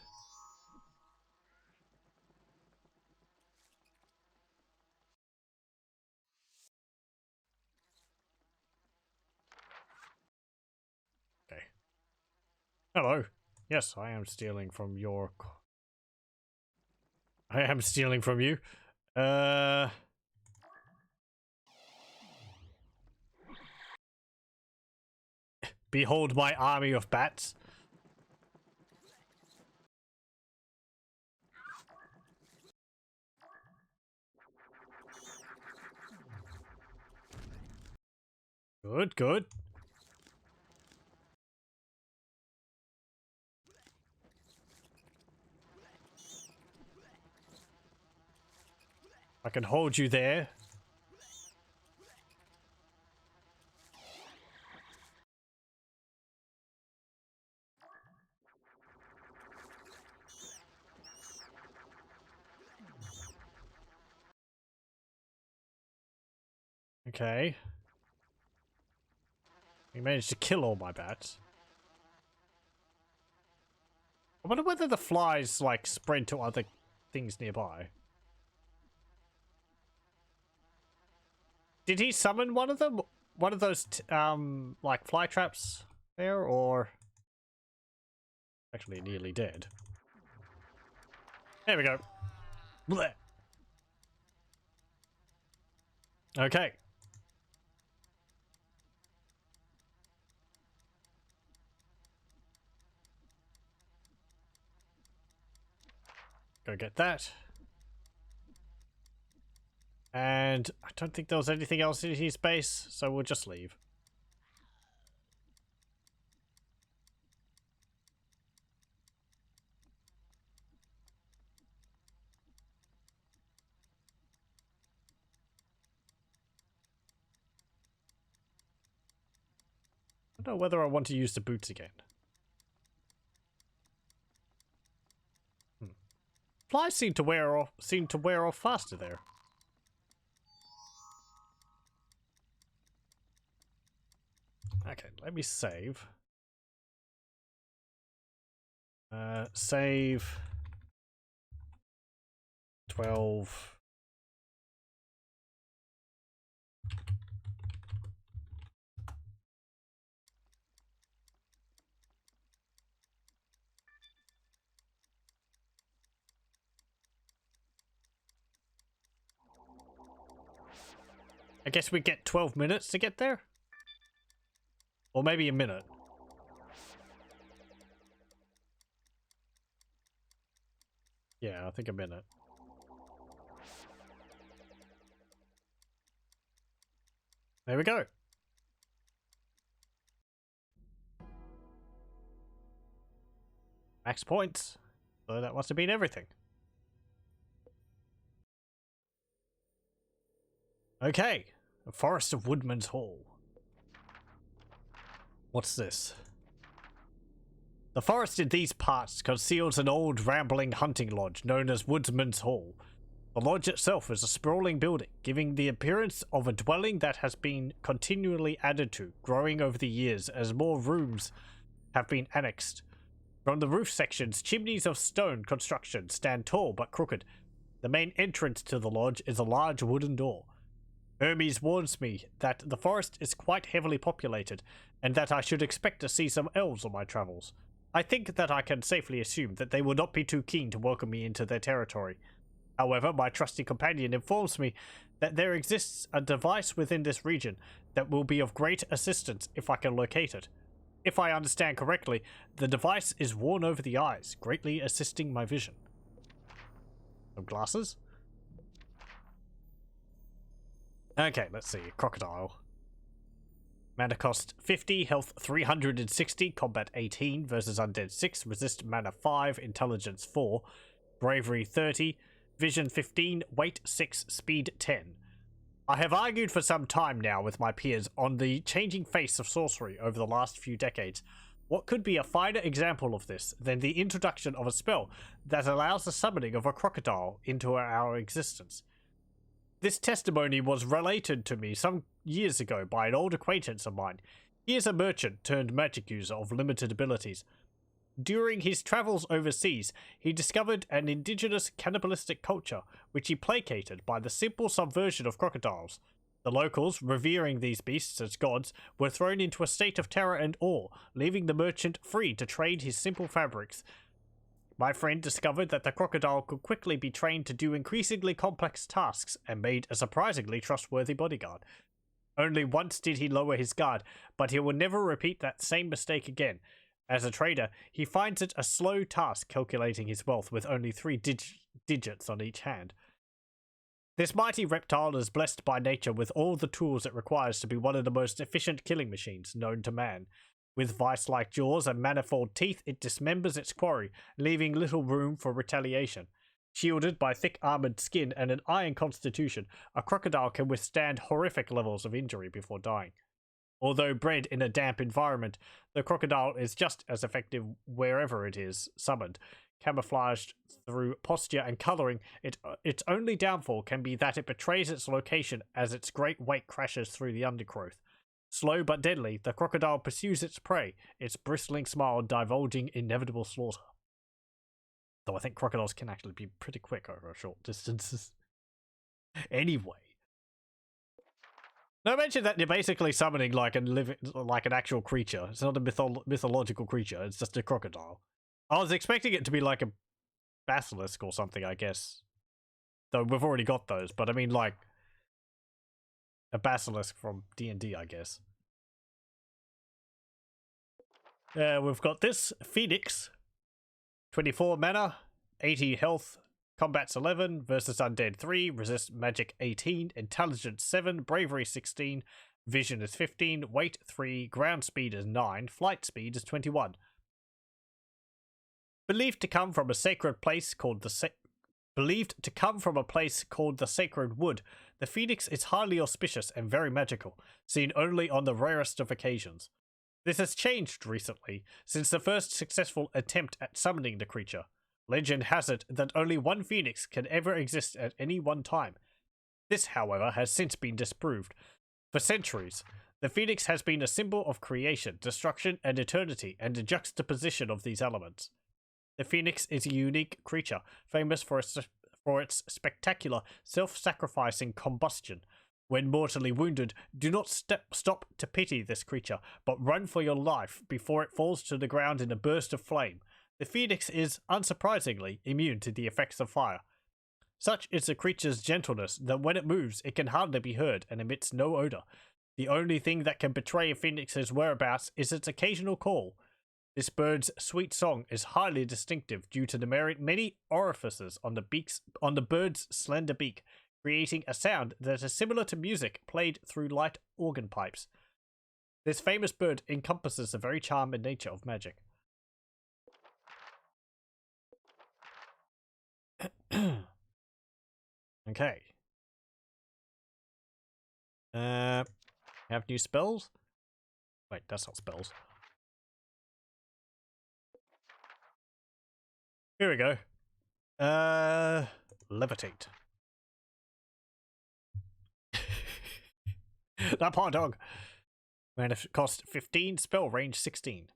A: Okay. Hello. Yes, I am stealing from your... I am stealing from you. Behold my army of bats. Good, good. I can hold you there. Okay. We managed to kill all my bats. I wonder whether the flies, like, spread to other things nearby. Did he summon one of them? One of those, like, fly traps there, or... Actually, nearly dead. There we go. Blech. Okay. Go get that. And I don't think there was anything else in his base, so we'll just leave. I don't know whether I want to use the boots again. Flies seem to wear off faster there. Okay, let me save. Save 12. I guess we get 12 minutes to get there? Or maybe a minute. Yeah, I think a minute. There we go. Max points. So that must have been everything. Okay. The Forest of Woodman's Hall. What's this? The forest in these parts conceals an old rambling hunting lodge known as Woodman's Hall. The lodge itself is a sprawling building, giving the appearance of a dwelling that has been continually added to, growing over the years as more rooms have been annexed. From the roof sections, chimneys of stone construction stand tall but crooked. The main entrance to the lodge is a large wooden door. Hermes warns me that the forest is quite heavily populated, and that I should expect to see some elves on my travels. I think that I can safely assume that they will not be too keen to welcome me into their territory. However, my trusty companion informs me that there exists a device within this region that will be of great assistance if I can locate it. If I understand correctly, the device is worn over the eyes, greatly assisting my vision. Some glasses? Okay, let's see. Crocodile. Mana cost 50, health 360, combat 18 versus undead 6, resist mana 5, intelligence 4, bravery 30, Vision 15, weight 6, speed 10. I have argued for some time now with my peers on the changing face of sorcery over the last few decades. What could be a finer example of this than the introduction of a spell that allows the summoning of a crocodile into our existence? This testimony was related to me some years ago by an old acquaintance of mine. He is a merchant turned magic user of limited abilities. During his travels overseas, he discovered an indigenous cannibalistic culture, which he placated by the simple subversion of crocodiles. The locals, revering these beasts as gods, were thrown into a state of terror and awe, leaving the merchant free to trade his simple fabrics. My friend discovered that the crocodile could quickly be trained to do increasingly complex tasks and made a surprisingly trustworthy bodyguard. Only once did he lower his guard, but he will never repeat that same mistake again. As a trader, he finds it a slow task calculating his wealth with only 3 digits on each hand. This mighty reptile is blessed by nature with all the tools it requires to be one of the most efficient killing machines known to man. With vice-like jaws and manifold teeth, it dismembers its quarry, leaving little room for retaliation. Shielded by thick armored skin and an iron constitution, a crocodile can withstand horrific levels of injury before dying. Although bred in a damp environment, the crocodile is just as effective wherever it is summoned. Camouflaged through posture and coloring, its only downfall can be that it betrays its location as its great weight crashes through the undergrowth. Slow but deadly, the crocodile pursues its prey, its bristling smile divulging inevitable slaughter. Though I think crocodiles can actually be pretty quick over short distances. Anyway. Now mention that you're basically summoning like an actual creature. It's not a mythological creature, it's just a crocodile. I was expecting it to be like a basilisk or something, I guess. Though we've already got those, but I mean like a basilisk from D&D, I guess. We've got this Phoenix, 24 mana, 80 health, Combat's 11, versus Undead 3, Resist Magic 18, Intelligence 7, Bravery 16, Vision is 15, Weight 3, Ground Speed is 9, Flight Speed is 21. Believed to come from a place called the Sacred Wood, the Phoenix is highly auspicious and very magical, seen only on the rarest of occasions. This has changed recently, since the first successful attempt at summoning the creature. Legend has it that only one Phoenix can ever exist at any one time. This, however, has since been disproved. For centuries, the Phoenix has been a symbol of creation, destruction, and eternity, and a juxtaposition of these elements. The Phoenix is a unique creature, famous for its spectacular, self-sacrificing combustion. When mortally wounded, do not stop to pity this creature, but run for your life before it falls to the ground in a burst of flame. The Phoenix is, unsurprisingly, immune to the effects of fire. Such is the creature's gentleness that when it moves, it can hardly be heard and emits no odor. The only thing that can betray a Phoenix's whereabouts is its occasional call. This bird's sweet song is highly distinctive due to the many orifices on the bird's slender beak, creating a sound that is similar to music played through light organ pipes. This famous bird encompasses the very charm and nature of magic. Okay. Have new spells? Wait, that's not spells. Here we go. Levitate. That poor dog. Mana cost 15, spell range 16.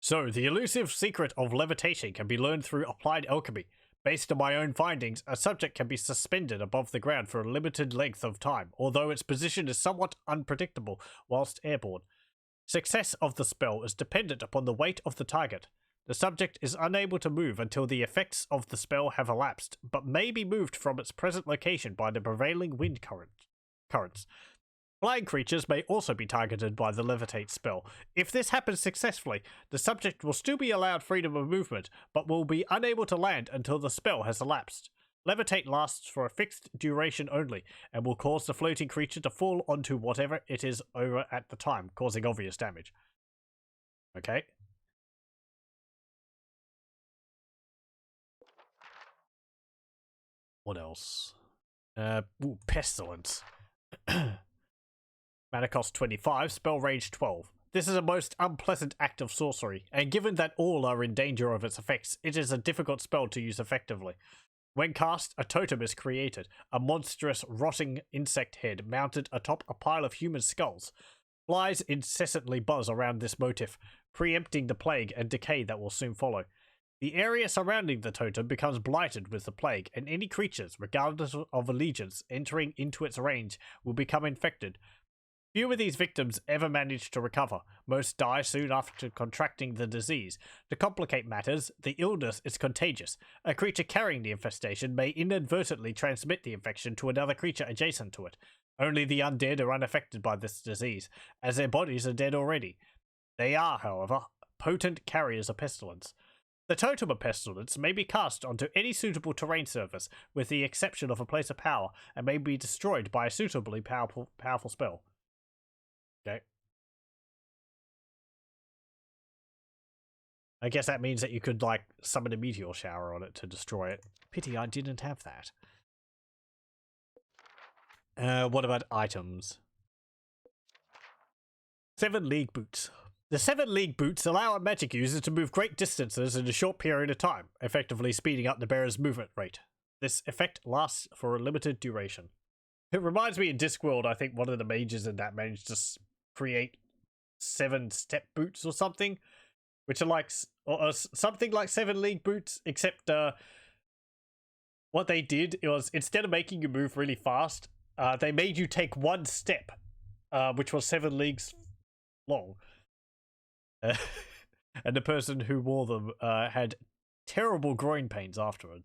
A: So, the elusive secret of levitation can be learned through applied alchemy. Based on my own findings, a subject can be suspended above the ground for a limited length of time, although its position is somewhat unpredictable whilst airborne. Success of the spell is dependent upon the weight of the target. The subject is unable to move until the effects of the spell have elapsed, but may be moved from its present location by the prevailing wind currents. Flying creatures may also be targeted by the levitate spell. If this happens successfully, the subject will still be allowed freedom of movement, but will be unable to land until the spell has elapsed. Levitate lasts for a fixed duration only, and will cause the floating creature to fall onto whatever it is over at the time, causing obvious damage. Okay. What else? Ooh, pestilence. Mana cost 25, spell range 12. This is a most unpleasant act of sorcery, and given that all are in danger of its effects, it is a difficult spell to use effectively. When cast, a totem is created, a monstrous rotting insect head mounted atop a pile of human skulls. Flies incessantly buzz around this motif, preempting the plague and decay that will soon follow. The area surrounding the totem becomes blighted with the plague, and any creatures, regardless of allegiance, entering into its range will become infected. Few of these victims ever manage to recover. Most die soon after contracting the disease. To complicate matters, the illness is contagious. A creature carrying the infestation may inadvertently transmit the infection to another creature adjacent to it. Only the undead are unaffected by this disease, as their bodies are dead already. They are, however, potent carriers of pestilence. The Totem of Pestilence may be cast onto any suitable terrain surface, with the exception of a place of power, and may be destroyed by a suitably powerful spell. Okay. I guess that means that you could, like, summon a meteor shower on it to destroy it. Pity I didn't have that. What about items? 7 League Boots. The 7 League Boots allow a magic user to move great distances in a short period of time, effectively speeding up the bearer's movement rate. This effect lasts for a limited duration. It reminds me in Discworld, I think one of the mages in that managed to create 7 step boots or something, which are like something like 7 League Boots, except what they did was, instead of making you move really fast, they made you take 1 step, which was 7 leagues long. And the person who wore them had terrible groin pains afterwards.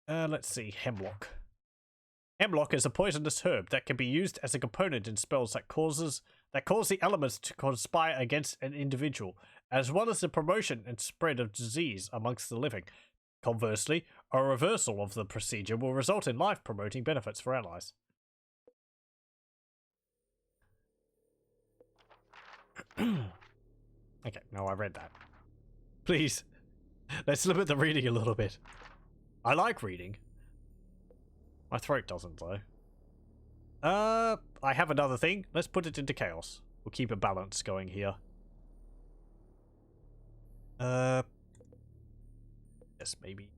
A: Let's see, Hemlock. Hemlock is a poisonous herb that can be used as a component in spells that cause the elements to conspire against an individual, as well as the promotion and spread of disease amongst the living. Conversely, a reversal of the procedure will result in life-promoting benefits for allies. Okay, no, I read that. Please, let's limit the reading a little bit. I like reading. My throat doesn't, though. I have another thing. Let's put it into chaos. We'll keep a balance going here. Yes, maybe.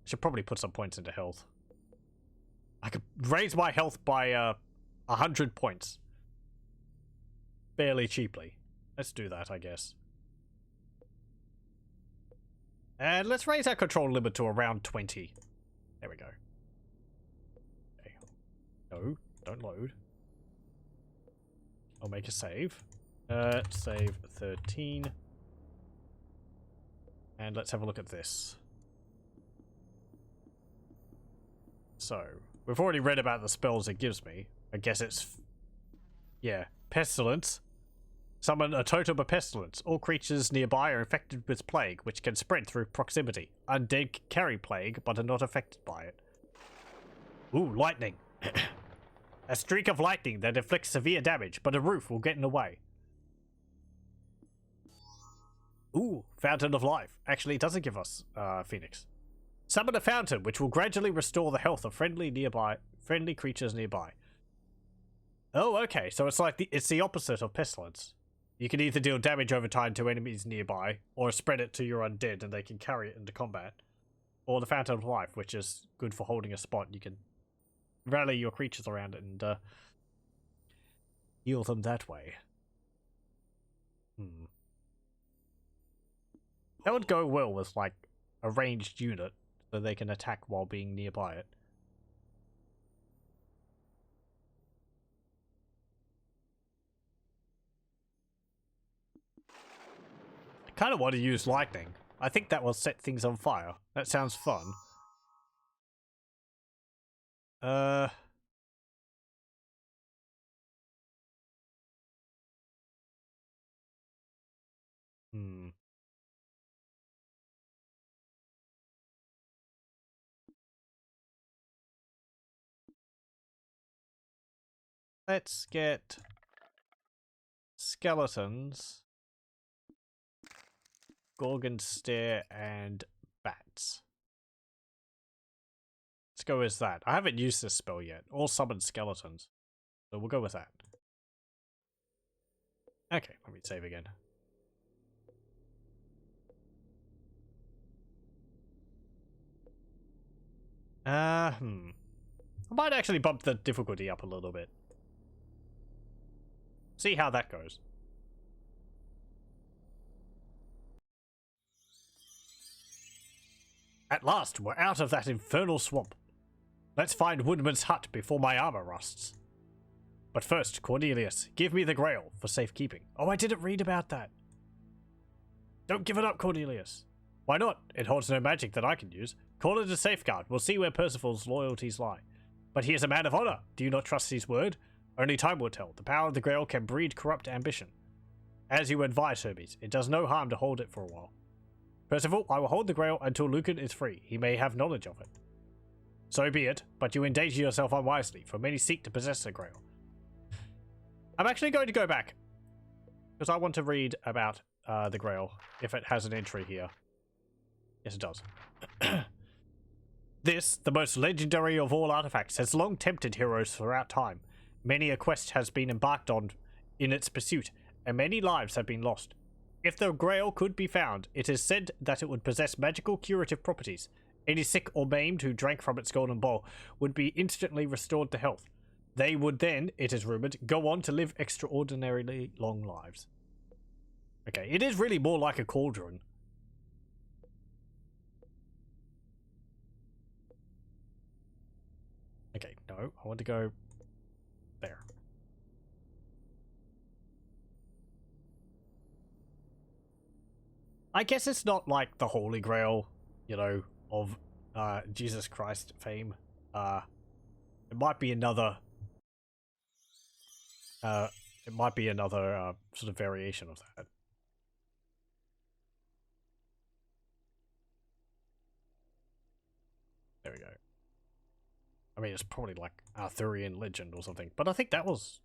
A: Should probably put some points into health. I could raise my health by 100 points. Fairly cheaply. Let's do that, I guess. And let's raise our control limit to around 20. There we go. Okay. No, don't load. I'll make a save. Save 13. And let's have a look at this. So, we've already read about the spells it gives me. I guess it's... yeah. Pestilence. Summon a Totem of Pestilence. All creatures nearby are infected with plague, which can spread through proximity. Undead carry plague, but are not affected by it. Ooh, lightning. A streak of lightning that inflicts severe damage, but a roof will get in the way. Ooh, Fountain of Life. Actually, it doesn't give us Phoenix. Summon a fountain, which will gradually restore the health of friendly creatures nearby. Oh, okay. So it's like it's the opposite of Pestilence. You can either deal damage over time to enemies nearby, or spread it to your undead and they can carry it into combat. Or the Fountain of Life, which is good for holding a spot. You can rally your creatures around it and heal them that way. That would go well with, like, a ranged unit, so they can attack while being nearby it. I kind of want to use lightning. I think that will set things on fire. That sounds fun. Let's get skeletons. Gorgon Stare, and Bats. Let's go with that. I haven't used this spell yet, or summoned skeletons. So we'll go with that. Okay, let me save again. I might actually bump the difficulty up a little bit. See how that goes. At last, we're out of that infernal swamp. Let's find Woodman's hut before my armor rusts. But first, Cornelius, give me the Grail for safekeeping. Oh, I didn't read about that. Don't give it up, Cornelius. Why not? It holds no magic that I can use. Call it a safeguard. We'll see where Percival's loyalties lie. But he is a man of honor. Do you not trust his word? Only time will tell. The power of the Grail can breed corrupt ambition. As you advise, Hermes, it does no harm to hold it for a while. Percival, I will hold the Grail until Lucan is free. He may have knowledge of it. So be it, but you endanger yourself unwisely, for many seek to possess the Grail. I'm actually going to go back, because I want to read about the Grail, if it has an entry here. Yes, it does. This, the most legendary of all artifacts, has long tempted heroes throughout time. Many a quest has been embarked on in its pursuit, and many lives have been lost. If the Grail could be found, it is said that it would possess magical curative properties. Any sick or maimed who drank from its golden bowl would be instantly restored to health. They would then, it is rumored, go on to live extraordinarily long lives. Okay, it is really more like a cauldron. Okay, no, I want to go there. I guess it's not like the Holy Grail, you know, of Jesus Christ fame. It might be another sort of variation of that. There we go. I mean, it's probably like Arthurian legend or something, but I think that was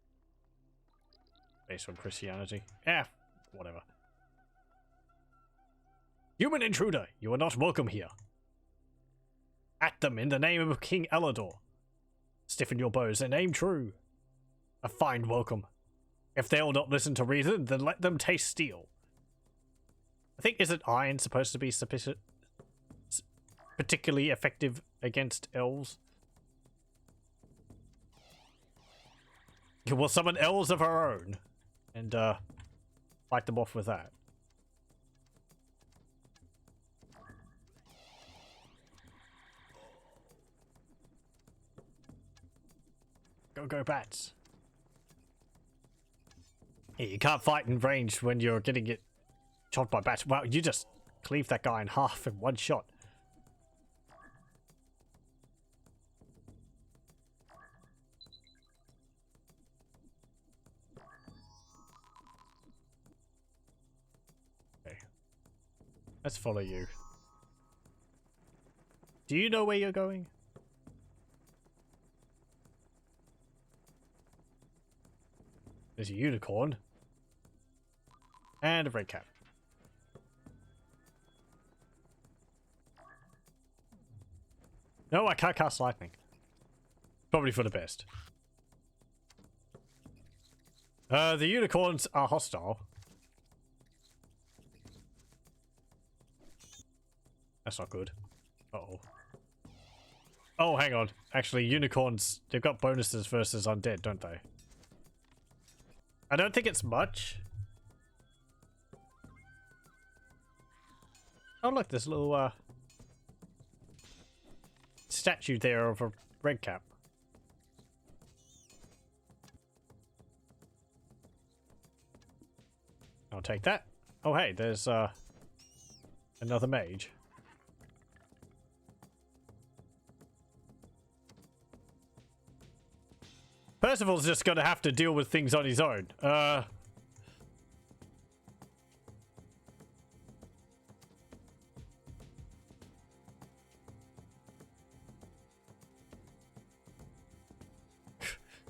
A: based on Christianity. Yeah, whatever. Human intruder, you are not welcome here. At them in the name of King Alador. Stiffen your bows and aim true. A fine welcome. If they'll not listen to reason, then let them taste steel. I think, isn't iron supposed to be particularly effective against elves? We'll summon elves of our own and fight them off with that. Go bats. Yeah, you can't fight in range when you're getting it shot by bats. Wow, you just cleave that guy in half in one shot. Okay. Let's follow you. Do you know where you're going? There's a unicorn. And a red cap. No, I can't cast lightning. Probably for the best. The unicorns are hostile. That's not good. Uh-oh. Oh, hang on. Actually, unicorns, they've got bonuses versus undead, don't they? I don't think it's much. Oh look, there's a little statue there of a red cap. I'll take that. Oh hey, there's another mage. Percival's just gonna have to deal with things on his own.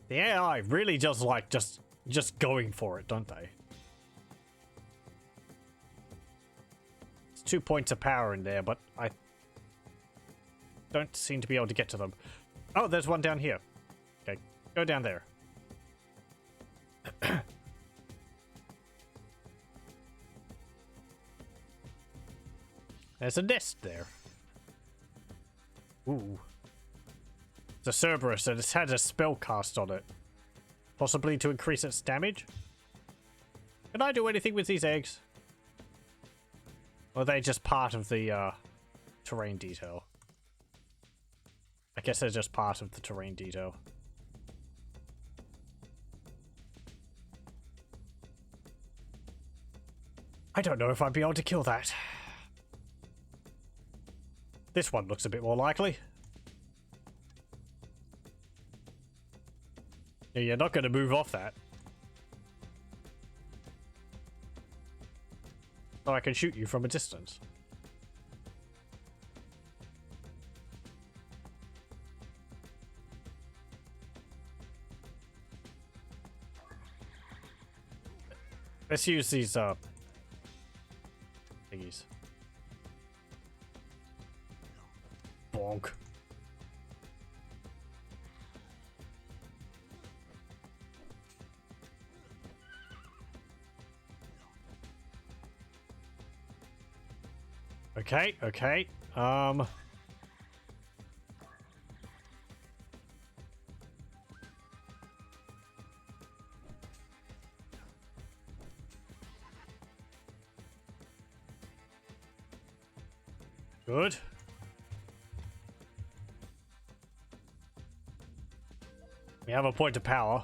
A: The AI really just like just going for it, don't they? 2 points of power in there, but I don't seem to be able to get to them. Oh, there's one down here. Okay, go down there. There's a nest there. Ooh. It's a Cerberus and it's had a spell cast on it. Possibly to increase its damage? Can I do anything with these eggs? Or are they just part of the terrain detail? I guess they're just part of the terrain detail. I don't know if I'd be able to kill that. This one looks a bit more likely. Yeah, you're not going to move off that. So I can shoot you from a distance. Let's use these thingies. Bonk. Okay, okay. Good. We have a point of power.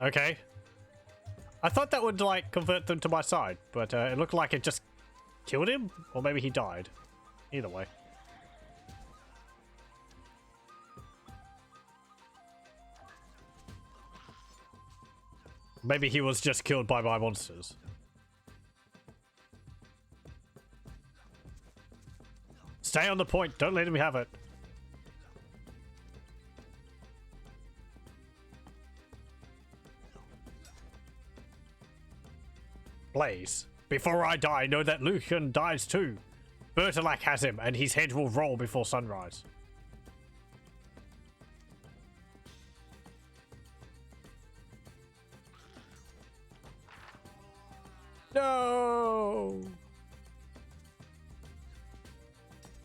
A: Okay. I thought that would, like, convert them to my side, but it looked like it just killed him? Or maybe he died. Either way. Maybe he was just killed by my monsters. Stay on the point. Don't let him have it. Blaze. Before I die, know that Lucan dies too. Bertilac has him, and his head will roll before sunrise. No!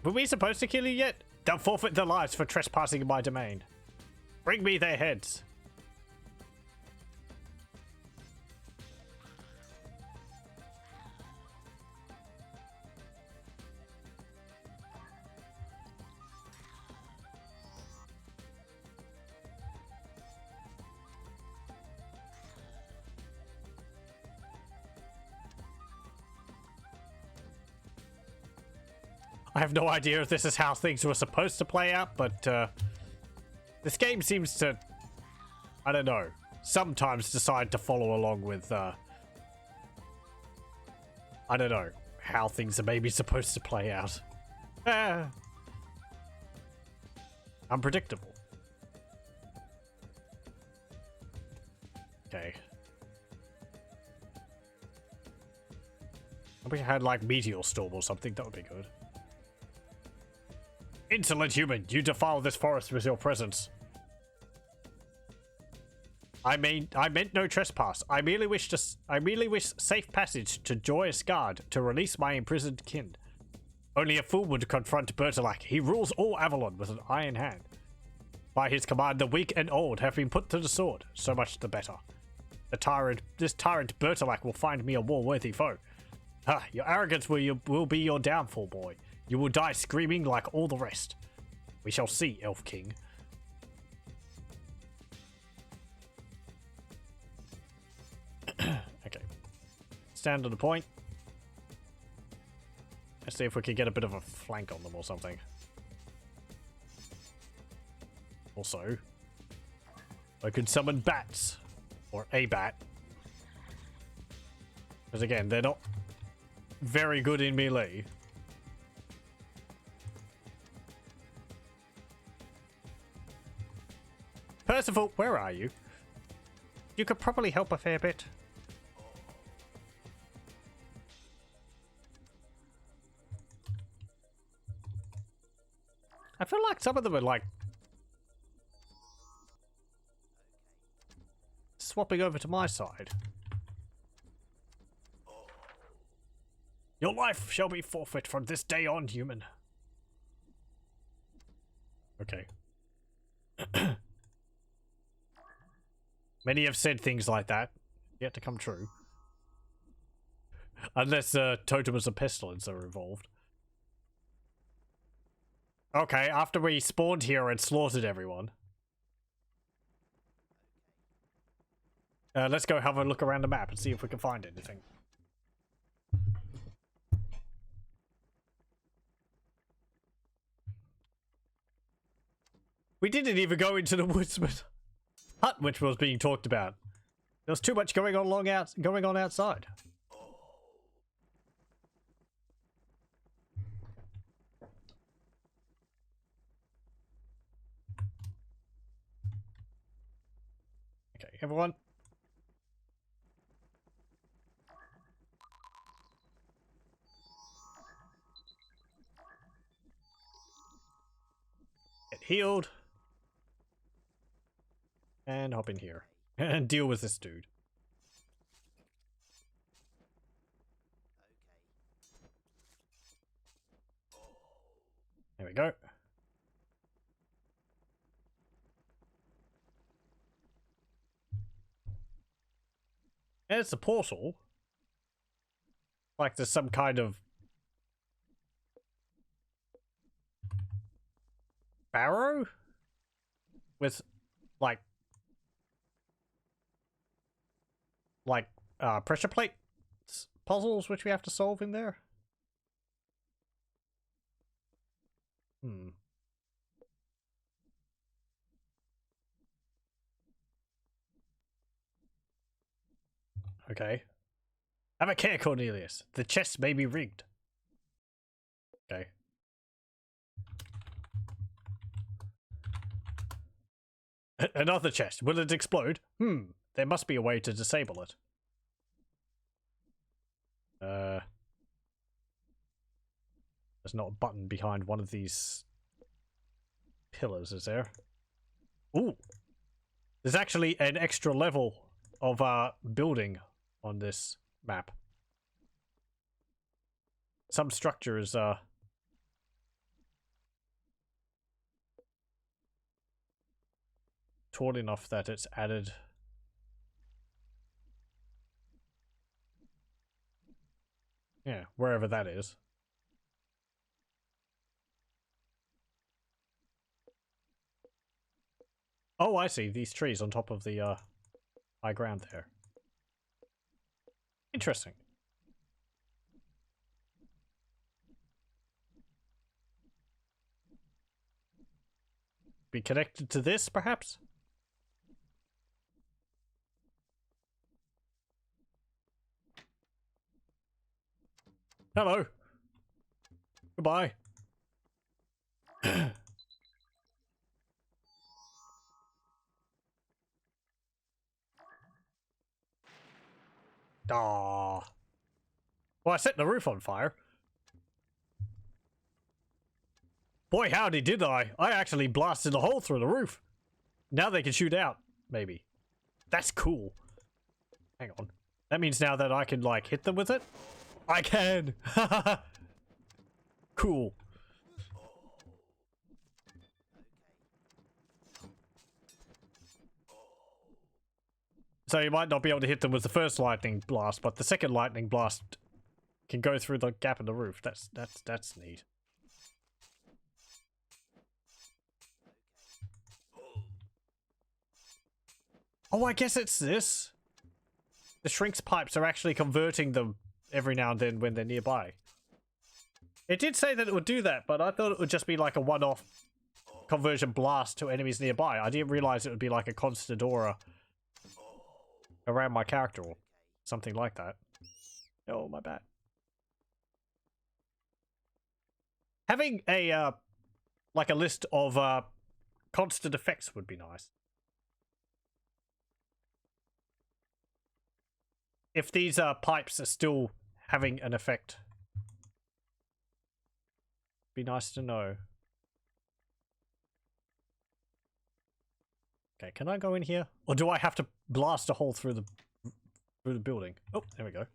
A: Were we supposed to kill you yet? They'll forfeit their lives for trespassing in my domain. Bring me their heads. I have no idea if this is how things were supposed to play out, but this game seems to, I don't know, sometimes decide to follow along with, I don't know, how things are maybe supposed to play out. Unpredictable. Okay. I wish I had, like, Meteor Storm or something, that would be good. Insolent human, you defile this forest with your presence. I meant no trespass. I merely wish safe passage to Joyous Guard to release my imprisoned kin. Only a fool would confront Bertilac. He rules all Avalon with an iron hand. By his command, the weak and old have been put to the sword. So much the better. This tyrant Bertilac will find me a war-worthy foe. Your arrogance will be your downfall, boy. You will die screaming like all the rest. We shall see, Elf King. Okay. Stand to the point. Let's see if we can get a bit of a flank on them or something. Also, I could summon bats. Or a bat. Because again, they're not very good in melee. Percival, where are you? You could probably help a fair bit. I feel like some of them are like swapping over to my side. Your life shall be forfeit from this day on, human. Okay. Many have said things like that, yet to come true. Unless totems of pestilence are involved. Okay, after we spawned here and slaughtered everyone. Let's go have a look around the map and see if we can find anything. We didn't even go into the woodsman hut, which was being talked about. There was too much going on outside. Okay, everyone. Get healed. And hop in here. And deal with this dude. There we go. And it's a portal. Like there's some kind of barrow with like pressure plate puzzles which we have to solve in there. Okay. Have a care, Cornelius. The chest may be rigged. Okay. Another chest. Will it explode? There must be a way to disable it. There's not a button behind one of these pillars, is there? Ooh. There's actually an extra level of building on this map. Some structure is tall enough that it's added. Yeah, wherever that is. Oh, I see. These trees on top of the high ground there. Interesting. Be connected to this, perhaps? Hello. Goodbye. Ah. Well, I set the roof on fire. Boy, howdy did I. I actually blasted a hole through the roof. Now they can shoot out, maybe. That's cool. Hang on. That means now that I can, like, hit them with it? I can! Cool. So you might not be able to hit them with the first lightning blast, but the second lightning blast can go through the gap in the roof. That's neat. Oh, I guess it's this. The shrink's pipes are actually converting them every now and then when they're nearby. It did say that it would do that, but I thought it would just be like a one-off conversion blast to enemies nearby. I didn't realize it would be like a constant aura around my character or something like that. Oh, my bad. Having a, like a list of, constant effects would be nice. If these, pipes are still having an effect. Be nice to know. Okay, can I go in here? Or do I have to blast a hole through the building? Oh, there we go.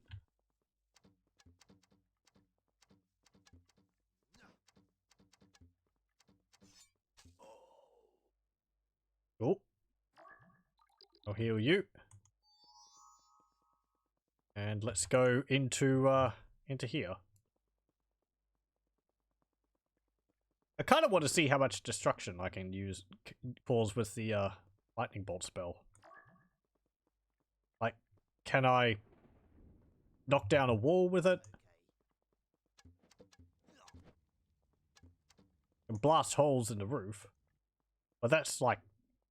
A: Oh. I'll heal you. And let's go into here. I kind of want to see how much destruction I can cause with the lightning bolt spell. Like, can I knock down a wall with it? And blast holes in the roof. But that's like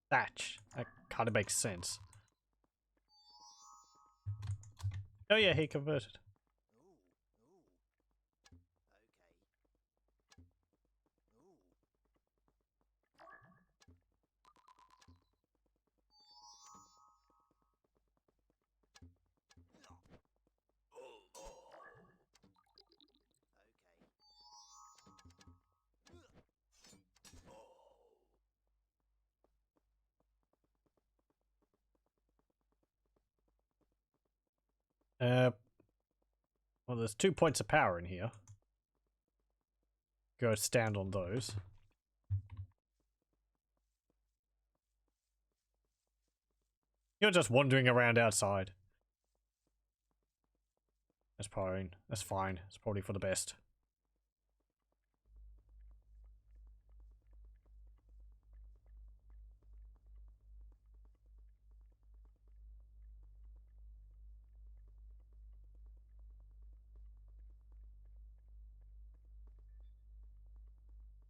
A: thatch. That kind of makes sense. Oh yeah, he converted. Well, there's 2 points of power in here. Go stand on those. You're just wandering around outside. That's fine. That's fine. It's probably for the best.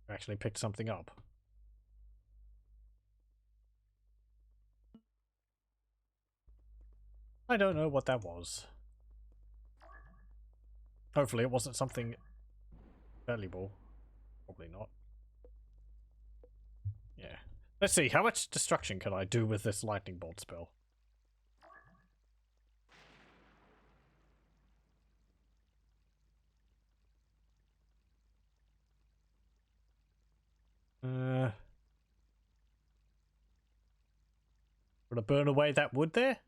A: I actually picked something up. I don't know what that was. Hopefully it wasn't something valuable. Probably not. Yeah. Let's see, how much destruction can I do with this lightning bolt spell? Would I burn away that wood there?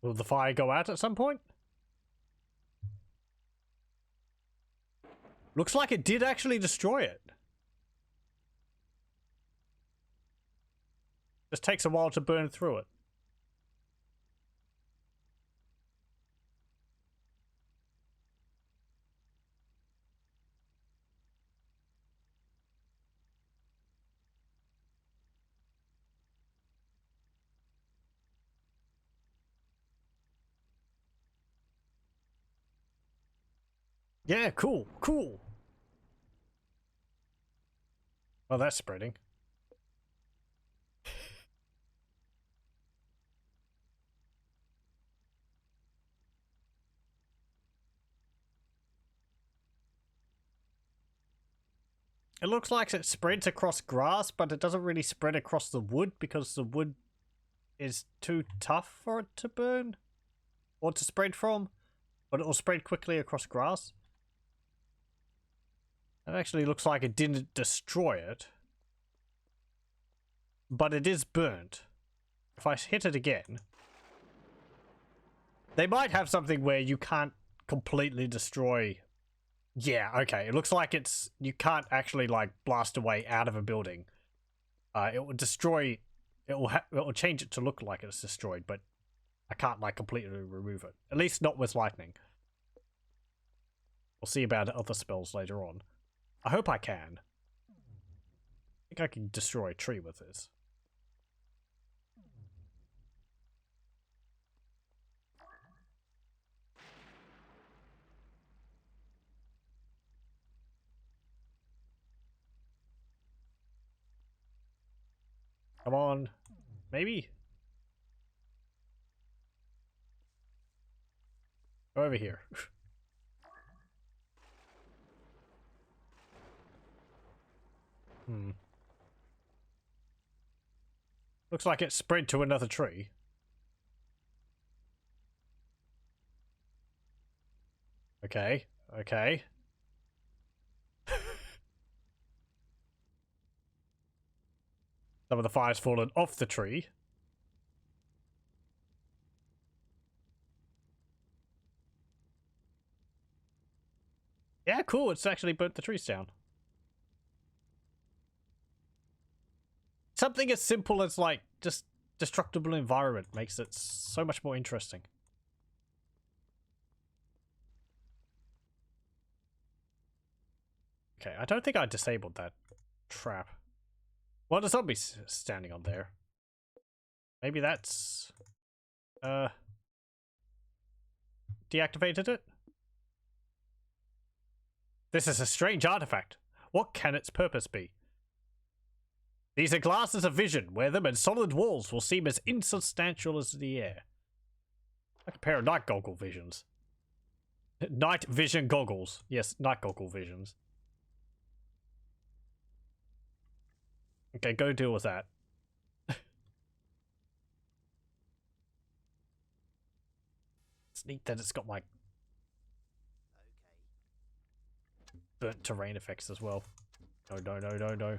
A: Will the fire go out at some point? Looks like it did actually destroy it. Just takes a while to burn through it. Yeah, cool, cool. Well, that's spreading. It looks like it spreads across grass, but it doesn't really spread across the wood because the wood is too tough for it to burn or to spread from, but it will spread quickly across grass. It actually looks like it didn't destroy it, but it is burnt. If I hit it again, they might have something where you can't completely destroy. Yeah, okay. It looks like you can't actually like blast away out of a building. It will destroy. It will change it to look like it's destroyed, but I can't like completely remove it. At least not with lightning. We'll see about other spells later on. I hope I can. I think I can destroy a tree with this. Come on. Maybe? Go over here. Looks like it spread to another tree. Okay. Okay. Some of the fire's fallen off the tree. Yeah, cool. It's actually burnt the trees down. Something as simple as, like, just destructible environment makes it so much more interesting. Okay, I don't think I disabled that trap. Well, the zombie's standing on there. Maybe that's... deactivated it? This is a strange artifact. What can its purpose be? These are glasses of vision. Wear them and solid walls will seem as insubstantial as the air. Like a pair of night goggle visions. Night vision goggles. Yes, night goggle visions. Okay, go deal with that. It's neat that it's got like burnt terrain effects as well. No, no, no, no, no.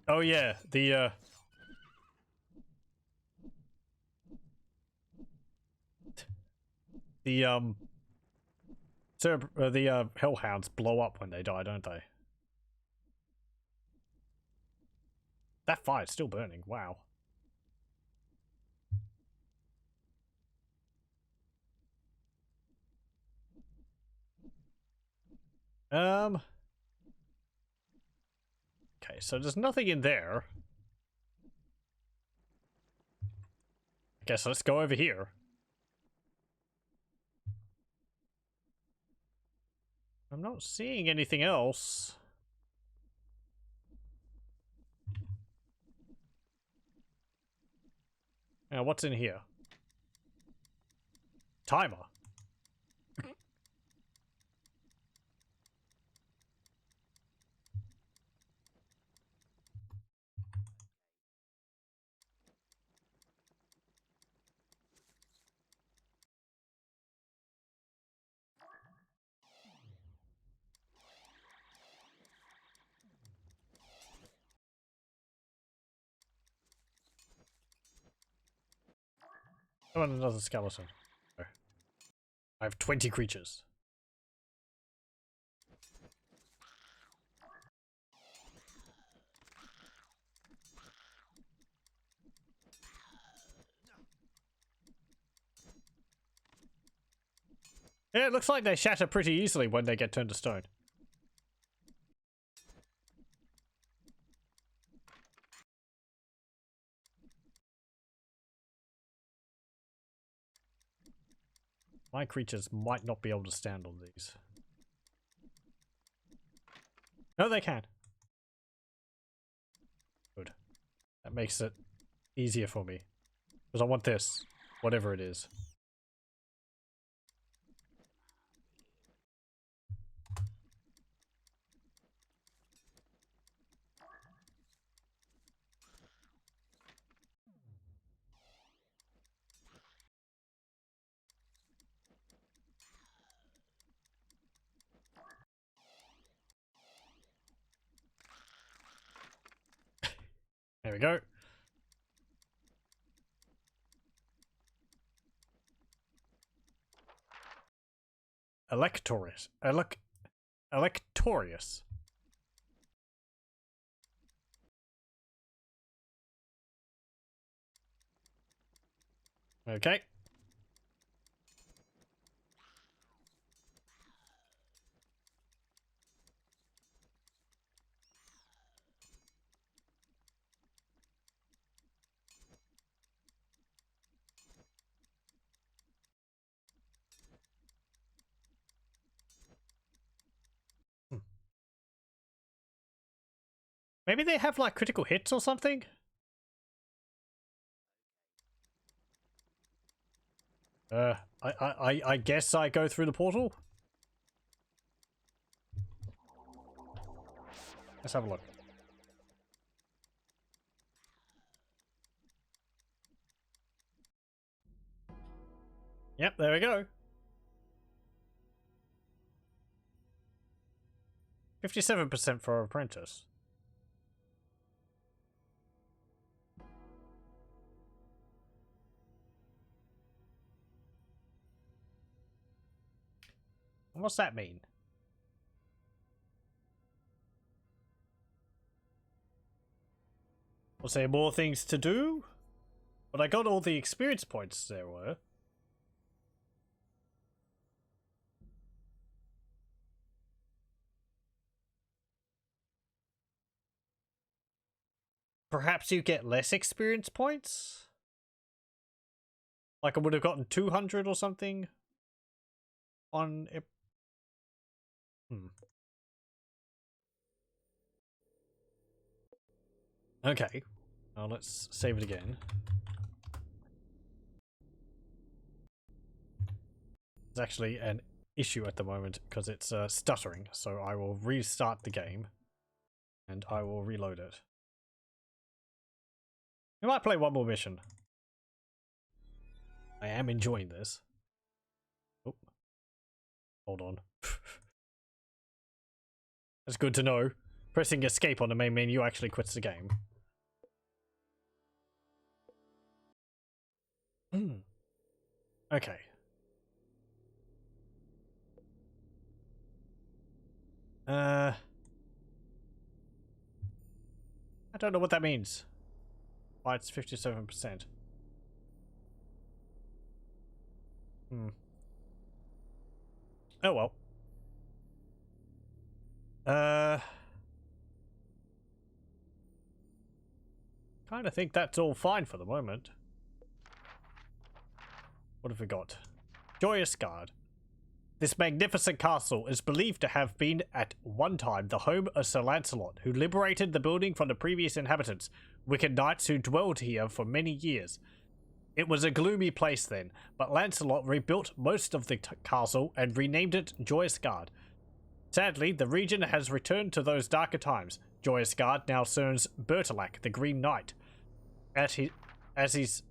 A: Oh yeah, the hellhounds blow up when they die, don't they? That fire's still burning. Wow. Okay, so there's nothing in there. I guess let's go over here. I'm not seeing anything else. Now, what's in here? Timer. I want another skeleton. I have 20 creatures. Yeah, it looks like they shatter pretty easily when they get turned to stone. My creatures might not be able to stand on these. No, they can. Good. That makes it easier for me. Because I want this, whatever it is. There we go. Electoris. Electorius. Okay. Maybe they have like critical hits or something? I guess I go through the portal? Let's have a look. Yep, there we go. 57% for apprentice. What's that mean? Was there more things to do? But I got all the experience points there were. Perhaps you get less experience points? Like I would have gotten 200 or something on it. Okay. Well, let's save it again. It's actually an issue at the moment because it's stuttering, so I will restart the game and I will reload it. We might play one more mission. I am enjoying this. Oh. Hold on. That's good to know. Pressing escape on the main menu actually quits the game. Okay. I don't know what that means. Why it's 57%. Oh well. Kind of think that's all fine for the moment. What have we got? Joyous Guard. This magnificent castle is believed to have been at one time the home of Sir Lancelot, who liberated the building from the previous inhabitants, wicked knights who dwelled here for many years. It was a gloomy place then, but Lancelot rebuilt most of the castle and renamed it Joyous Guard. Sadly, the region has returned to those darker times. Joyous Guard now serves Bertilac, the Green Knight, as his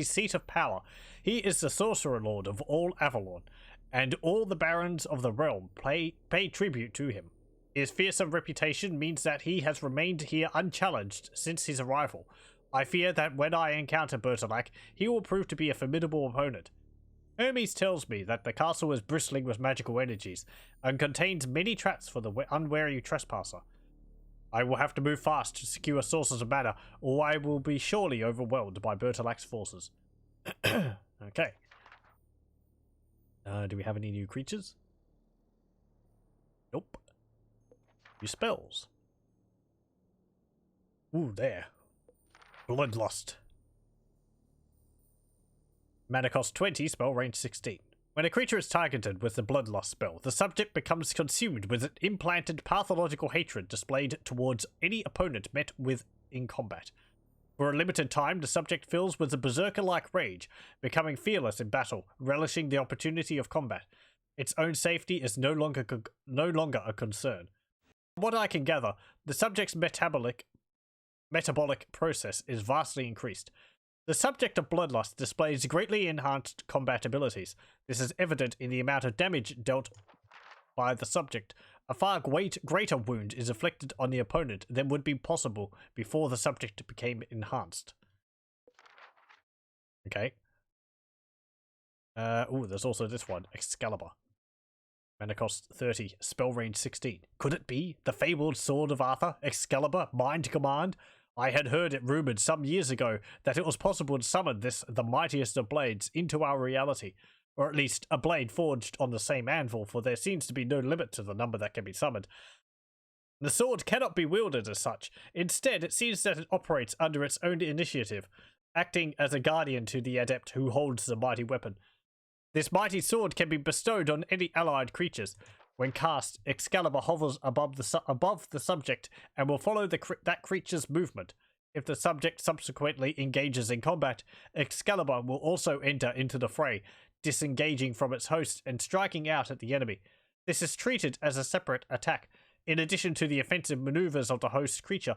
A: seat of power. He is the sorcerer lord of all Avalon, and all the barons of the realm pay tribute to him. His fearsome reputation means that he has remained here unchallenged since his arrival. I fear that when I encounter Bertilac, he will prove to be a formidable opponent. Hermes tells me that the castle is bristling with magical energies, and contains many traps for the unwary trespasser. I will have to move fast to secure sources of mana, or I will be surely overwhelmed by Bertilac's forces. Okay. Do we have any new creatures? Nope. New spells. Ooh, there. Bloodlust. Mana cost 20, spell range 16. When a creature is targeted with the Bloodlust spell, the subject becomes consumed with an implanted pathological hatred displayed towards any opponent met with in combat. For a limited time, the subject fills with a berserker-like rage, becoming fearless in battle, relishing the opportunity of combat. Its own safety is no longer a concern. From what I can gather, the subject's metabolic process is vastly increased. The subject of Bloodlust displays greatly enhanced combat abilities. This is evident in the amount of damage dealt by the subject. A far greater wound is inflicted on the opponent than would be possible before the subject became enhanced. Okay. Ooh, there's also this one, Excalibur. Mana cost 30, spell range 16. Could it be the fabled sword of Arthur, Excalibur, Mind Command? I had heard it rumored some years ago that it was possible to summon this, the mightiest of blades, into our reality. Or at least a blade forged on the same anvil, for there seems to be no limit to the number that can be summoned. The sword cannot be wielded as such. Instead, it seems that it operates under its own initiative, acting as a guardian to the adept who holds the mighty weapon. This mighty sword can be bestowed on any allied creatures. When cast, Excalibur hovers above the subject and will follow that creature's movement. If the subject subsequently engages in combat, Excalibur will also enter into the fray, disengaging from its host and striking out at the enemy. This is treated as a separate attack, in addition to the offensive maneuvers of the host creature.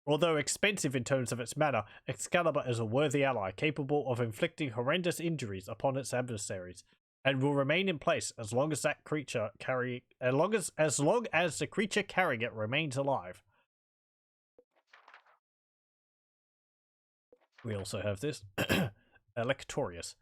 A: Although expensive in terms of its mana, Excalibur is a worthy ally capable of inflicting horrendous injuries upon its adversaries, and will remain in place as long as the creature carrying it remains alive. We also have this Electorius,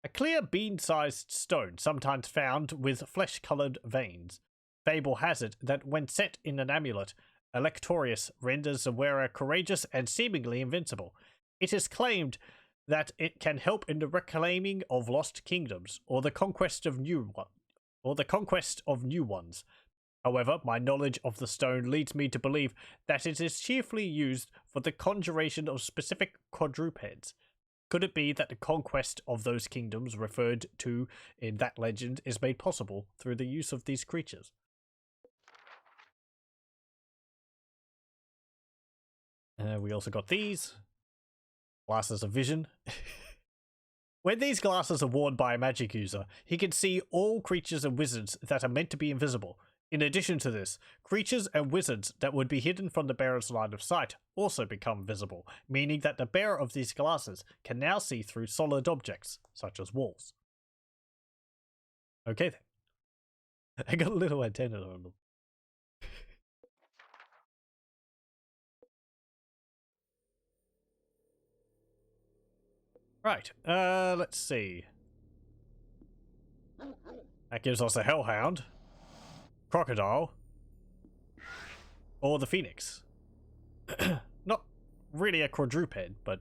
A: a clear bean-sized stone, sometimes found with flesh-colored veins. Fable has it that when set in an amulet, Electorius renders the wearer courageous and seemingly invincible. It is claimed that it can help in the reclaiming of lost kingdoms or the conquest of new ones. However, my knowledge of the stone leads me to believe that it is chiefly used for the conjuration of specific quadrupeds. Could it be that the conquest of those kingdoms referred to in that legend is made possible through the use of these creatures? We also got these glasses of vision. When these glasses are worn by a magic user, he can see all creatures and wizards that are meant to be invisible. In addition to this, creatures and wizards that would be hidden from the bearer's line of sight also become visible, meaning that the bearer of these glasses can now see through solid objects, such as walls. Okay then. I got a little antenna on them. Right, let's see. That gives us a hellhound, crocodile, or the phoenix. Not really a quadruped, but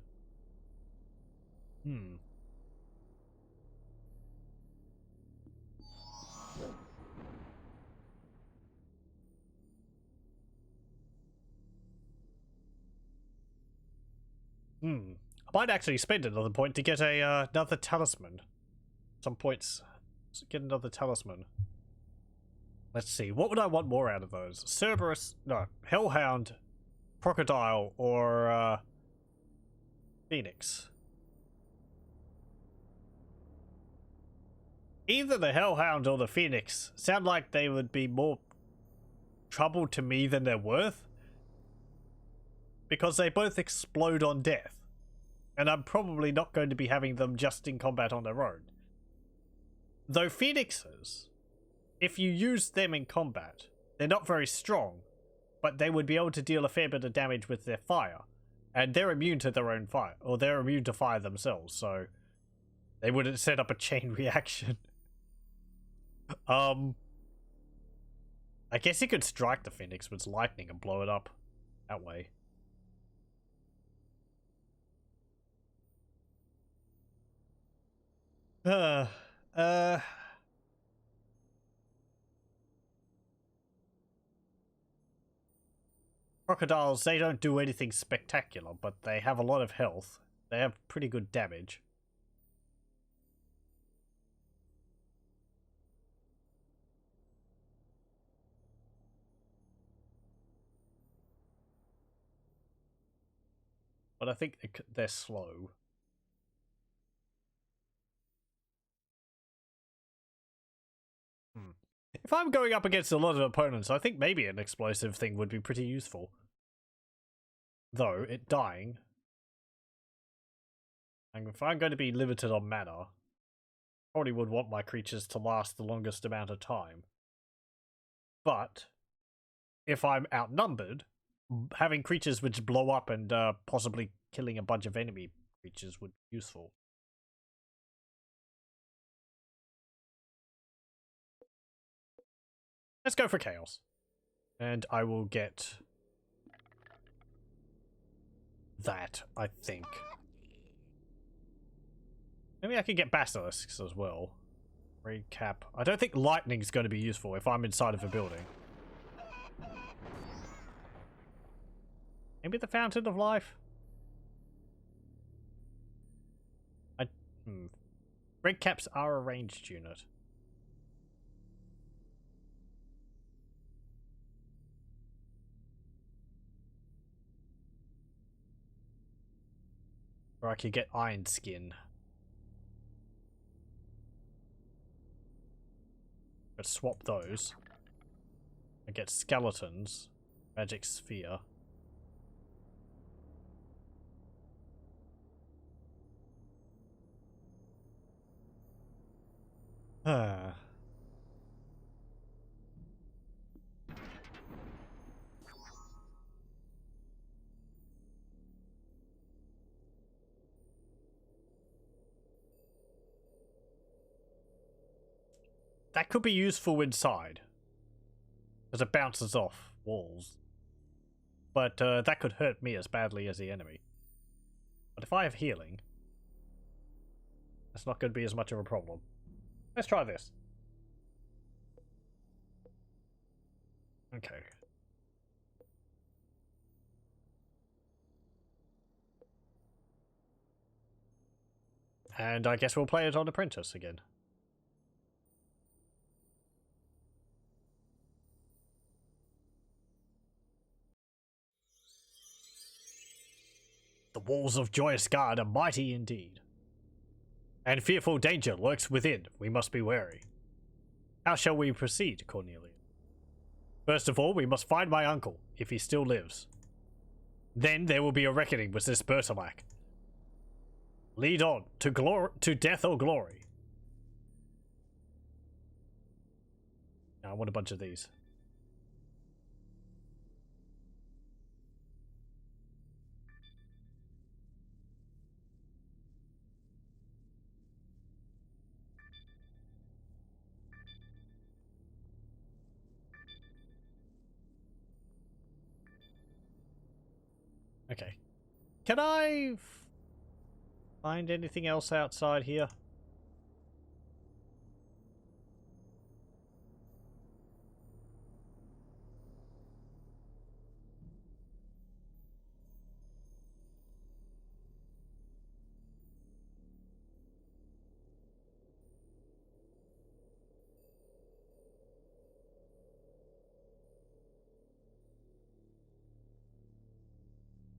A: I might actually spend another point to get another talisman. Some points. Let's get another talisman. Let's see. What would I want more out of those? Cerberus, no, hellhound, crocodile, or phoenix. Either the hellhound or the phoenix sound like they would be more trouble to me than they're worth, because they both explode on death, and I'm probably not going to be having them just in combat on their own. Though phoenixes, if you use them in combat, they're not very strong, but they would be able to deal a fair bit of damage with their fire, and they're immune to their own fire, or they're immune to fire themselves, so they wouldn't set up a chain reaction. I guess you could strike the phoenix with lightning and blow it up that way. Crocodiles, they don't do anything spectacular, but they have a lot of health. They have pretty good damage. But I think they're slow. If I'm going up against a lot of opponents, I think maybe an explosive thing would be pretty useful. Though, it dying. And if I'm going to be limited on mana, I probably would want my creatures to last the longest amount of time. But, if I'm outnumbered, having creatures which blow up and possibly killing a bunch of enemy creatures would be useful. Let's go for chaos. And I will get that, I think. Maybe I could get basilisks as well. Recap. I don't think lightning is going to be useful if I'm inside of a building. Maybe the Fountain of Life? Red caps are a ranged unit. Or I could get Iron Skin. But swap those. I get skeletons. Magic Sphere. That could be useful inside. Because it bounces off walls. But that could hurt me as badly as the enemy. But if I have healing, that's not going to be as much of a problem. Let's try this. Okay. And I guess we'll play it on Apprentice again. The walls of Joyous Guard are mighty indeed. And fearful danger lurks within, we must be wary. How shall we proceed, Cornelius? First of all, we must find my uncle, if he still lives. Then there will be a reckoning with this Bertilac. Lead on, to death or glory. I want a bunch of these. Okay. Can I find anything else outside here?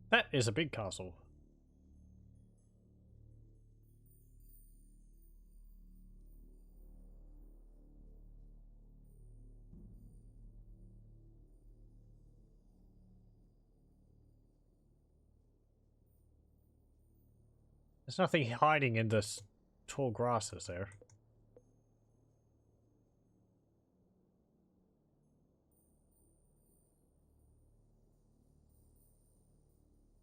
A: That is a big castle. There's nothing hiding in this tall grasses there.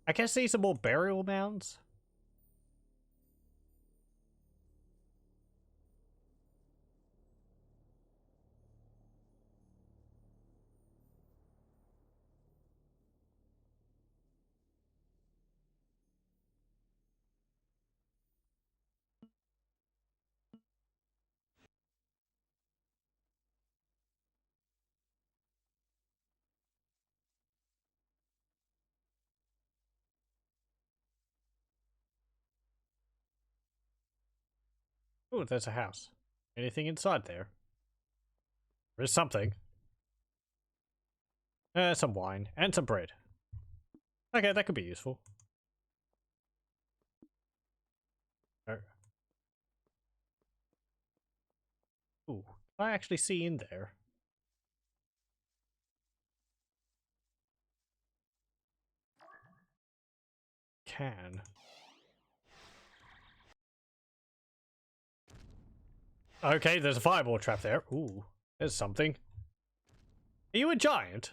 A: I guess these are more burial mounds. Oh, there's a house. Anything inside there? There is something. Some wine and some bread. Okay, that could be useful. Oh. Ooh, can I actually see in there? Can. Okay, there's a fireball trap there. Ooh, there's something. Are you a giant?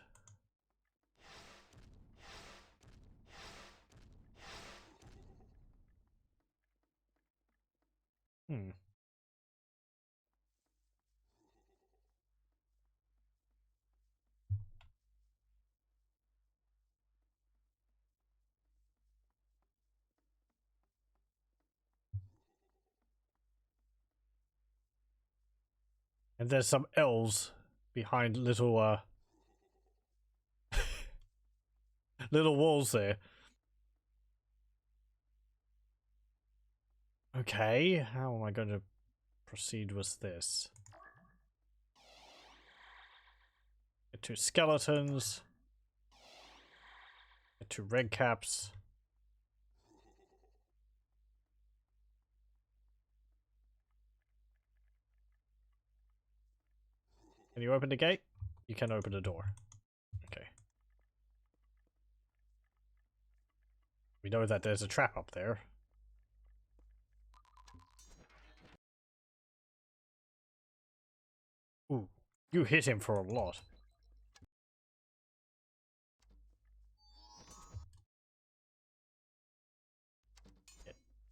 A: Hmm. And there's some elves behind little little walls there. Okay, how am I going to proceed with this? Get 2 skeletons. Get 2 red caps. Can you open the gate? You can open the door. Okay. We know that there's a trap up there. Ooh, you hit him for a lot.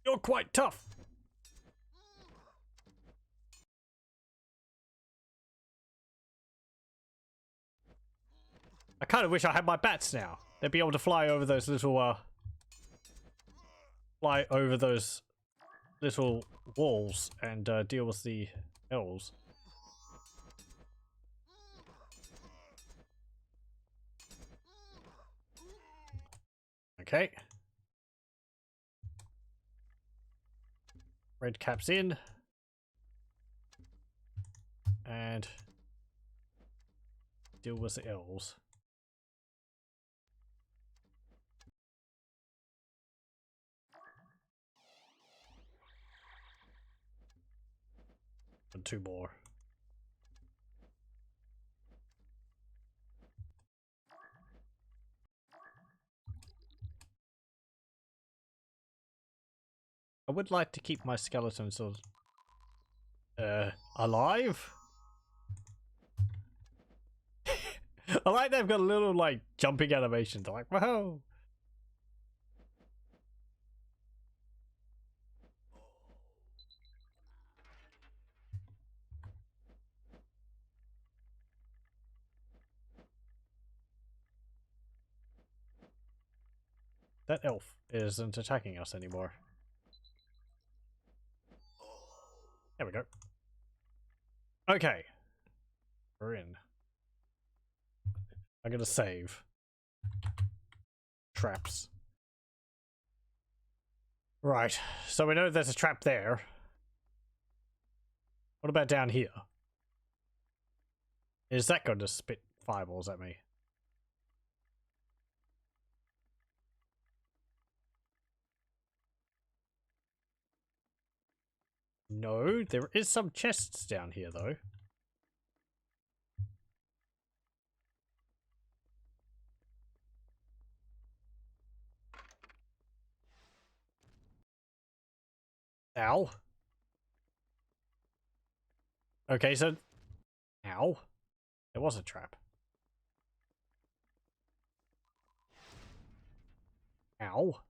A: You're quite tough. I kind of wish I had my bats now. They'd be able to fly over those little walls and deal with the elves. Okay. Red caps in. And deal with the elves. And 2 more. I would like to keep my skeletons alive. I like they've got a little like jumping animation. They're like, whoa. That elf isn't attacking us anymore. There we go. Okay. We're in. I'm gonna save. Traps. Right. So we know there's a trap there. What about down here? Is that going to spit fireballs at me? No, there is some chests down here though. Ow. Okay, so... Ow. There was a trap. Ow.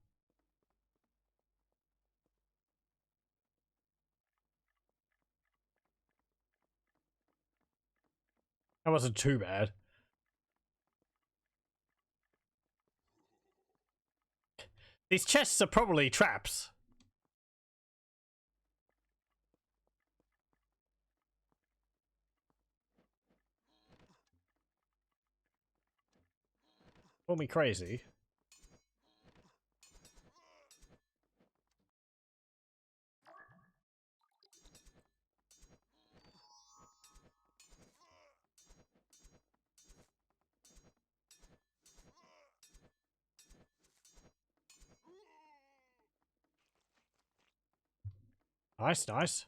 A: That wasn't too bad. These chests are probably traps. Call me crazy. Nice, nice.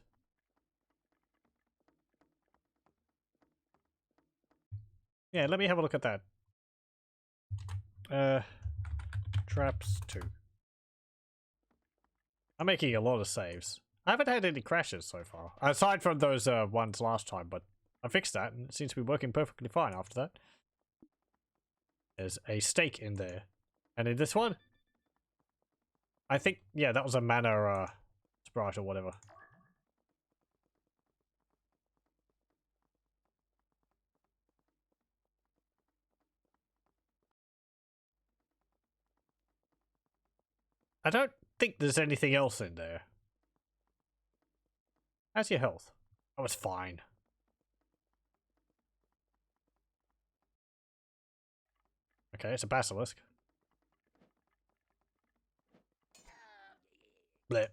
A: Yeah, let me have a look at that. Traps 2. I'm making a lot of saves. I haven't had any crashes so far. Aside from those ones last time, but I fixed that and it seems to be working perfectly fine after that. There's a stake in there. And in this one, I think, yeah, that was a mana sprite or whatever. I don't think there's anything else in there. How's your health? Oh, it's fine. Okay, it's a basilisk. Bleh.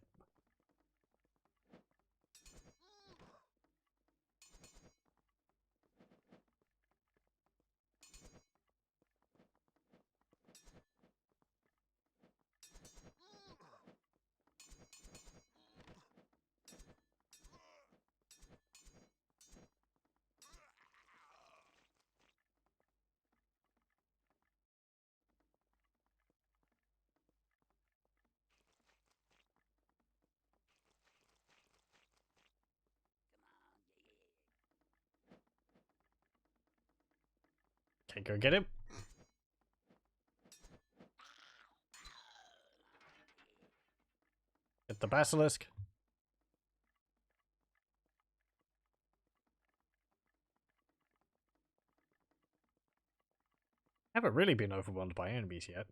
A: Okay, go get him. Get the basilisk. Haven't really been overwhelmed by enemies yet.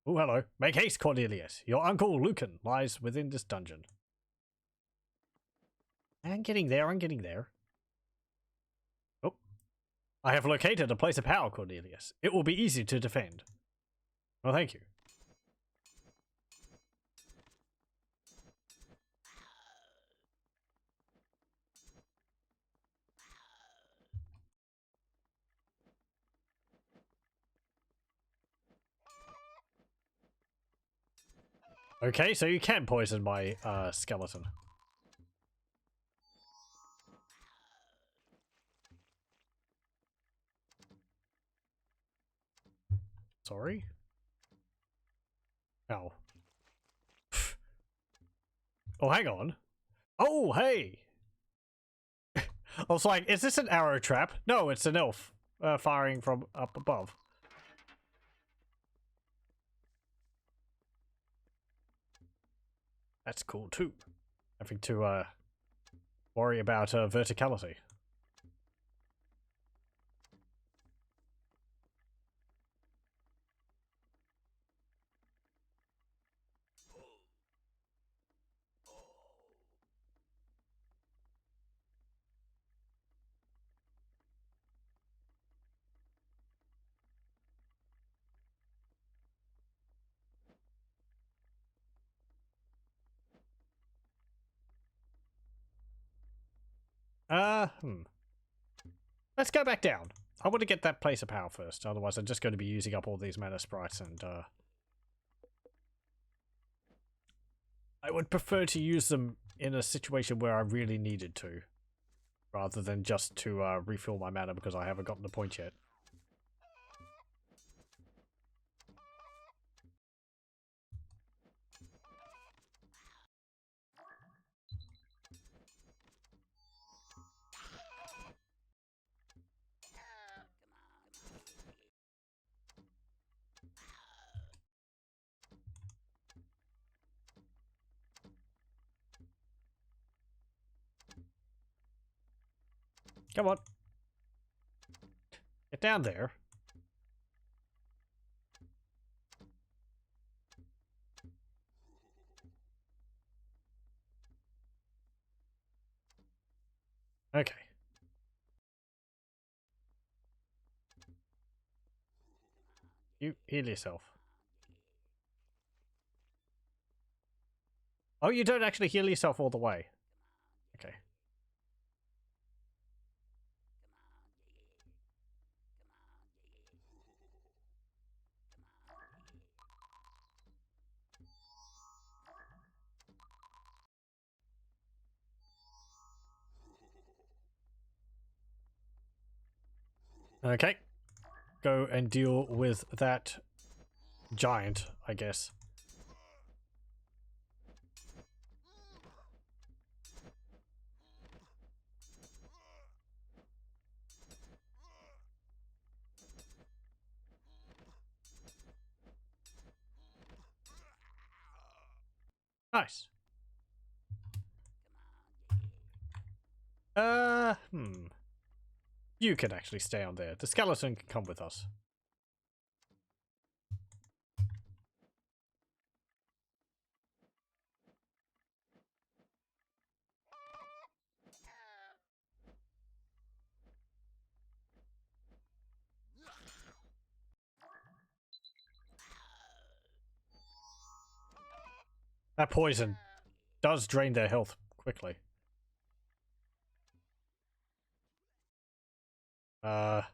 A: Oh, hello. Make haste, Cornelius. Your uncle Lucan lies within this dungeon. I'm getting there, I'm getting there. Oh. I have located a place of power, Cornelius. It will be easy to defend. Well, thank you. Okay, so you can poison my skeleton. Sorry? Oh. Oh, hang on. Oh, hey! I was like, is this an arrow trap? No, it's an elf firing from up above. That's cool too. Having to worry about verticality. Let's go back down. I want to get that place of power first, otherwise I'm just going to be using up all these mana sprites and I would prefer to use them in a situation where I really needed to, rather than just to refill my mana because I haven't gotten the point yet. Come on. Get down there. Okay. You heal yourself. Oh, you don't actually heal yourself all the way. Okay. Okay. Go and deal with that giant, I guess. Nice. You can actually stay on there. The skeleton can come with us. That poison does drain their health quickly. You're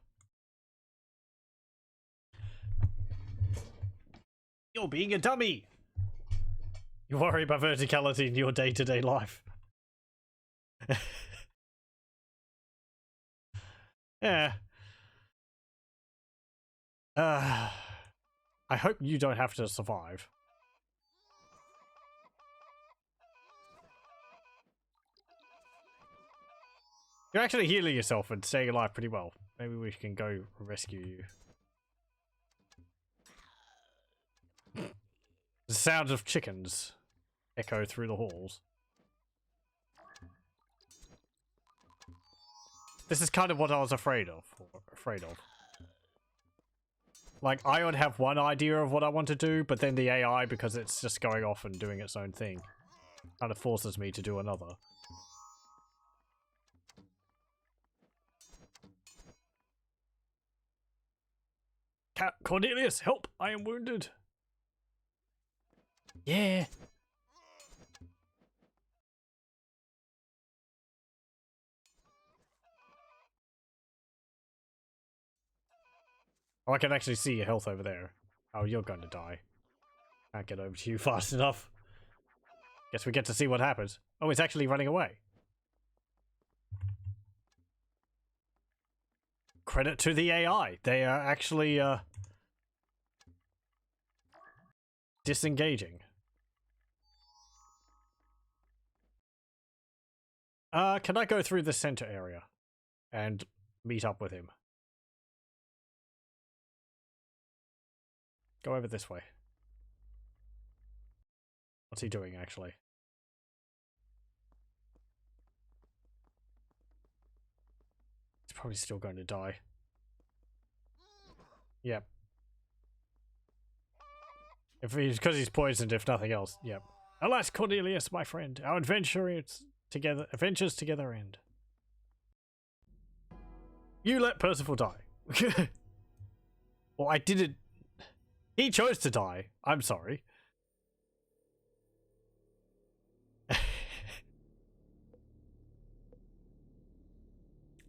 A: being a dummy! You worry about verticality in your day-to-day life. Yeah. I hope you don't have to survive. You're actually healing yourself and staying alive pretty well. Maybe we can go rescue you. The sounds of chickens echo through the halls. This is kind of what I was afraid of. Like, I would have one idea of what I want to do, but then the AI, because it's just going off and doing its own thing, kind of forces me to do another. Cornelius, help! I am wounded. Yeah. Oh, I can actually see your health over there. Oh, you're going to die. Can't get over to you fast enough. Guess we get to see what happens. Oh, it's actually running away. Credit to the AI. They are actually, disengaging. Can I go through the center area and meet up with him? Go over this way. What's he doing, actually? He's probably still going to die. Yep. If he's because he's poisoned, if nothing else. Yep. Alas, Cornelius, my friend, our adventures together end. You let Percival die. Well, I didn't. He chose to die. I'm sorry.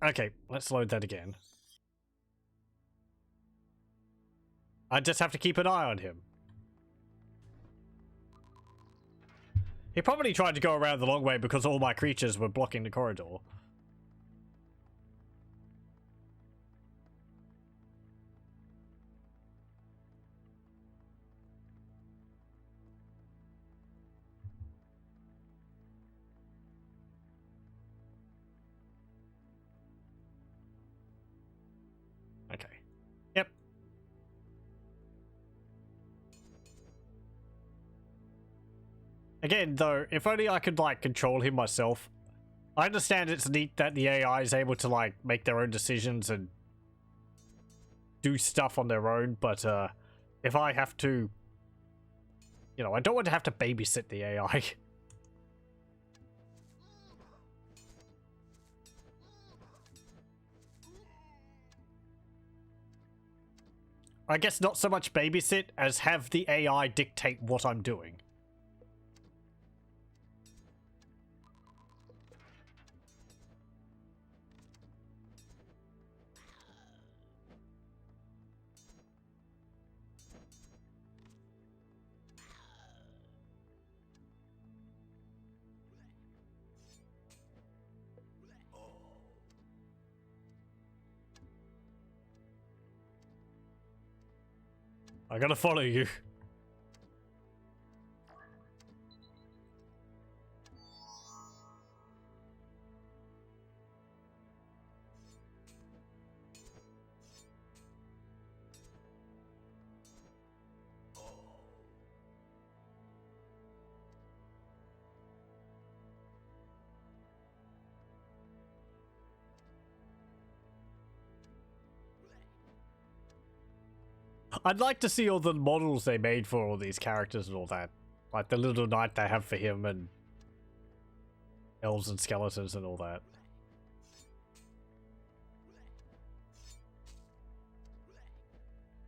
A: Okay, let's load that again. I just have to keep an eye on him. He probably tried to go around the long way because all my creatures were blocking the corridor. Okay. Yep. Again, though, if only I could, like, control him myself. I understand it's neat that the AI is able to, like, make their own decisions and do stuff on their own, but, if I have to... You know, I don't want to have to babysit the AI. I guess not so much babysit as have the AI dictate what I'm doing. I gotta follow you. I'd like to see all the models they made for all these characters and all that. Like the little knight they have for him and elves and skeletons and all that.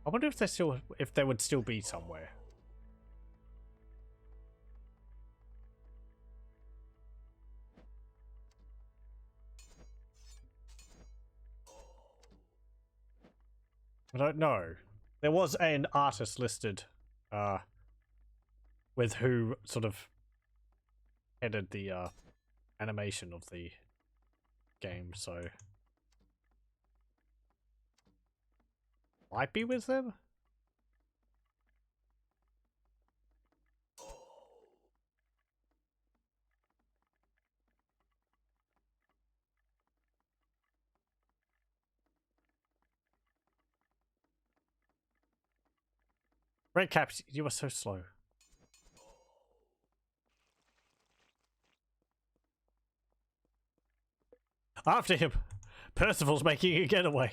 A: I wonder if they would still be somewhere. I don't know. There was an artist listed with who sort of headed the animation of the game, so might be with them. Red Caps, you are so slow. After him! Percival's making a getaway.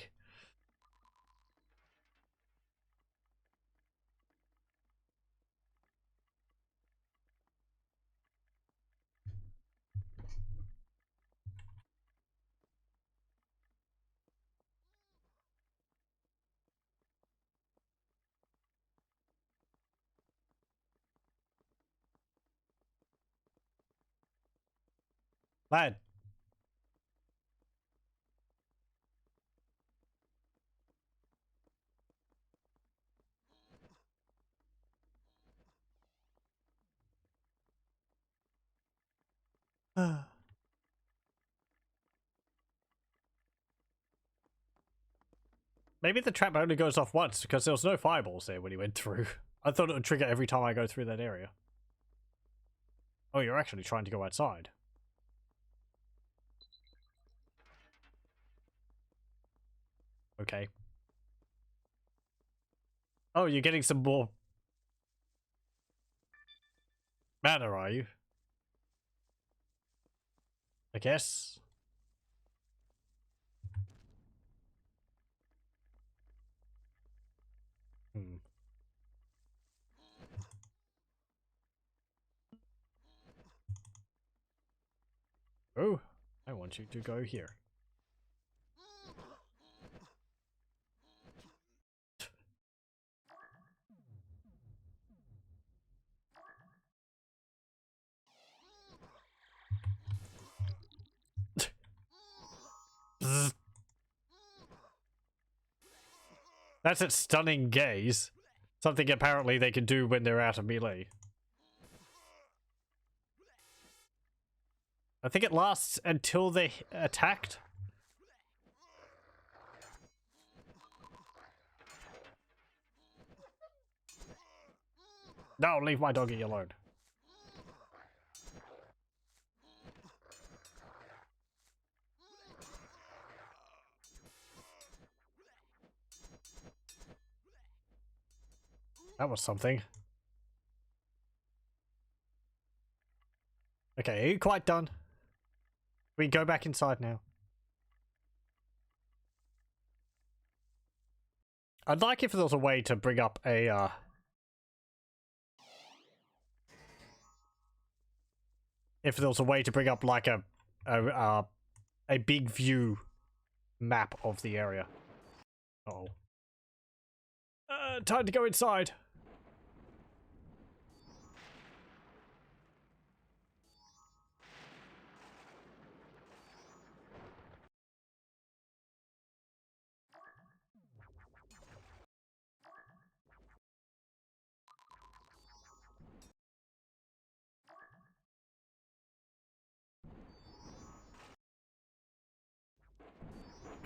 A: Lad. Maybe the trap only goes off once because there was no fireballs there when he went through. I thought it would trigger every time I go through that area. Oh, you're actually trying to go outside. Okay. Oh, you're getting some more mana, are you? I guess. Oh, I want you to go here. That's its stunning gaze. Something apparently they can do when they're out of melee. I think it lasts until they attacked. No, leave my doggy alone. That was something. Okay, are you quite done? We go back inside now. I'd like if there was a way to bring up a if there was a way to bring up like a big view map of the area. Uh-oh. Time to go inside.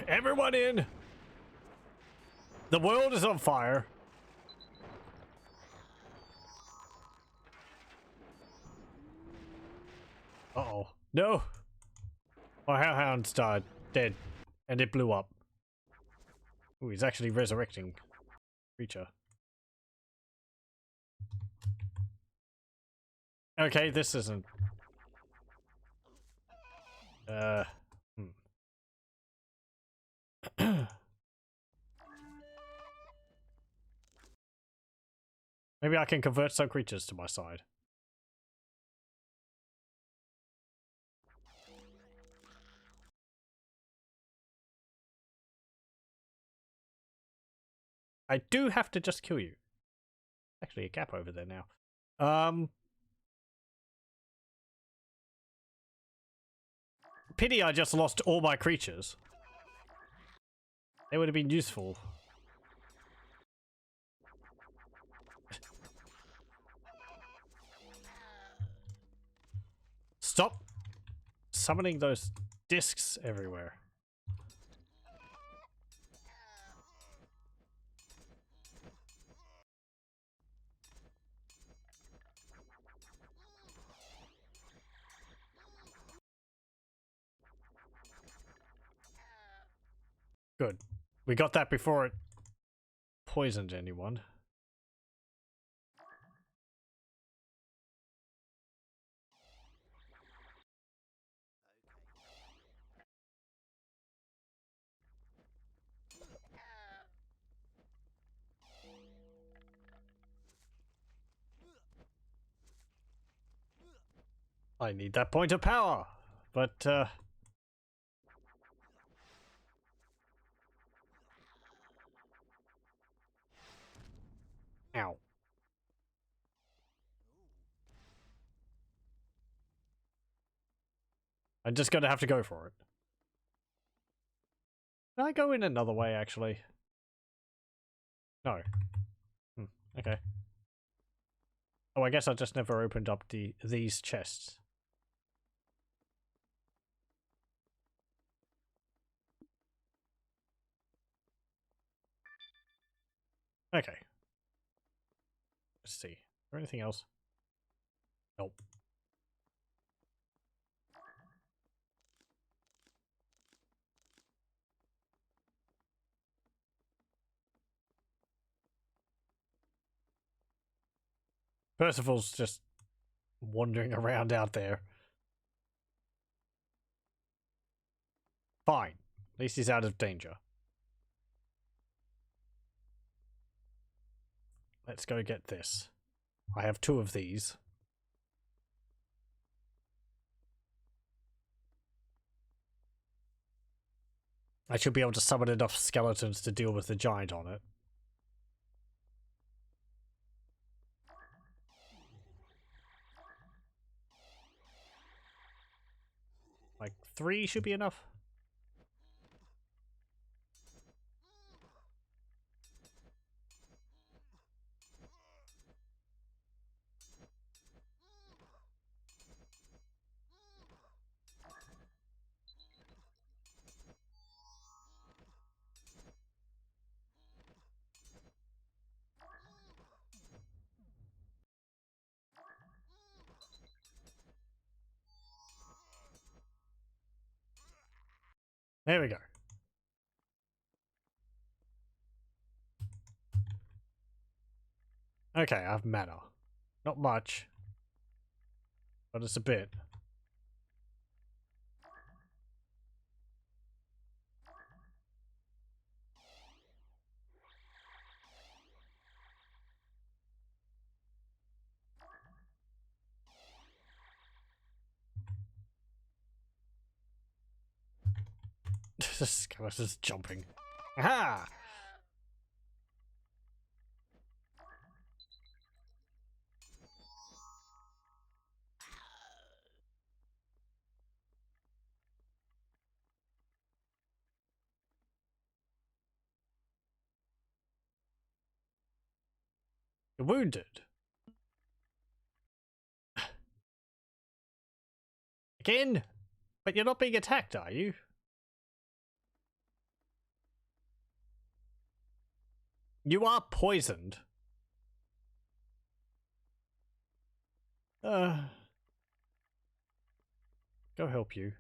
A: Everyone in! The world is on fire. Uh-oh. No! My hellhound's died. Dead. And it blew up. Ooh, he's actually resurrecting creature. Okay, this isn't... Maybe I can convert some creatures to my side. I do have to just kill you. Actually, a gap over there now. Pity I just lost all my creatures. They would have been useful. Stop summoning those discs everywhere. Good. We got that before it poisoned anyone. I need that point of power, but ow. I'm just gonna have to go for it. Can I go in another way, actually? No. Okay. Oh, I guess I just never opened up these chests. Okay. Let's see. Is there anything else? Nope. Percival's just wandering around out there. Fine. At least he's out of danger. Let's go get this. I have 2 of these. I should be able to summon enough skeletons to deal with the giant on it. Like 3 should be enough. There we go. Okay, I have mana. Not much, but it's a bit. This guy was just jumping. Aha! You're wounded. Again? But you're not being attacked, are you? You are poisoned. Go help you.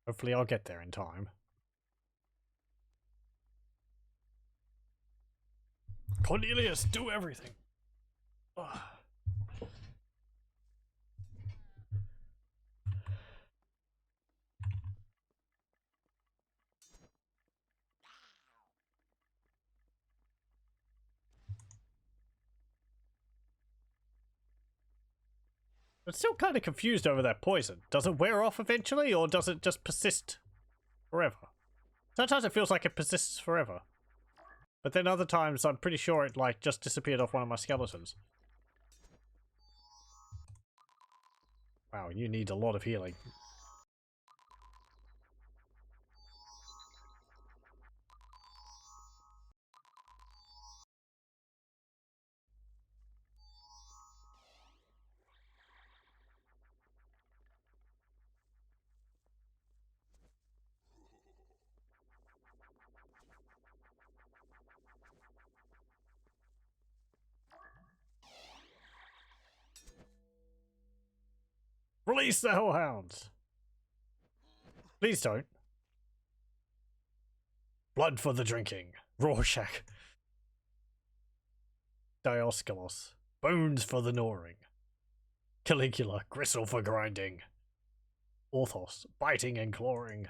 A: Hopefully I'll get there in time. Cornelius, do everything. Ugh. I'm still kind of confused over that poison. Does it wear off eventually, or does it just persist forever? Sometimes it feels like it persists forever. But then other times, I'm pretty sure it, like, just disappeared off one of my skeletons. Wow, you need a lot of healing. Release the hellhounds! Please don't. Blood for the drinking. Rorschach. Diosculos. Bones for the gnawing. Caligula. Gristle for grinding. Orthos. Biting and clawing.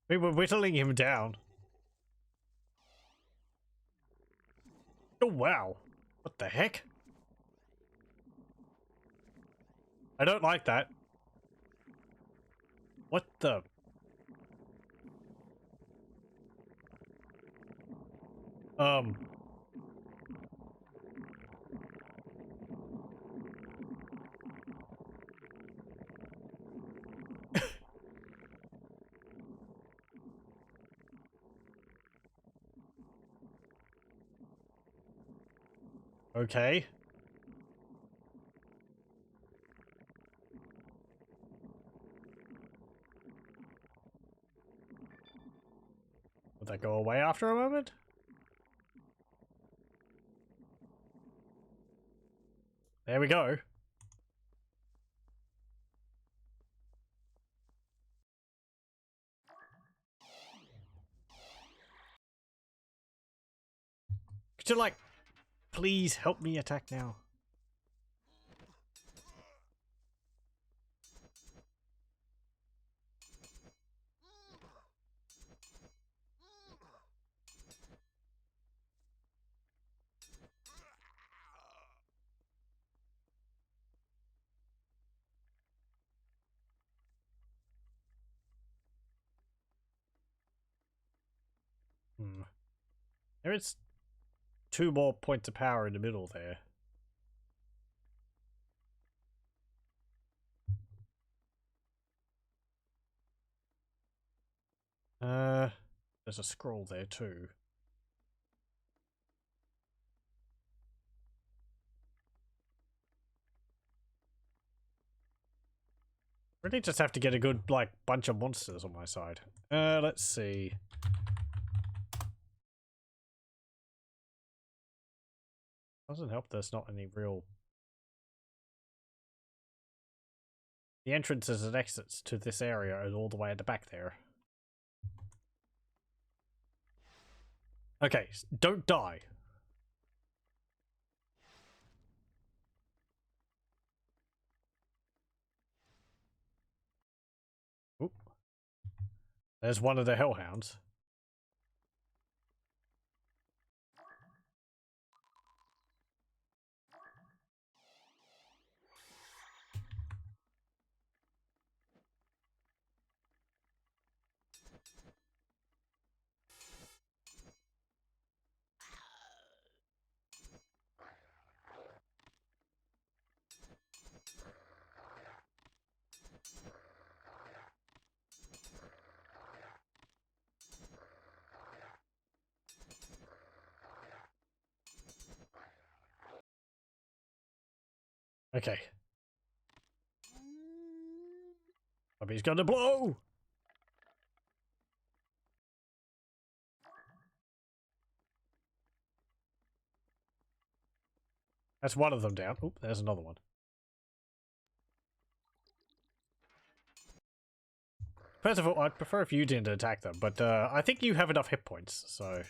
A: We were whittling him down. Oh wow. What the heck? I don't like that. What the? Okay. Would that go away after a moment? There we go. Could you, like, please help me attack now? There is 2 more points of power in the middle there. There's a scroll there too. Really just have to get a good, like, bunch of monsters on my side. Let's see. Doesn't help there's not any real... The entrances and exits to this area are all the way at the back there. Okay, don't die. Oop. There's one of the hellhounds. Okay. He's gonna blow! That's one of them down. Oop, there's another one. First of all, I'd prefer if you didn't attack them, but I think you have enough hit points, so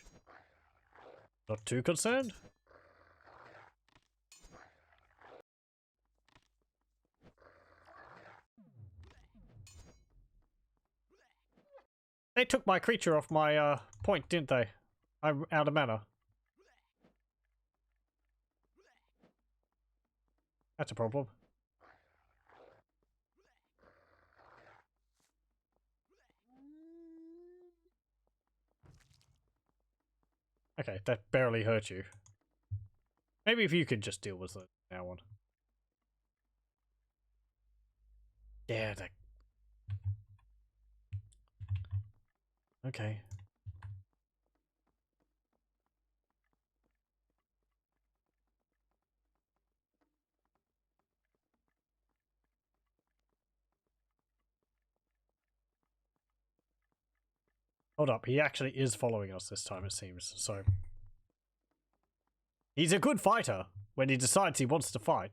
A: not too concerned. They took my creature off my point, didn't they? I'm out of mana. That's a problem. Okay, that barely hurt you. Maybe if you could just deal with it now on. Yeah, that... Okay. Hold up, he actually is following us this time, it seems, so... He's a good fighter when he decides he wants to fight.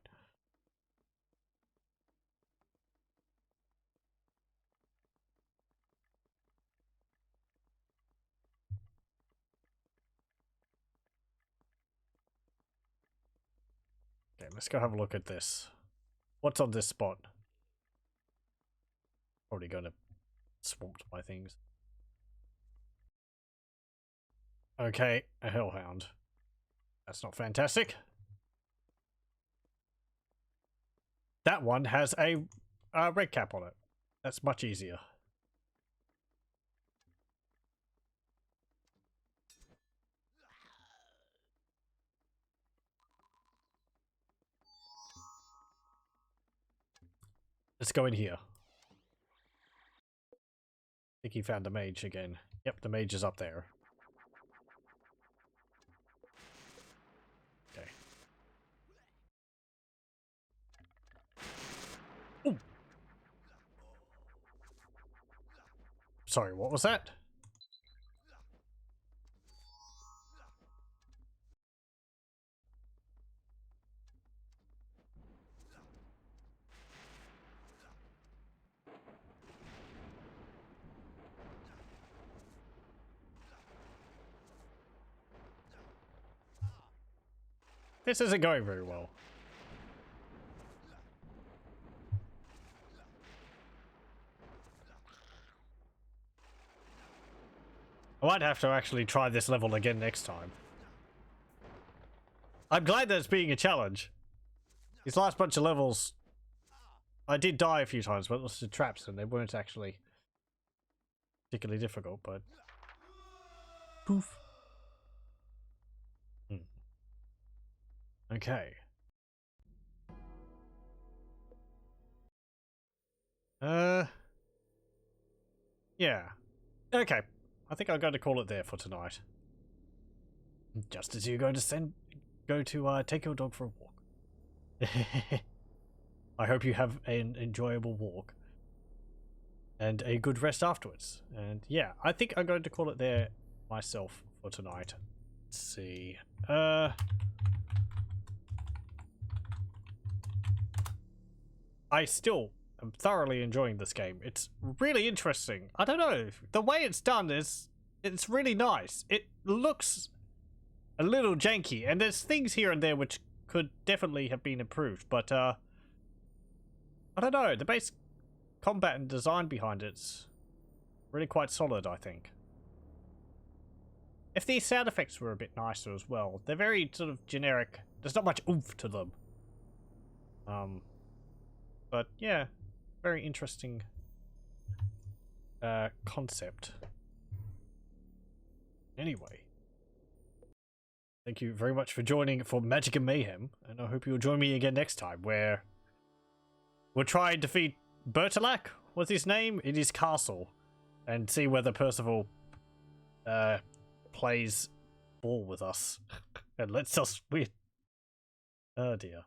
A: Okay, let's go have a look at this. What's on this spot? Probably gonna swamp my things. Okay, a hellhound. That's not fantastic. That one has a red cap on it. That's much easier. Let's go in here. I think he found the mage again. Yep, the mage is up there. Okay. Ooh. Sorry, what was that? This isn't going very well. I might have to actually try this level again next time. I'm glad that it's being a challenge. These last bunch of levels, I did die a few times, but it was the traps and they weren't actually particularly difficult, but... Poof. Okay. Yeah. Okay. I think I'm going to call it there for tonight. Just as you're going to take your dog for a walk. I hope you have an enjoyable walk. And a good rest afterwards. And yeah, I think I'm going to call it there myself for tonight. Let's see. I still am thoroughly enjoying this game. It's really interesting. I don't know. The way it's done it's really nice. It looks a little janky, and there's things here and there which could definitely have been improved, but I don't know. The base combat and design behind it's really quite solid, I think. If these sound effects were a bit nicer as well. They're very sort of generic. There's not much oomph to them. But yeah, very interesting concept. Anyway, thank you very much for joining for Magic and Mayhem, and I hope you'll join me again next time, where we'll try and defeat Bertilac. What's his name? In his castle, and see whether Percival plays ball with us and lets us win. Oh dear.